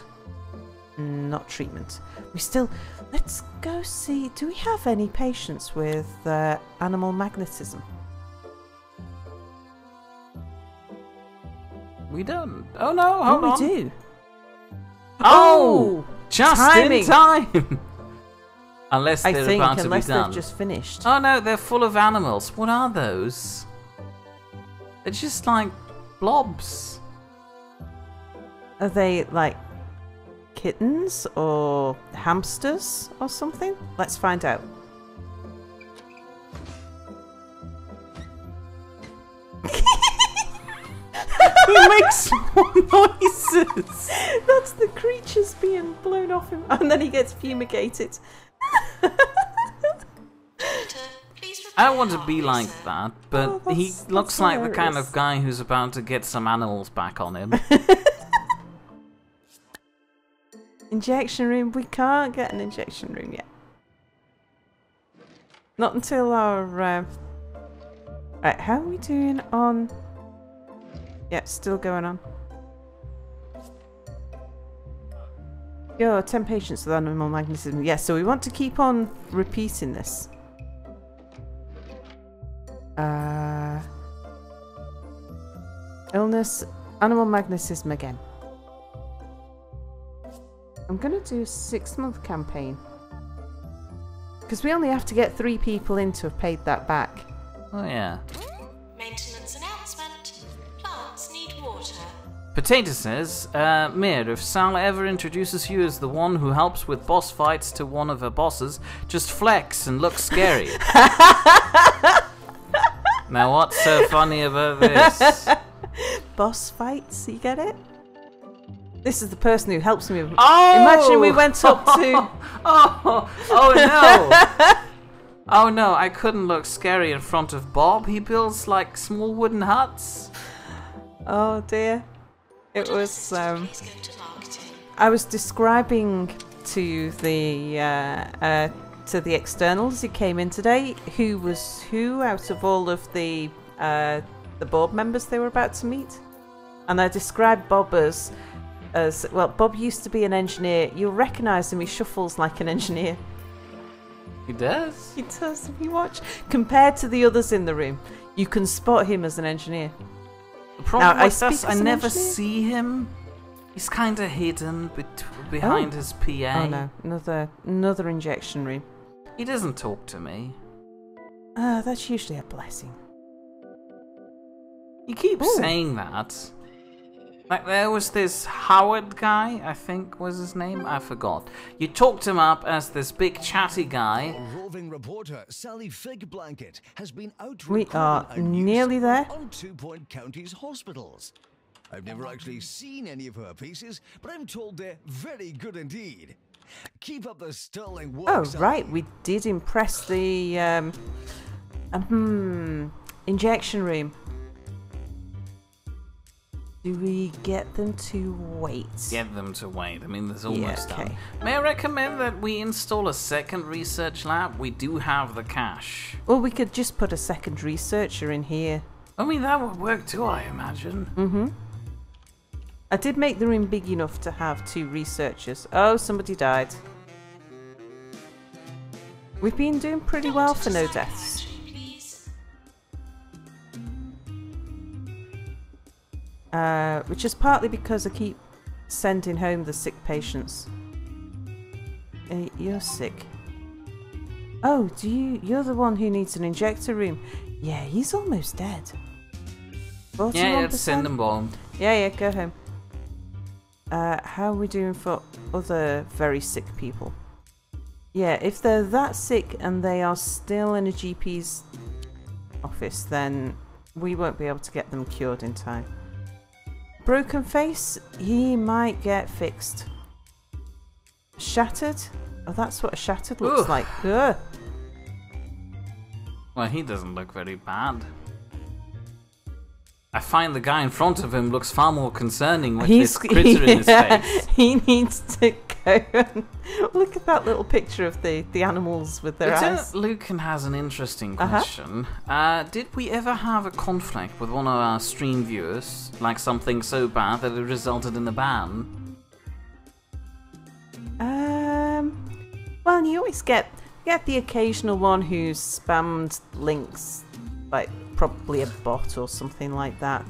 [SPEAKER 2] Not treatment. We still... Let's go see... Do we have any patients with animal magnetism?
[SPEAKER 1] We don't. Oh no, hold on.
[SPEAKER 2] We do.
[SPEAKER 1] Oh! Just
[SPEAKER 2] timing.
[SPEAKER 1] in time! Unless
[SPEAKER 2] I
[SPEAKER 1] they're
[SPEAKER 2] think,
[SPEAKER 1] about to be
[SPEAKER 2] unless
[SPEAKER 1] done.
[SPEAKER 2] they've just finished.
[SPEAKER 1] Oh no, they're full of animals. What are those? They're just like blobs.
[SPEAKER 2] Are they like kittens or hamsters or something? Let's find out.
[SPEAKER 1] Who makes more noises?
[SPEAKER 2] That's the creatures being blown off him, and then he gets fumigated.
[SPEAKER 1] I don't want to be like that, but
[SPEAKER 2] Oh,
[SPEAKER 1] he
[SPEAKER 2] that's
[SPEAKER 1] looks like the kind
[SPEAKER 2] hilarious.
[SPEAKER 1] of guy who's about to get some animals back on him.
[SPEAKER 2] Injection room. We can't get an injection room yet. Not until our... Right, how are we doing on... Yeah, still going on. Yo, 10 patients with animal magnetism. Yeah, so we want to keep on repeating this. Illness, animal magnetism again. I'm going to do a 6-month campaign. Because we only have to get 3 people in to have paid that back.
[SPEAKER 1] Oh yeah.
[SPEAKER 3] Maintenance announcement. Plants need water.
[SPEAKER 1] Potato says, Mir, if Sal ever introduces you as the one who helps with boss fights to one of her bosses, just flex and look scary. Now what's so funny about this?
[SPEAKER 2] Boss fights, you get it? This is the person who helps me.
[SPEAKER 1] Oh!
[SPEAKER 2] Imagine we went up to...
[SPEAKER 1] Oh no! Oh no, I couldn't look scary in front of Bob. He builds like small wooden huts.
[SPEAKER 2] Oh dear. It was...
[SPEAKER 3] Please go to marketing.
[SPEAKER 2] I was describing to the externals who came in today who was who out of all of the board members they were about to meet, and I described Bob as well. Bob used to be an engineer. You'll recognise him. He shuffles like an engineer.
[SPEAKER 1] He does?
[SPEAKER 2] He does. If you watch, compared to the others in the room, you can spot him as an engineer.
[SPEAKER 1] The problem
[SPEAKER 2] Now, I
[SPEAKER 1] with us,
[SPEAKER 2] speak
[SPEAKER 1] I
[SPEAKER 2] as an
[SPEAKER 1] never
[SPEAKER 2] engineer.
[SPEAKER 1] see him. He's kind of hidden behind his PA.
[SPEAKER 2] Oh no, another injection room.
[SPEAKER 1] He doesn't talk to me.
[SPEAKER 2] That's usually a blessing.
[SPEAKER 1] You keep
[SPEAKER 2] Ooh.
[SPEAKER 1] saying that. Like there was this Howard guy, I think was his name. I forgot. You talked him up as this big chatty guy.
[SPEAKER 4] Roving reporter Sally Figblanket has been out
[SPEAKER 2] We are
[SPEAKER 4] recording a new
[SPEAKER 2] nearly
[SPEAKER 4] song
[SPEAKER 2] there.
[SPEAKER 4] on 2 Point County's hospitals. I've never actually seen any of her pieces, but I'm told they're very good indeed. Keep up the sterling work.
[SPEAKER 2] Oh,
[SPEAKER 4] Sally.
[SPEAKER 2] right, we did impress the injection room. Do we get them to wait?
[SPEAKER 1] Get them to wait. I mean, there's almost
[SPEAKER 2] okay.
[SPEAKER 1] done. May I recommend that we install a second research lab? We do have the cash.
[SPEAKER 2] Well, we could just put a second researcher in here.
[SPEAKER 1] I mean, that would work too, I imagine.
[SPEAKER 2] Mm-hmm. I did make the room big enough to have 2 researchers. Oh, somebody died. We've been doing pretty well for no deaths.
[SPEAKER 3] Please.
[SPEAKER 2] Which is partly because I keep sending home the sick patients. You're sick. Oh, you're the one who needs an injector room. Yeah, he's almost dead. 41%?
[SPEAKER 1] Yeah, let's send them home.
[SPEAKER 2] Yeah, go home. How are we doing for other very sick people? Yeah, if they're that sick and they are still in a GP's office, then we won't be able to get them cured in time. Broken face, he might get fixed. Shattered? Oh, that's what a shattered looks
[SPEAKER 1] Ugh.
[SPEAKER 2] like. Ugh.
[SPEAKER 1] Well, he doesn't look very bad. I find the guy in front of him looks far more concerning with this critter in his face.
[SPEAKER 2] He needs to go. Look at that little picture of the animals with their
[SPEAKER 1] Lieutenant
[SPEAKER 2] eyes.
[SPEAKER 1] Lucan has an interesting
[SPEAKER 2] Uh-huh.
[SPEAKER 1] question. Did we ever have a conflict with one of our stream viewers? Like something so bad that it resulted in a ban?
[SPEAKER 2] Well, you always get the occasional one who's spammed links, like probably a bot or something like that.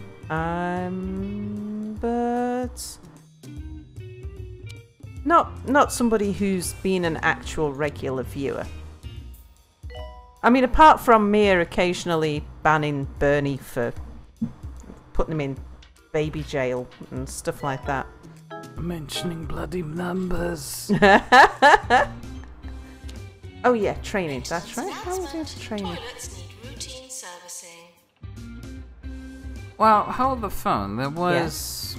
[SPEAKER 2] But not somebody who's been an actual regular viewer. I mean, apart from me occasionally banning Bernie for putting him in baby jail and stuff like that.
[SPEAKER 1] Mentioning bloody numbers.
[SPEAKER 2] Oh yeah, training. That's right. How was it training?
[SPEAKER 3] Toilets need routine servicing.
[SPEAKER 1] Well, hold the phone. There was...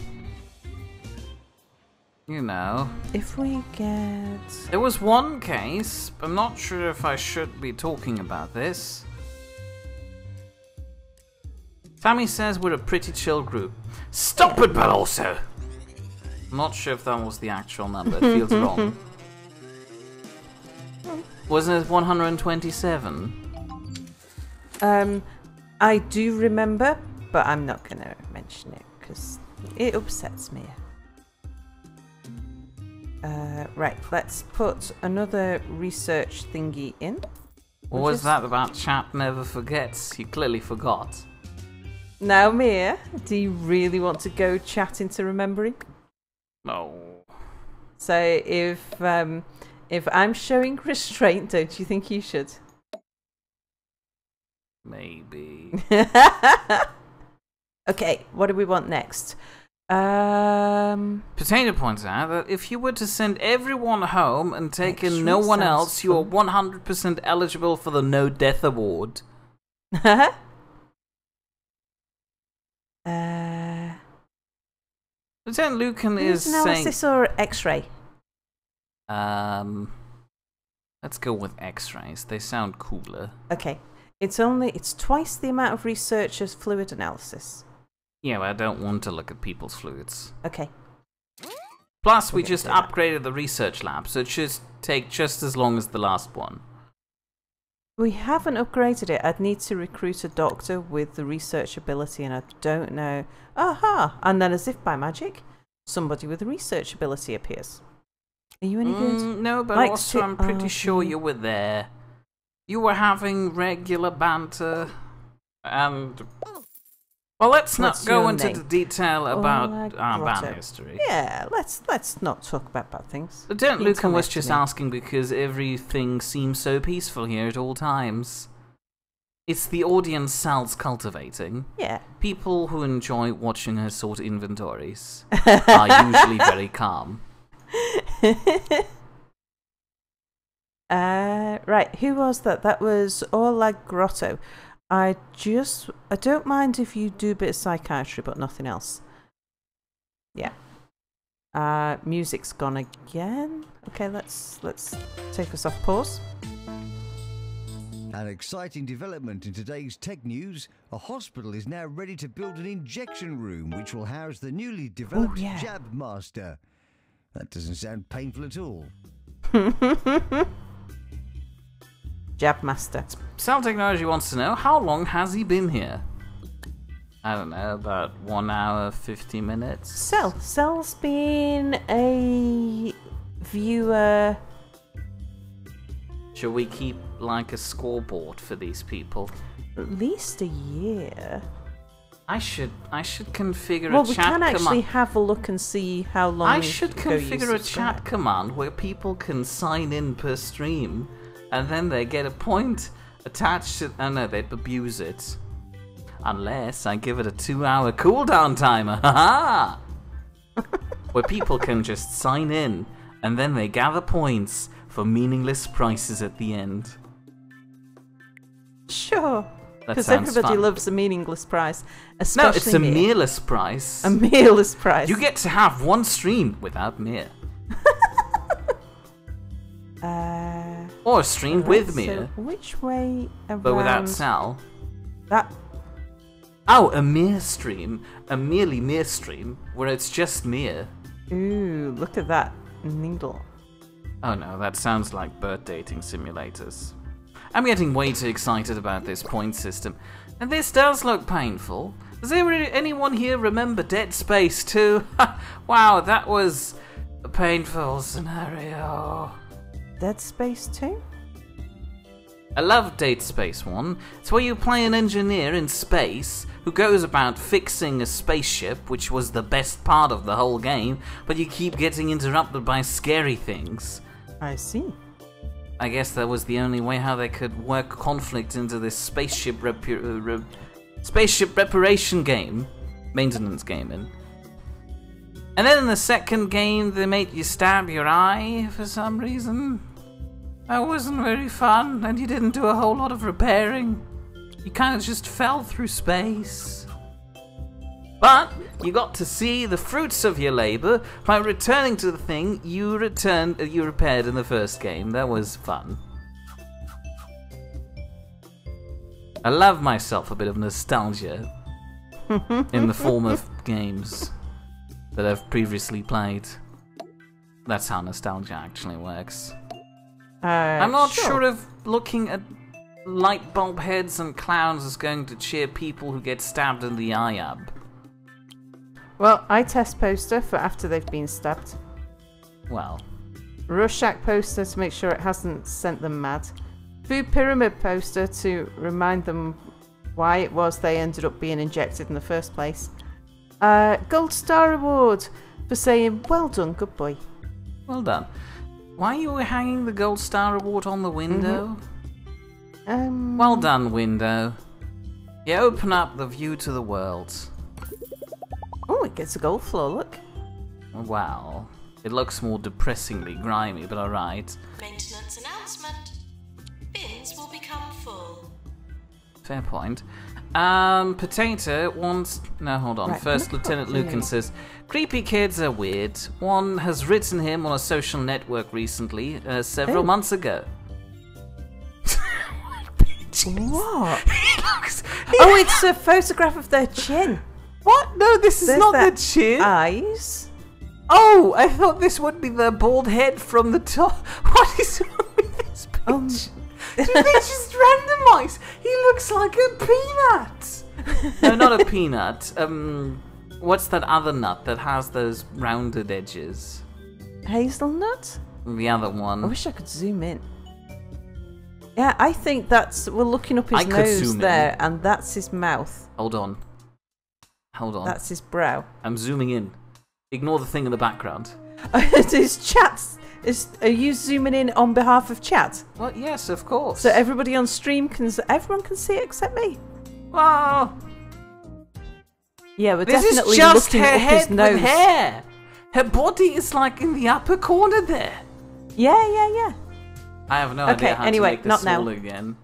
[SPEAKER 1] You know...
[SPEAKER 2] If we get...
[SPEAKER 1] There was one case. I'm not sure if I should be talking about this. Tammy says we're a pretty chill group. Stop it, but also... I'm not sure if that was the actual number. It feels wrong. Wasn't it 127?
[SPEAKER 2] I do remember, but I'm not going to mention it because it upsets me. Right, let's put another research thingy in.
[SPEAKER 1] What was that about chat never forgets? You clearly forgot.
[SPEAKER 2] Now, Mia, do you really want to go chat into remembering?
[SPEAKER 1] Oh.
[SPEAKER 2] So if I'm showing restraint, don't you think you should?
[SPEAKER 1] Maybe.
[SPEAKER 2] Okay, what do we want next?
[SPEAKER 1] Potato points out that if you were to send everyone home and take in no one
[SPEAKER 2] sounds
[SPEAKER 1] else, you are 100% eligible for the No Death Award. Lieutenant Lucan is saying...
[SPEAKER 2] analysis or X-ray?
[SPEAKER 1] Let's go with X-rays. They sound cooler.
[SPEAKER 2] Okay, it's twice the amount of research as fluid analysis.
[SPEAKER 1] Yeah, but I don't want to look at people's fluids.
[SPEAKER 2] Okay.
[SPEAKER 1] Plus, we
[SPEAKER 2] Okay,
[SPEAKER 1] just
[SPEAKER 2] do that.
[SPEAKER 1] upgraded the research lab, so it should take just as long as the last one.
[SPEAKER 2] We haven't upgraded it. I'd need to recruit a doctor with the research ability, and I don't know. Aha! And then, as if by magic, somebody with the research ability appears. Are you any good?
[SPEAKER 1] No, but
[SPEAKER 2] Likes
[SPEAKER 1] also
[SPEAKER 2] to
[SPEAKER 1] I'm pretty
[SPEAKER 2] argue.
[SPEAKER 1] sure you were there. You were having regular banter, and... Well, let's not
[SPEAKER 2] What's
[SPEAKER 1] go
[SPEAKER 2] your
[SPEAKER 1] into
[SPEAKER 2] name?
[SPEAKER 1] the detail about our
[SPEAKER 2] Grotto.
[SPEAKER 1] band history.
[SPEAKER 2] Yeah, let's not talk about bad things.
[SPEAKER 1] Lieutenant
[SPEAKER 2] You
[SPEAKER 1] Lucan
[SPEAKER 2] tell
[SPEAKER 1] was
[SPEAKER 2] me.
[SPEAKER 1] just asking because everything seems so peaceful here at all times. It's the audience Sal's cultivating.
[SPEAKER 2] Yeah.
[SPEAKER 1] People who enjoy watching her sort inventories are usually very calm.
[SPEAKER 2] Right, who was that? That was Ola Grotto. I don't mind if you do a bit of psychiatry, but nothing else. Yeah. Music's gone again. Okay, let's take us off pause.
[SPEAKER 4] An exciting development in today's tech news. A hospital is now ready to build an injection room which will house the newly developed
[SPEAKER 2] yeah.
[SPEAKER 4] Jab Master. That doesn't sound painful at all.
[SPEAKER 2] Jab Master.
[SPEAKER 1] Sal Technology wants to know, how long has he been here? I don't know, about 1 hour, 50 minutes?
[SPEAKER 2] Cell's been a viewer.
[SPEAKER 1] Should we keep like a scoreboard for these people?
[SPEAKER 2] At least a year.
[SPEAKER 1] I should configure
[SPEAKER 2] Well,
[SPEAKER 1] a
[SPEAKER 2] we
[SPEAKER 1] chat
[SPEAKER 2] can actually
[SPEAKER 1] command.
[SPEAKER 2] have a look and see how long.
[SPEAKER 1] I should
[SPEAKER 2] ago you
[SPEAKER 1] configure a chat
[SPEAKER 2] subscribed.
[SPEAKER 1] command where people can sign in per stream, and then they get a point attached to. Oh no, they'd abuse it. Unless I give it a 2-hour cooldown timer, haha! Where people can just sign in, and then they gather points for meaningless prices at the end.
[SPEAKER 2] Sure.
[SPEAKER 1] That
[SPEAKER 2] Because
[SPEAKER 1] sounds
[SPEAKER 2] everybody
[SPEAKER 1] fun.
[SPEAKER 2] loves a meaningless prize.
[SPEAKER 1] No,
[SPEAKER 2] Especially
[SPEAKER 1] it's a
[SPEAKER 2] me.
[SPEAKER 1] mealess price.
[SPEAKER 2] A mealess prize.
[SPEAKER 1] You get to have one stream without Mir. Or a stream with
[SPEAKER 2] Right,
[SPEAKER 1] Mir,
[SPEAKER 2] so which way around?
[SPEAKER 1] but without Sal.
[SPEAKER 2] That.
[SPEAKER 1] Oh, a Mir stream. A merely Mir stream, where it's just Mir.
[SPEAKER 2] Ooh, look at that needle.
[SPEAKER 1] Oh no, that sounds like birth dating simulators. I'm getting way too excited about this point system. And this does look painful. Does anyone here remember Dead Space 2? Wow, that was a painful scenario.
[SPEAKER 2] Dead Space 2?
[SPEAKER 1] I love Dead Space 1. It's where you play an engineer in space who goes about fixing a spaceship, which was the best part of the whole game, but you keep getting interrupted by scary things.
[SPEAKER 2] I see.
[SPEAKER 1] I guess that was the only way how they could work conflict into this spaceship reparation game, maintenance gaming. And then in the second game, they made you stab your eye for some reason. That wasn't very fun, and you didn't do a whole lot of repairing. You kind of just fell through space. But you got to see the fruits of your labor by returning to the thing you repaired in the first game. That was fun. I love myself a bit of nostalgia in the form of games that I've previously played. That's how nostalgia actually works. I'm not sure if looking at light bulb heads and clowns is going to cheer people who get stabbed in the eye up.
[SPEAKER 2] Well, eye test poster for after they've been stabbed.
[SPEAKER 1] Well,
[SPEAKER 2] Rorschach poster to make sure it hasn't sent them mad. Food pyramid poster to remind them why it was they ended up being injected in the first place. Gold star award for saying, well done, good boy.
[SPEAKER 1] Well done. Why are you hanging the gold star award on the window? Well done, window. You open up the view to the world.
[SPEAKER 2] Oh, it gets a gold floor, look.
[SPEAKER 1] Wow. It looks more depressingly grimy, but alright.
[SPEAKER 3] Maintenance announcement. Bins will become full.
[SPEAKER 1] Fair point. Potato wants... No, hold on.
[SPEAKER 2] Right,
[SPEAKER 1] First,
[SPEAKER 2] can I
[SPEAKER 1] Lieutenant
[SPEAKER 2] put
[SPEAKER 1] Lucan
[SPEAKER 2] the-
[SPEAKER 1] says, creepy kids are weird. One has written him on a social network recently, several
[SPEAKER 2] Oh.
[SPEAKER 1] months ago.
[SPEAKER 2] What?
[SPEAKER 1] He looks...
[SPEAKER 2] Oh, it's a photograph of their chin.
[SPEAKER 1] What? No, this is
[SPEAKER 2] There's
[SPEAKER 1] not
[SPEAKER 2] their
[SPEAKER 1] the chin.
[SPEAKER 2] Eyes.
[SPEAKER 1] Oh, I thought this would be the bald head from the top. What is wrong with this bitch? Did they just randomize? He looks like a peanut. No, not a peanut. What's that other nut that has those rounded edges?
[SPEAKER 2] Hazelnut?
[SPEAKER 1] The other
[SPEAKER 2] I
[SPEAKER 1] one.
[SPEAKER 2] wish I could zoom in. Yeah, I think that's... We're looking up his
[SPEAKER 1] I could
[SPEAKER 2] nose
[SPEAKER 1] zoom in.
[SPEAKER 2] there, and that's his mouth.
[SPEAKER 1] Hold on. Hold on.
[SPEAKER 2] That's his brow.
[SPEAKER 1] I'm zooming in. Ignore the thing in the background.
[SPEAKER 2] His chat. Are you zooming in on behalf of chat?
[SPEAKER 1] Well, yes, of course.
[SPEAKER 2] So everybody on stream everyone can see it except me.
[SPEAKER 1] Well,
[SPEAKER 2] Yeah, we're
[SPEAKER 1] this is
[SPEAKER 2] definitely
[SPEAKER 1] just
[SPEAKER 2] looking
[SPEAKER 1] her
[SPEAKER 2] up his
[SPEAKER 1] head
[SPEAKER 2] nose.
[SPEAKER 1] with hair. Her body is like in the upper corner there.
[SPEAKER 2] Yeah.
[SPEAKER 1] I have no
[SPEAKER 2] Okay,
[SPEAKER 1] idea how
[SPEAKER 2] anyway,
[SPEAKER 1] to make this
[SPEAKER 2] not now.
[SPEAKER 1] smaller again.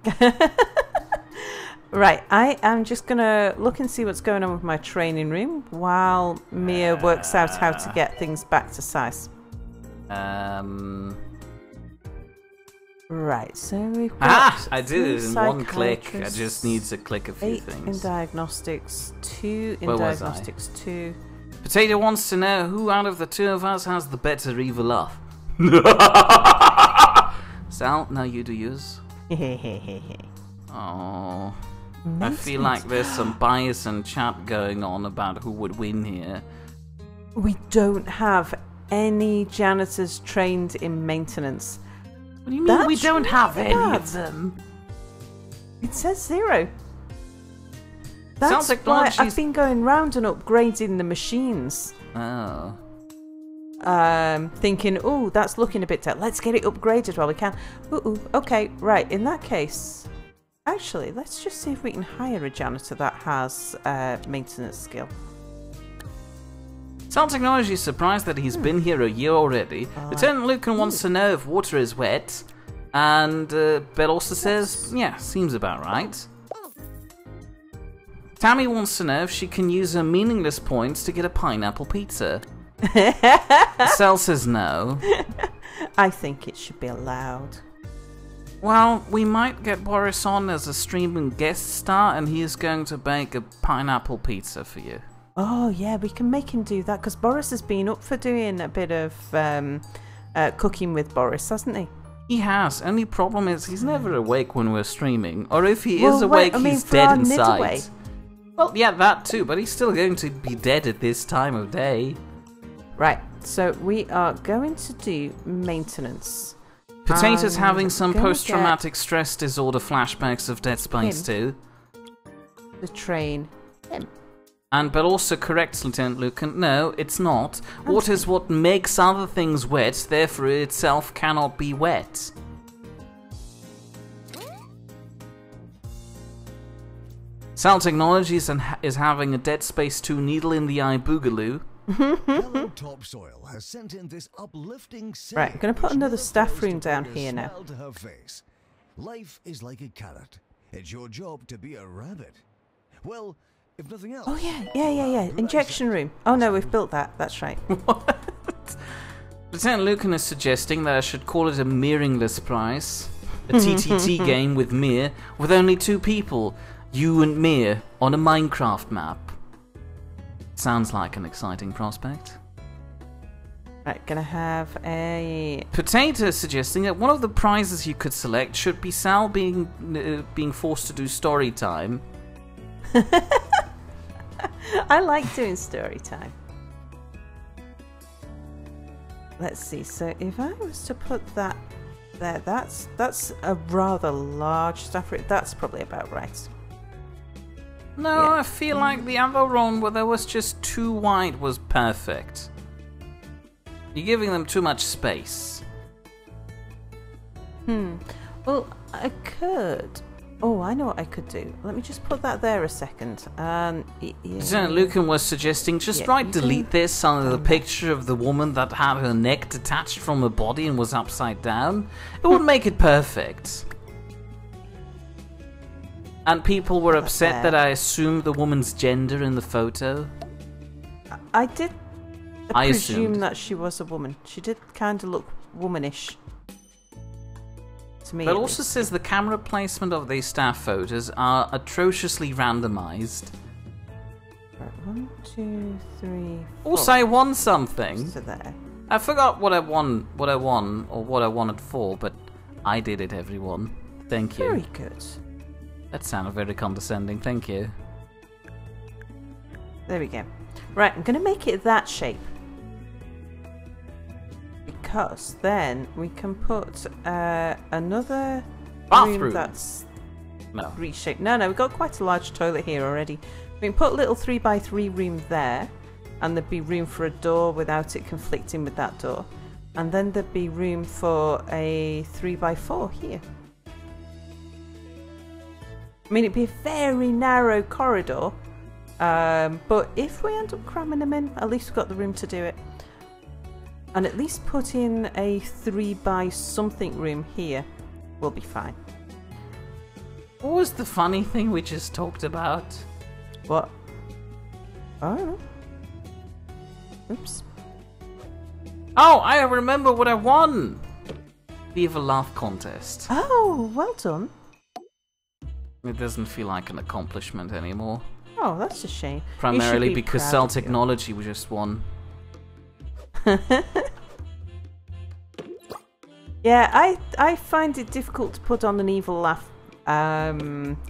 [SPEAKER 2] Right, I am just gonna look and see what's going on with my training room while Mia works out how to get things back to size. Right, so we've got
[SPEAKER 1] I did it in one click. I
[SPEAKER 2] psychiatrists,
[SPEAKER 1] just need to click a few
[SPEAKER 2] 8 in
[SPEAKER 1] things.
[SPEAKER 2] diagnostics, 2 in
[SPEAKER 1] Where was I?
[SPEAKER 2] diagnostics, 2.
[SPEAKER 1] Potato wants to know who out of the two of us has the better evil laugh. Sal, now you do yours. Oh, I feel like there's some bias and chat going on about who would win here.
[SPEAKER 2] We don't have any janitors trained in maintenance.
[SPEAKER 1] What do you mean we
[SPEAKER 2] That's
[SPEAKER 1] don't have
[SPEAKER 2] really
[SPEAKER 1] any
[SPEAKER 2] bad.
[SPEAKER 1] of them?
[SPEAKER 2] It says 0.
[SPEAKER 1] Sounds
[SPEAKER 2] That's
[SPEAKER 1] like
[SPEAKER 2] why
[SPEAKER 1] Lodgy's-
[SPEAKER 2] I've been going round and upgrading the machines.
[SPEAKER 1] Oh.
[SPEAKER 2] Thinking, oh, that's looking a bit tight. Let's get it upgraded while we can. Ooh, okay, right. In that case, actually, let's just see if we can hire a janitor that has maintenance skill.
[SPEAKER 1] Sound Technology is surprised that he's been here a year already. Lieutenant Lucan wants to know if water is wet. And Bell also says, yeah, seems about right. Tammy wants to know if she can use her meaningless points to get a pineapple pizza. Sel says no.
[SPEAKER 2] I think it should be allowed.
[SPEAKER 1] Well, we might get Boris on as a streaming guest star, and he is going to bake a pineapple pizza for you.
[SPEAKER 2] Oh, yeah, we can make him do that because Boris has been up for doing a bit of cooking with Boris, hasn't he?
[SPEAKER 1] He has. Only problem is he's never awake when we're streaming. Or if he
[SPEAKER 2] Well,
[SPEAKER 1] is
[SPEAKER 2] wait,
[SPEAKER 1] awake,
[SPEAKER 2] I mean,
[SPEAKER 1] he's
[SPEAKER 2] for our
[SPEAKER 1] dead inside.
[SPEAKER 2] midway.
[SPEAKER 1] Well, yeah, that too, but he's still going to be dead at this time of day.
[SPEAKER 2] Right, so we are going to do maintenance.
[SPEAKER 1] Potato's
[SPEAKER 2] I'm
[SPEAKER 1] having some
[SPEAKER 2] gonna
[SPEAKER 1] post-traumatic stress disorder flashbacks of Dead Space
[SPEAKER 2] him.
[SPEAKER 1] 2.
[SPEAKER 2] The train him.
[SPEAKER 1] But also corrects Lieutenant Lucan, no, it's not. Water is what makes other things wet, therefore it itself cannot be wet. Sal Technologies is having a Dead Space 2 needle in the eye boogaloo.
[SPEAKER 4] Hello Topsoil has sent in this uplifting saying.
[SPEAKER 2] Right, I'm gonna put
[SPEAKER 4] which
[SPEAKER 2] another
[SPEAKER 4] never
[SPEAKER 2] staff
[SPEAKER 4] fails to
[SPEAKER 2] room down
[SPEAKER 4] bring a
[SPEAKER 2] here now.
[SPEAKER 4] smile to her face. Life is like a carrot. It's your job to be a rabbit. Well, if nothing else.
[SPEAKER 2] Oh yeah. Injection room. Oh no, we've built that. That's right.
[SPEAKER 1] Lieutenant Lucan is suggesting that I should call it a mirroringless prize. A TTT game with Mir, with only 2 people, you and Mir, on a Minecraft map. Sounds like an exciting prospect.
[SPEAKER 2] Right, gonna have a.
[SPEAKER 1] Potato is suggesting that one of the prizes you could select should be Sal being forced to do story time.
[SPEAKER 2] I like doing story time. Let's see. So if I was to put that there, that's a rather large staff room. That's probably about right.
[SPEAKER 1] No,
[SPEAKER 2] Yeah.
[SPEAKER 1] I feel like the other one where there was just 2 wide was perfect. You're giving them too much space.
[SPEAKER 2] Well, I could. Oh, I know what I could do. Let me just put that there a second.
[SPEAKER 1] Lieutenant Lucan was suggesting just
[SPEAKER 2] Yeah,
[SPEAKER 1] right
[SPEAKER 2] you
[SPEAKER 1] delete
[SPEAKER 2] can-
[SPEAKER 1] this under the picture of the woman that had her neck detached from her body and was upside down. It would make it perfect. And people were upset
[SPEAKER 2] there.
[SPEAKER 1] that I assumed the woman's gender in the photo.
[SPEAKER 2] I did
[SPEAKER 1] I
[SPEAKER 2] presume
[SPEAKER 1] assumed.
[SPEAKER 2] that she was a woman. She did kind of look womanish to me.
[SPEAKER 1] But
[SPEAKER 2] at
[SPEAKER 1] also
[SPEAKER 2] least.
[SPEAKER 1] says the camera placement of these staff photos are atrociously randomized.
[SPEAKER 2] Right, 1, 2, 3, 4.
[SPEAKER 1] Also, I won something.
[SPEAKER 2] So there.
[SPEAKER 1] I forgot what I won, or what I wanted for, but I did it, everyone. Thank you.
[SPEAKER 2] Very good.
[SPEAKER 1] That sounded very condescending, thank you.
[SPEAKER 2] There we go. Right, I'm going to make it that shape. Because then we can put another
[SPEAKER 1] Bathroom.
[SPEAKER 2] room that's
[SPEAKER 1] No.
[SPEAKER 2] reshaped. No, we've got quite a large toilet here already. We can put a little 3x3 room there, and there'd be room for a door without it conflicting with that door. And then there'd be room for a 3x4 here. I mean, it'd be a very narrow corridor, but if we end up cramming them in, at least we've got the room to do it. And at least put in a 3x something room here will be fine.
[SPEAKER 1] What was the funny thing we just talked about?
[SPEAKER 2] What? I don't know. Oops.
[SPEAKER 1] Oh, I remember what I won! The Evil Laugh Contest.
[SPEAKER 2] Oh, well done.
[SPEAKER 1] It doesn't feel like an accomplishment anymore.
[SPEAKER 2] Oh, that's a shame. You
[SPEAKER 1] Primarily
[SPEAKER 2] should be
[SPEAKER 1] because
[SPEAKER 2] proud
[SPEAKER 1] Cell
[SPEAKER 2] of you.
[SPEAKER 1] Technology we just won.
[SPEAKER 2] Yeah, I find it difficult to put on an evil laugh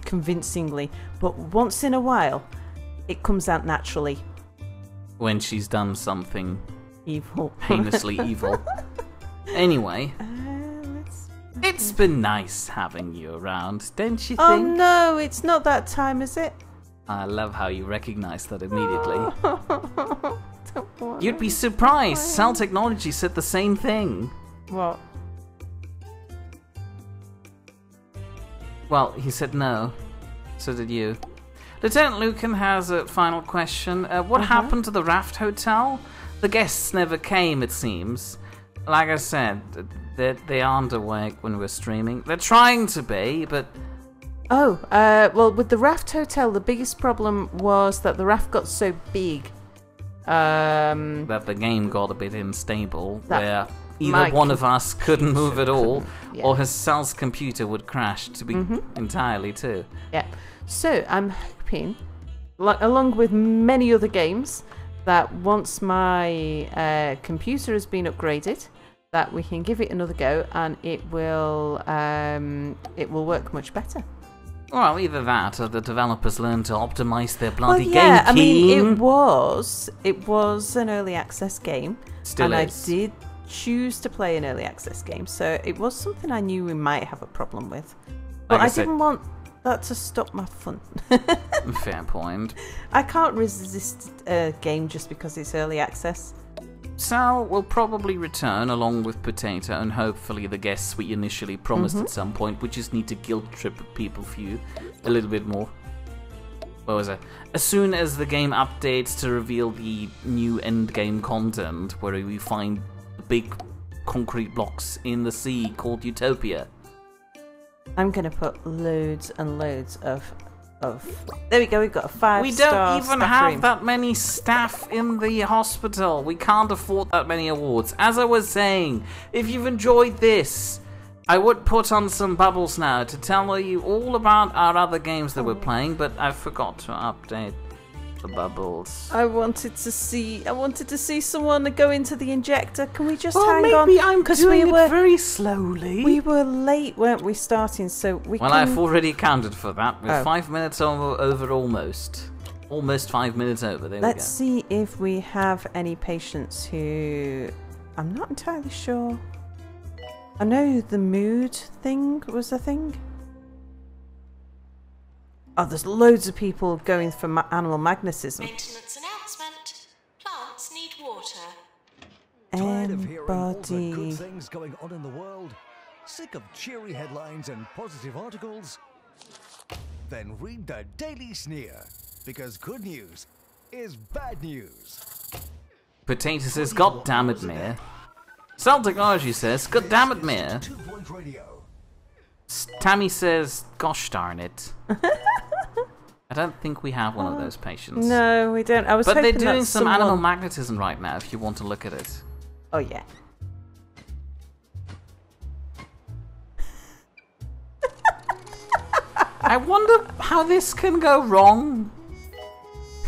[SPEAKER 2] convincingly, but once in a while, it comes out naturally.
[SPEAKER 1] When she's done something
[SPEAKER 2] Evil.
[SPEAKER 1] heinously evil. Anyway,
[SPEAKER 2] Let's...
[SPEAKER 1] it's been nice having you around, don't you
[SPEAKER 2] Oh
[SPEAKER 1] think?
[SPEAKER 2] no, it's not that time, is it?
[SPEAKER 1] I love how you recognize that immediately.
[SPEAKER 2] Don't want
[SPEAKER 1] You'd be surprised, Cell Technology said the same thing.
[SPEAKER 2] What?
[SPEAKER 1] Well, he said no. So did you. Lieutenant Lucan has a final question. What happened to the Raft Hotel? The guests never came, it seems. Like I said, they aren't awake when we're streaming. They're trying to be, but...
[SPEAKER 2] Oh, well, with the Raft Hotel, the biggest problem was that the raft got so big.
[SPEAKER 1] that the game got a bit unstable,
[SPEAKER 2] That
[SPEAKER 1] where either
[SPEAKER 2] my
[SPEAKER 1] one of us couldn't move at all,
[SPEAKER 2] yeah.
[SPEAKER 1] or his Cell's computer would crash to be entirely too.
[SPEAKER 2] Yeah. So I'm hoping, along with many other games, that once my computer has been upgraded, that we can give it another go and it will work much better.
[SPEAKER 1] Well, either that or the developers learn to optimize their
[SPEAKER 2] Well,
[SPEAKER 1] bloody
[SPEAKER 2] yeah,
[SPEAKER 1] game.
[SPEAKER 2] I mean,
[SPEAKER 1] King.
[SPEAKER 2] it was an early access game,
[SPEAKER 1] Still
[SPEAKER 2] and
[SPEAKER 1] is.
[SPEAKER 2] I did choose to play an early access game, so it was something I knew we might have a problem with. But
[SPEAKER 1] Like I
[SPEAKER 2] I
[SPEAKER 1] said-
[SPEAKER 2] didn't want that to stop my fun.
[SPEAKER 1] Fair point.
[SPEAKER 2] I can't resist a game just because it's early access.
[SPEAKER 1] Sal will probably return along with Potato and hopefully the guests we initially promised at some point. We just need to guilt trip people few a little bit more. What was it? As soon as the game updates to reveal the new endgame content, where we find the big concrete blocks in the sea called Utopia.
[SPEAKER 2] I'm gonna put loads and loads of. There we go. We've got a 5-star.
[SPEAKER 1] We don't even
[SPEAKER 2] staff
[SPEAKER 1] have
[SPEAKER 2] room.
[SPEAKER 1] that many staff in the hospital. We can't afford that many awards. As I was saying, if you've enjoyed this, I would put on some bubbles now to tell you all about our other games that we're playing, but I forgot to update the bubbles.
[SPEAKER 2] I wanted to see someone go into the injector. Can we just
[SPEAKER 1] Well,
[SPEAKER 2] hang
[SPEAKER 1] maybe
[SPEAKER 2] on?
[SPEAKER 1] I'm
[SPEAKER 2] 'Cause
[SPEAKER 1] doing it very slowly.
[SPEAKER 2] We were late, weren't we, starting? So we
[SPEAKER 1] Well,
[SPEAKER 2] can...
[SPEAKER 1] I've already accounted for that. We're
[SPEAKER 2] Oh.
[SPEAKER 1] 5 minutes over almost. Almost 5 minutes over. There
[SPEAKER 2] Let's
[SPEAKER 1] we
[SPEAKER 2] see if we have any patients who... I'm not entirely sure. I know the mood thing was a thing. Oh, there's loads of people going for animal magnetism.
[SPEAKER 3] Maintenance announcement. Plants need water.
[SPEAKER 4] Tired of hearing all the good
[SPEAKER 2] Anybody?
[SPEAKER 4] things going on in the world? Sick of cheery headlines and positive articles? Then read the Daily Sneer, because good news is bad news.
[SPEAKER 1] go. Potato says, God damn it, Mir. Cell Technology says, God damn it, Mir.
[SPEAKER 4] 2 Point Radio.
[SPEAKER 1] Tammy says, gosh darn it. I don't think we have one of those patients.
[SPEAKER 2] No, we don't. I was
[SPEAKER 1] But they're
[SPEAKER 2] hoping
[SPEAKER 1] doing
[SPEAKER 2] that
[SPEAKER 1] some animal
[SPEAKER 2] someone-
[SPEAKER 1] magnetism right now if you want to look at it.
[SPEAKER 2] Oh, yeah.
[SPEAKER 1] I wonder how this can go wrong.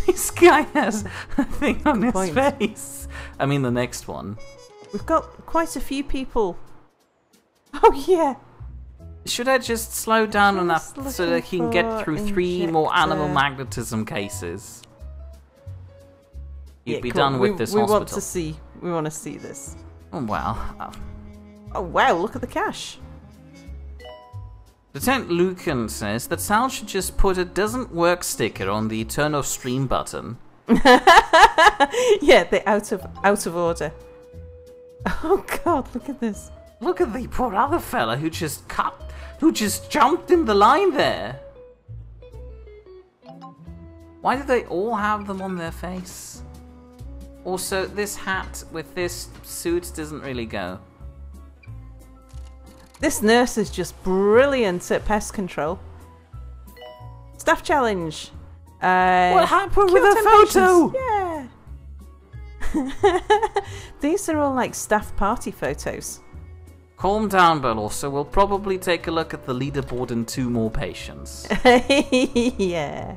[SPEAKER 1] This guy has a thing on his
[SPEAKER 2] Point.
[SPEAKER 1] face. I mean, the next one.
[SPEAKER 2] We've got quite a few people. Oh, yeah.
[SPEAKER 1] Should I just slow down enough
[SPEAKER 2] Just
[SPEAKER 1] so that he can get
[SPEAKER 2] looking
[SPEAKER 1] through
[SPEAKER 2] for
[SPEAKER 1] 3 more animal
[SPEAKER 2] injector.
[SPEAKER 1] magnetism cases? You'd
[SPEAKER 2] Yeah,
[SPEAKER 1] be
[SPEAKER 2] cool.
[SPEAKER 1] done with this
[SPEAKER 2] we
[SPEAKER 1] hospital.
[SPEAKER 2] We want to see this.
[SPEAKER 1] Oh, well.
[SPEAKER 2] Oh, wow, look at the cash.
[SPEAKER 1] Lieutenant Lucan says that Sal should just put a doesn't work sticker on the turn off stream button.
[SPEAKER 2] Yeah, the out of order. Oh god, look at this.
[SPEAKER 1] Look at the poor other fella who just jumped in the line there. Why do they all have them on their face? Also, this hat with this suit doesn't really go.
[SPEAKER 2] This nurse is just brilliant at pest control. Staff challenge.
[SPEAKER 1] What happened with
[SPEAKER 2] kill
[SPEAKER 1] the
[SPEAKER 2] 10
[SPEAKER 1] photo?
[SPEAKER 2] patients. Yeah. These are all like staff party photos.
[SPEAKER 1] Calm down, Belosa. We'll probably take a look at the leaderboard and 2 more patients.
[SPEAKER 2] Yeah.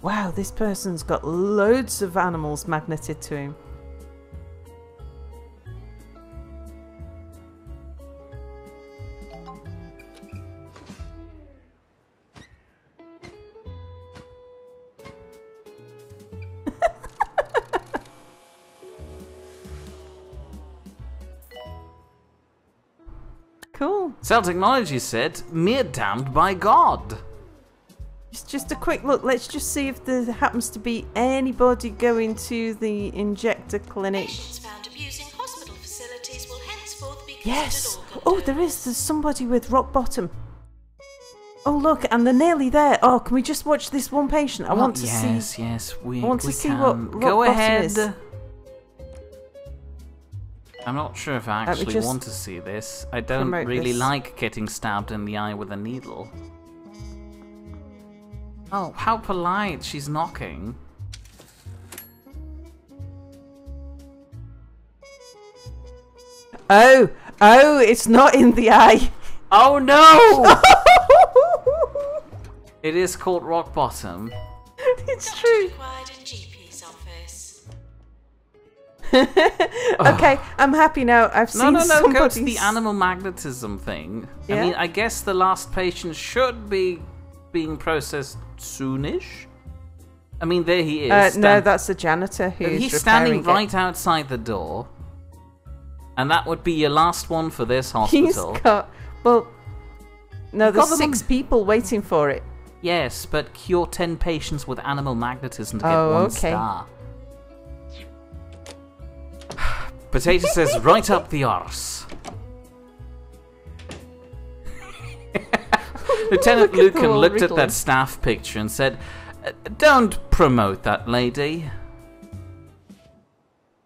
[SPEAKER 2] Wow, this person's got loads of animals magneted to him. Cool.
[SPEAKER 1] Cell Technology said, mere damned by God.
[SPEAKER 2] Just a quick look. Let's just see if there happens to be anybody going to the injector clinic.
[SPEAKER 3] Patients found abusing hospital facilities will henceforth be considered
[SPEAKER 2] Yes.
[SPEAKER 3] organ
[SPEAKER 2] Oh,
[SPEAKER 3] donors.
[SPEAKER 2] there's somebody with rock bottom. Oh, look, and they're nearly there. Oh, can we just watch this one patient? I want to see.
[SPEAKER 1] Yes, we
[SPEAKER 2] I want to
[SPEAKER 1] we
[SPEAKER 2] see
[SPEAKER 1] can.
[SPEAKER 2] what rock
[SPEAKER 1] Go
[SPEAKER 2] bottom
[SPEAKER 1] ahead.
[SPEAKER 2] is.
[SPEAKER 1] I'm not sure if I
[SPEAKER 2] me
[SPEAKER 1] actually
[SPEAKER 2] just
[SPEAKER 1] want to see this. I don't
[SPEAKER 2] promote
[SPEAKER 1] really
[SPEAKER 2] this.
[SPEAKER 1] like getting stabbed in the eye with a needle. Oh, how polite. She's knocking.
[SPEAKER 2] Oh, it's not in the eye.
[SPEAKER 1] Oh no! It is called rock bottom.
[SPEAKER 2] It's
[SPEAKER 3] Doctor
[SPEAKER 2] true.
[SPEAKER 3] required in GP's office.
[SPEAKER 2] Okay, I'm happy now. I've
[SPEAKER 1] No,
[SPEAKER 2] seen
[SPEAKER 1] go to
[SPEAKER 2] somebody's...
[SPEAKER 1] the animal magnetism thing. I
[SPEAKER 2] Yeah?
[SPEAKER 1] mean, I guess the last patient should be being processed soonish. I mean, there he is.
[SPEAKER 2] no, that's the janitor who's
[SPEAKER 1] He's standing
[SPEAKER 2] repairing
[SPEAKER 1] right outside the door. And that would be your last one for this
[SPEAKER 2] it.
[SPEAKER 1] hospital.
[SPEAKER 2] He's got... Well, no,
[SPEAKER 1] You've
[SPEAKER 2] there's
[SPEAKER 1] got them
[SPEAKER 2] 6 people waiting for it.
[SPEAKER 1] Yes, but cure 10 patients with animal magnetism to get
[SPEAKER 2] Oh,
[SPEAKER 1] 1
[SPEAKER 2] okay.
[SPEAKER 1] star. Potato says, right up the arse. Lieutenant
[SPEAKER 2] Look at them
[SPEAKER 1] Lucan
[SPEAKER 2] all
[SPEAKER 1] looked at
[SPEAKER 2] wriggling.
[SPEAKER 1] that staff picture and said, don't promote that lady.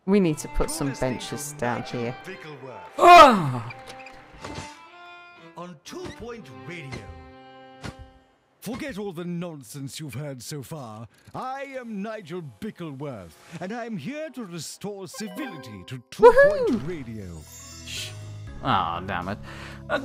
[SPEAKER 2] We need to put some benches down here.
[SPEAKER 4] Bickleworth
[SPEAKER 1] Oh!
[SPEAKER 4] on 2 Point Radio. Forget all the nonsense you've heard so far. I am Nigel Bickleworth, and I'm here to restore civility to 2 Point Radio.
[SPEAKER 1] Ah, damn it.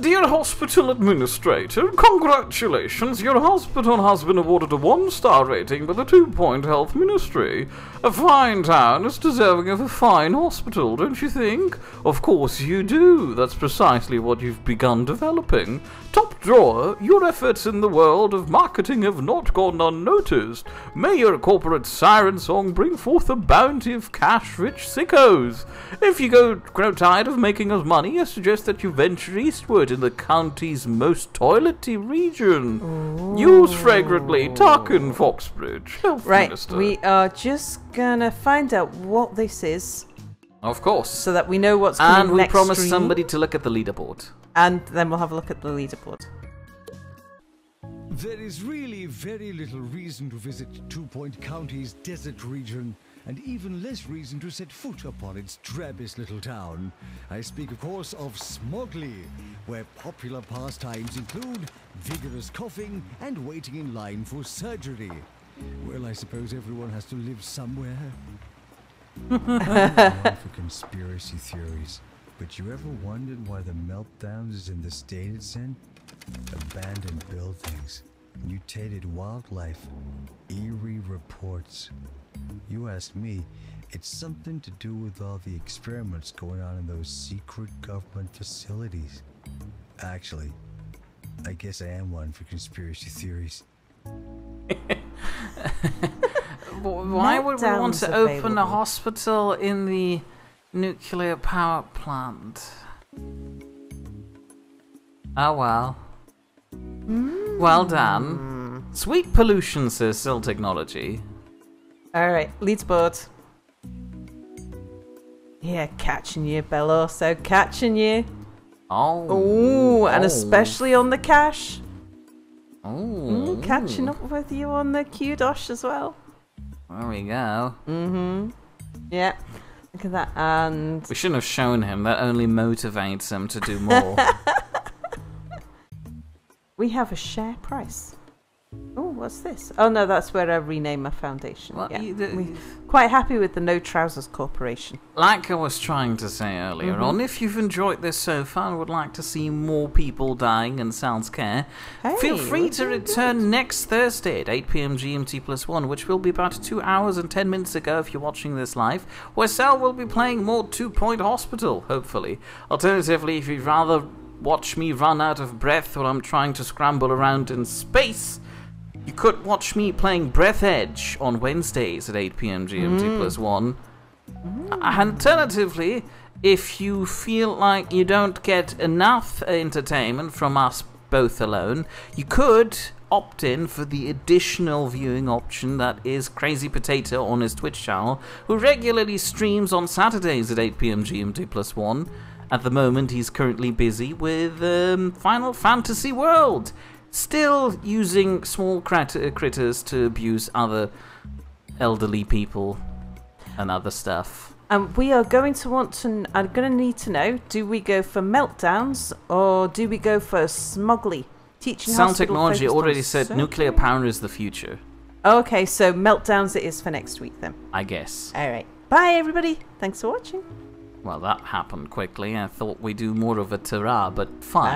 [SPEAKER 1] Dear hospital administrator, congratulations. Your hospital has been awarded a 1-star rating by the 2 Point Health Ministry. A fine town is deserving of a fine hospital, don't you think? Of course you do. That's precisely what you've begun developing. Top drawer, your efforts in the world of marketing have not gone unnoticed. May your corporate siren song bring forth a bounty of cash-rich sickos. If you grow tired of making us money, I suggest that you venture eastward in the county's most toilety region. Use fragrantly, Tarkin Foxbridge, Health
[SPEAKER 2] Right,
[SPEAKER 1] Minister.
[SPEAKER 2] we are just gonna find out what this is
[SPEAKER 1] Of course.
[SPEAKER 2] so that we know what's coming
[SPEAKER 1] And we
[SPEAKER 2] next
[SPEAKER 1] promise
[SPEAKER 2] stream,
[SPEAKER 1] somebody to look at the leaderboard.
[SPEAKER 2] and then we'll have a look at the leaderboard.
[SPEAKER 4] There is really very little reason to visit 2 Point County's desert region, and even less reason to set foot upon its drabbest little town. I speak, of course, of Smogley, where popular pastimes include vigorous coughing and waiting in line for surgery. Well, I suppose everyone has to live somewhere. I'm one for conspiracy theories, but you ever wondered why the meltdowns is in the state it's in? Abandoned buildings, mutated wildlife, eerie reports. You ask me, it's something to do with all the experiments going on in those secret government facilities. Actually, I guess I am one for conspiracy theories.
[SPEAKER 1] Why would we want
[SPEAKER 2] Meltdown's
[SPEAKER 1] to open a
[SPEAKER 2] available.
[SPEAKER 1] hospital in the nuclear power plant? Oh well. Well done. Sweet pollution, says Cell Technology.
[SPEAKER 2] Alright, leaderboard. Yeah, catching you, Bello, so catching you.
[SPEAKER 1] Oh.
[SPEAKER 2] Ooh, and especially on the cash.
[SPEAKER 1] Oh.
[SPEAKER 2] Catching up with you on the Qdosh as well.
[SPEAKER 1] There we go.
[SPEAKER 2] Yeah, look at that. And
[SPEAKER 1] We shouldn't have shown him. That only motivates him to do more.
[SPEAKER 2] we have a share price. Oh, what's this? Oh no, that's where I rename my foundation.
[SPEAKER 1] Well,
[SPEAKER 2] yeah.
[SPEAKER 1] you-
[SPEAKER 2] Quite happy with the No Trousers Corporation.
[SPEAKER 1] Like I was trying to say earlier on, if you've enjoyed this so far and would like to see more people dying in Sans Care, feel
[SPEAKER 2] Hey,
[SPEAKER 1] free
[SPEAKER 2] we're
[SPEAKER 1] to
[SPEAKER 2] doing
[SPEAKER 1] return next Thursday at 8 PM GMT +1, which will be about 2 hours and 10 minutes ago if you're watching this live, where Sal will be playing more 2 Point Hospital, hopefully. Alternatively, if you'd rather watch me run out of breath while I'm trying to scramble around in space, you could watch me playing Breath Edge on Wednesdays at 8 PM GMT +1. Alternatively, if you feel like you don't get enough entertainment from us both alone, you could opt in for the additional viewing option that is Crazy Potato on his Twitch channel, who regularly streams on Saturdays at 8 PM GMT +1. At the moment, he's currently busy with Final Fantasy World, still using small critters to abuse other elderly people and other stuff.
[SPEAKER 2] And we are going to I'm going to need to know, do we go for meltdowns or do we go for Smogley? Teaching
[SPEAKER 1] Sound
[SPEAKER 2] hospital
[SPEAKER 1] Technology
[SPEAKER 2] focused on
[SPEAKER 1] already said
[SPEAKER 2] surgery?
[SPEAKER 1] nuclear power is the future,
[SPEAKER 2] Okay, so meltdowns it is for next week then.
[SPEAKER 1] I guess.
[SPEAKER 2] Alright. Bye everybody. Thanks for watching.
[SPEAKER 1] Well, that happened quickly. I thought we'd do more of a ta-ra, but fine.